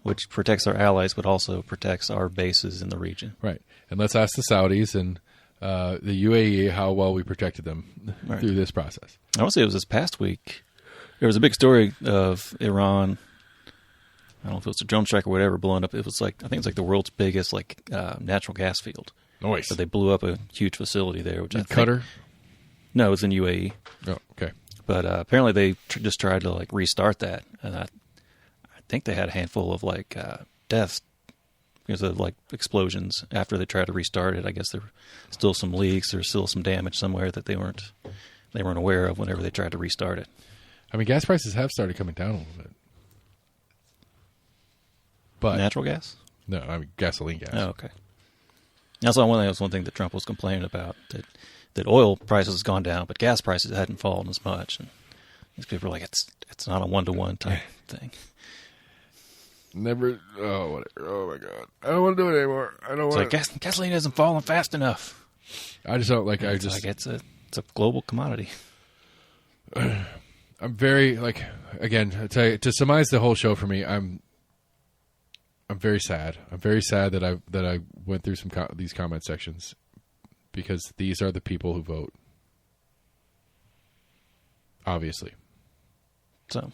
which protects our allies, but also protects our bases in the region. Right. And let's ask the Saudis and the UAE how well we protected them through this process. I want to say it was this past week. There was a big story of Iran. I don't know if it was a drone strike or whatever blowing up. It was like, I think it's like the world's biggest natural gas field. Nice. So they blew up a huge facility there. Which Qatar? No, it was in UAE. Oh, okay. But apparently they just tried to like restart that, and I think they had a handful of like deaths because of like explosions after they tried to restart it. I guess there were still some leaks, there's still some damage somewhere that they weren't aware of whenever they tried to restart it. I mean, gas prices have started coming down a little bit. But Natural gas? No, I mean gasoline gas. Oh, okay. That's one thing that Trump was complaining about, that oil prices has gone down, but gas prices hadn't fallen as much. And these people are like, it's not a one-to-one type thing. Never. Oh, whatever. Oh my God, I don't want to do it anymore. I don't want. It's like gasoline isn't falling fast enough. I just don't like. It's a global commodity. I'm very like again to surmise the whole show for me. I'm very sad. I'm very sad that I went through these comment sections because these are the people who vote. Obviously. So,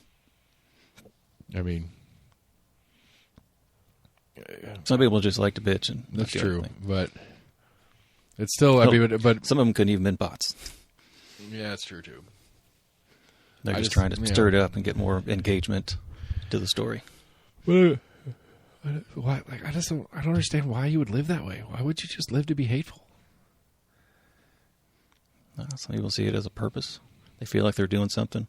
I mean, some people just like to bitch, and that's true. But it's still. I mean, but some of them couldn't even been bots. Yeah, that's true too. They're just trying to stir it up and get more engagement to the story. Why? Like, I don't understand why you would live that way. Why would you just live to be hateful? Some people see it as a purpose. They feel like they're doing something.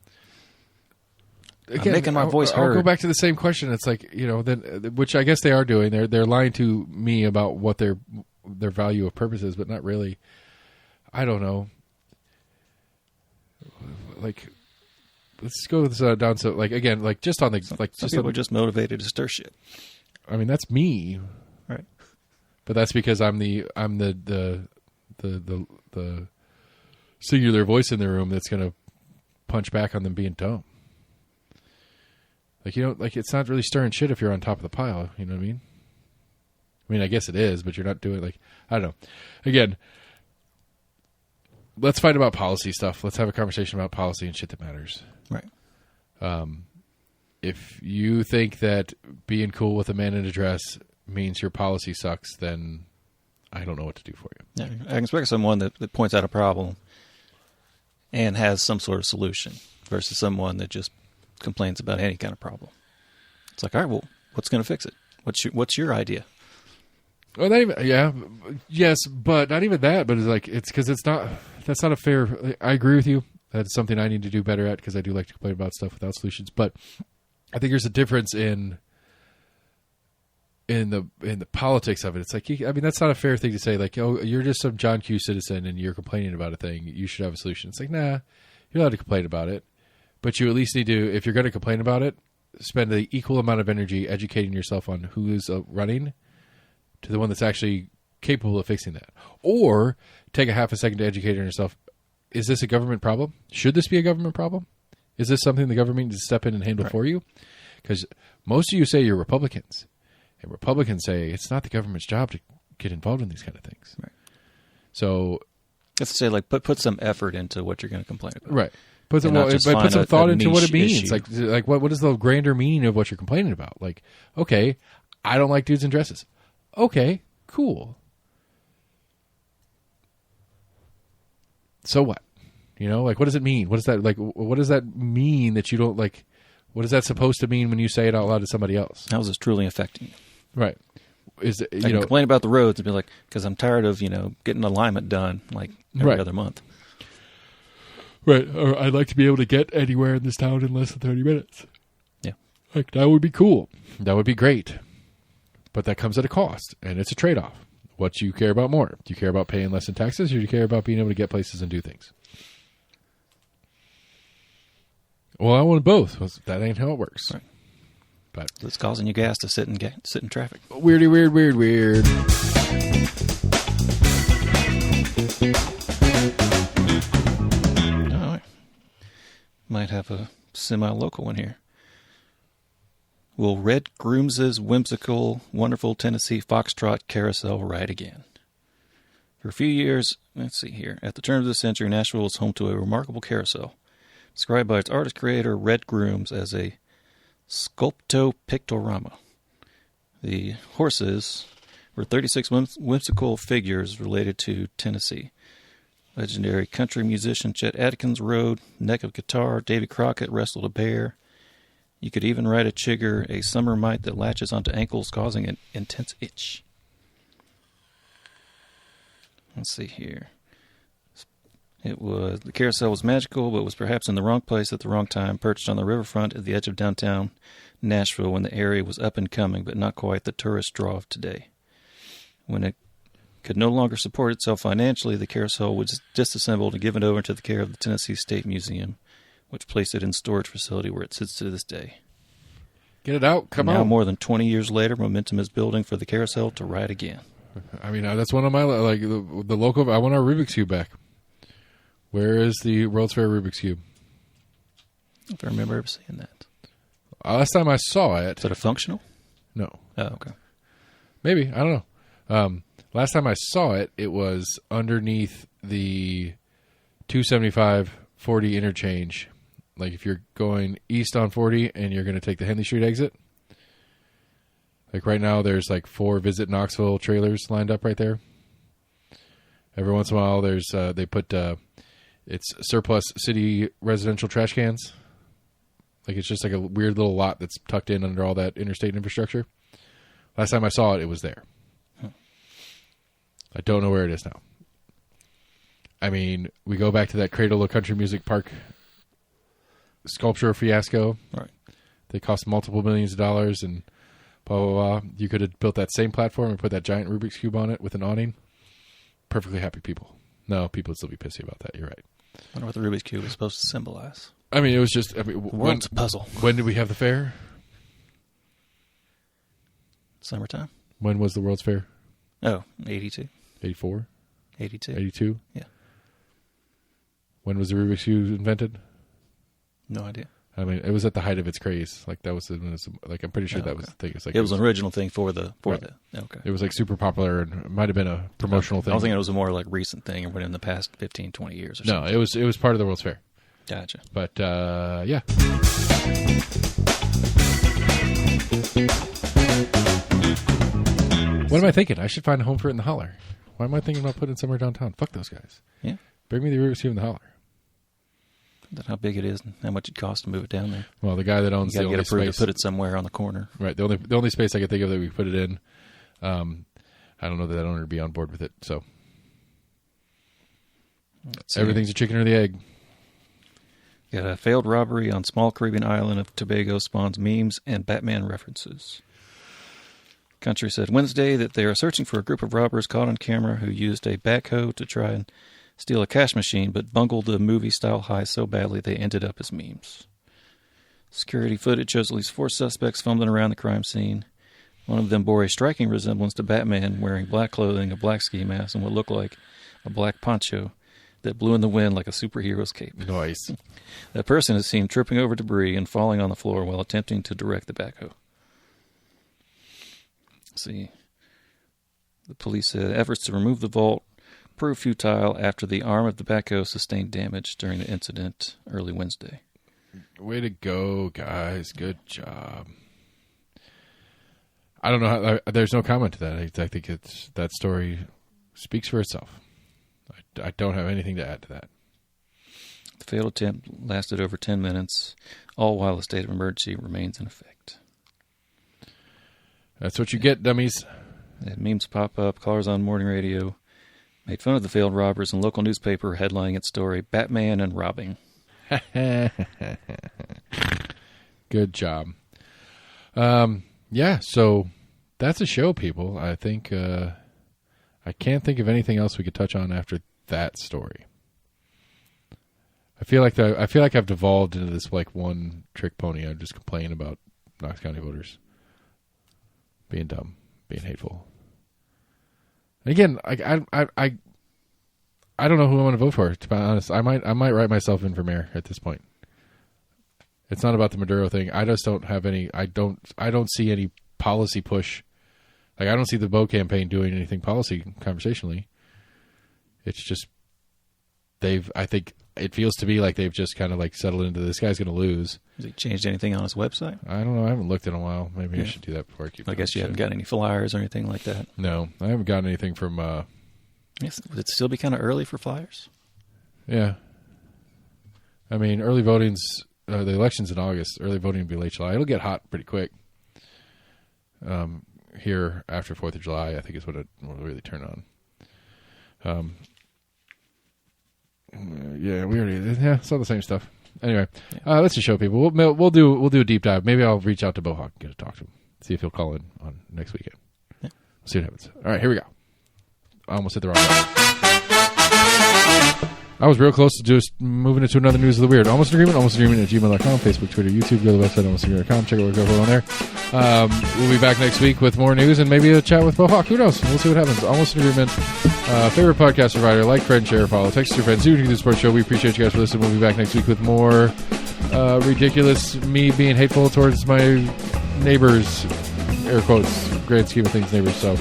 Again, I'm making my voice heard. I'll go back to the same question. It's like, then, which I guess they are doing. They're lying to me about what their value of purpose is, but not really. I don't know. Like, let's go down to like again, like just on the like. Some people are just motivated to stir shit. I mean, that's me, right? But that's because I'm the singular voice in the room that's going to punch back on them being dumb. Like, like it's not really stirring shit if you're on top of the pile. You know what I mean? I mean, I guess it is, but you're not doing like, I don't know. Again, let's fight about policy stuff. Let's have a conversation about policy and shit that matters. Right. If you think that being cool with a man in a dress means your policy sucks, then I don't know what to do for you. Yeah, I can expect someone that points out a problem and has some sort of solution versus someone that just complains about any kind of problem. It's like, all right, well, what's going to fix it? What's your idea? Well, yes, but not even that. But it's because that's not a fair. I agree with you. That's something I need to do better at because I do like to complain about stuff without solutions. But I think there's a difference in the politics of it. It's like, I mean, that's not a fair thing to say. Like, oh, you're just some John Q citizen and you're complaining about a thing. You should have a solution. It's like, nah, you're allowed to complain about it, but you at least need to, if you're going to complain about it, spend the equal amount of energy educating yourself on who is running to the one that's actually capable of fixing that. Or take a half a second to educate yourself. Is this a government problem? Should this be a government problem? Is this something the government needs to step in and handle for you? Because most of you say you're Republicans. And Republicans say it's not the government's job to get involved in these kind of things. Right. So, let's say, like, put some effort into what you're going to complain about. Right. Put some thought into what it means. Issue. Like what is the grander meaning of what you're complaining about? Like, okay, I don't like dudes in dresses. Okay, cool. So what? Like, what does it mean? What does that like? What does that mean that you don't like? What is that supposed to mean when you say it out loud to somebody else? How is this truly affecting you? Right. Is it, I can complain about the roads and be like, because I'm tired of getting alignment done like every other month. Right. Or I'd like to be able to get anywhere in this town in less than 30 minutes. Yeah. Like, that would be cool. That would be great. But that comes at a cost, and it's a trade-off. What do you care about more? Do you care about paying less in taxes, or do you care about being able to get places and do things? Well, I want both. That ain't how it works. Right. But it's causing you gas to sit in traffic. Weird. All right. Might have a semi-local one here. Will Red Grooms' whimsical, wonderful Tennessee Foxtrot Carousel ride again? For a few years, let's see here, at the turn of the century, Nashville was home to a remarkable carousel, described by its artist-creator Red Grooms as a sculpto-pictorama. The horses were 36 whimsical figures related to Tennessee. Legendary country musician Chet Atkins rode neck of guitar. Davy Crockett wrestled a bear. You could even ride a chigger, a summer mite that latches onto ankles, causing an intense itch. Let's see here. The carousel was magical, but was perhaps in the wrong place at the wrong time, perched on the riverfront at the edge of downtown Nashville when the area was up and coming, but not quite the tourist draw of today. When it could no longer support itself financially, the carousel was disassembled and given over to the care of the Tennessee State Museum, which placed it in storage facility where it sits to this day. Get it out. Come on. Now, more than 20 years later, momentum is building for the carousel to ride again. I mean, that's one of my, like, the local, I want our Rubik's Cube back. Where is the World's Fair Rubik's Cube? I don't remember ever seeing that. Last time I saw it. Is it a functional? No. Oh, okay. Maybe. I don't know. Last time I saw it, it was underneath the 275 40 interchange. Like if you're going east on 40 and you're going to take the Henley Street exit. Like right now, there's like 4 Visit Knoxville trailers lined up right there. Every once in a while, there's they put it's surplus city residential trash cans. Like it's just like a weird little lot that's tucked in under all that interstate infrastructure. Last time I saw it, it was there. I don't know where it is now. I mean, we go back to that Cradle of Country Music Park sculpture fiasco. Right. They cost multiple millions of dollars and blah, blah, blah. You could have built that same platform and put that giant Rubik's Cube on it with an awning. Perfectly happy people. No, people would still be pissy about that. You're right. I wonder what the Rubik's Cube is supposed to symbolize. I mean, it was just... I mean, the world's a puzzle. When did we have the fair? Summertime. When was the World's Fair? Oh, 82. 84? 82. 82? Yeah. When was the Rubik's Cube invented? No idea. I mean, it was at the height of its craze. Like that was like I'm pretty sure that was the thing. It's like it was an original thing for the okay. It was like super popular and it might have been a promotional thing. I was thinking it was a more like recent thing, or within the past 15, 20 years or something. No, it was part of the World's Fair. Gotcha. But yeah. What am I thinking? I should find a home for it in the holler. Why am I thinking about putting it somewhere downtown? Fuck those guys. Yeah. Bring me the Rubik's Cube in the holler. That how big it is and how much it costs to move it down there. Well, the guy that owns the only get approved space to put it somewhere on the corner. Right. The only space I could think of that we put it in. I don't know that owner would be on board with it. So everything's a chicken or the egg. Got a failed robbery on small Caribbean island of Tobago spawns memes and Batman references. Country said Wednesday that they are searching for a group of robbers caught on camera who used a backhoe to try and steal a cash machine, but bungled the movie-style heist so badly they ended up as memes. Security footage shows at least 4 suspects fumbling around the crime scene. One of them bore a striking resemblance to Batman, wearing black clothing, a black ski mask, and what looked like a black poncho that blew in the wind like a superhero's cape. Nice. That person is seen tripping over debris and falling on the floor while attempting to direct the backhoe. Let's see. The police said efforts to remove the vault proved futile after the arm of the backhoe sustained damage during the incident early Wednesday. Way to go, guys. Good job. I don't know how... there's no comment to that. I think that story speaks for itself. I don't have anything to add to that. The failed attempt lasted over 10 minutes, all while a state of emergency remains in effect. That's what you get, dummies. Had memes pop up, callers on morning radio made fun of the failed robbers, and local newspaper headlining its story, Batman and Robbing. Good job. Yeah, so that's a show, people. I think I can't think of anything else we could touch on after that story. I feel like I've devolved into this like one trick pony. I just complain about Knox County voters being dumb, being hateful. And again, I don't know who I want to vote for. To be honest, I might write myself in for mayor at this point. It's not about the Maduro thing. I just don't have any. I don't see any policy push. Like I don't see the Bo campaign doing anything policy conversationally. It's just I think it feels to me like they've just kind of like settled into this guy's going to lose. Has he changed anything on his website? I don't know. I haven't looked in a while. Maybe I should do that before I keep. I guess you haven't got any flyers or anything like that. No, I haven't gotten anything from. Yes, would it still be kind of early for flyers? Yeah. I mean, early voting's the election's in August. Early voting will be late July. It'll get hot pretty quick. Here after 4th of July, I think is what it will really turn on. Yeah, it's all the same stuff. Anyway, that's the show, people. We'll do a deep dive. Maybe I'll reach out to Bohawk and get to talk to him. See if he'll call in on next weekend. Yeah. We'll see what happens. All right, here we go. I almost hit the wrong button. I was real close to just moving it to another News of the Weird. Almost an Agreement at gmail.com, Facebook, Twitter, YouTube. Go to the website, almostagreement.com. Check out what's going on there. We'll be back next week with more news and maybe a chat with Bohawk. Who knows? We'll see what happens. Almost an Agreement. Favorite podcast provider. Like, friend, share, follow. Text your friends. Do the sports show. We appreciate you guys for listening. We'll be back next week with more ridiculous me being hateful towards my neighbors. Air quotes. Grand scheme of things, neighbors. So,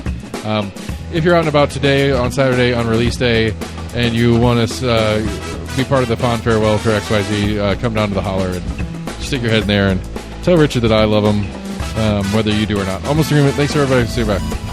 if you're out and about today, on Saturday, on release day, and you want to be part of the fond farewell for XYZ, come down to the holler and stick your head in there and tell Richard that I love him, whether you do or not. Almost Agreement. Thanks, everybody. See you back.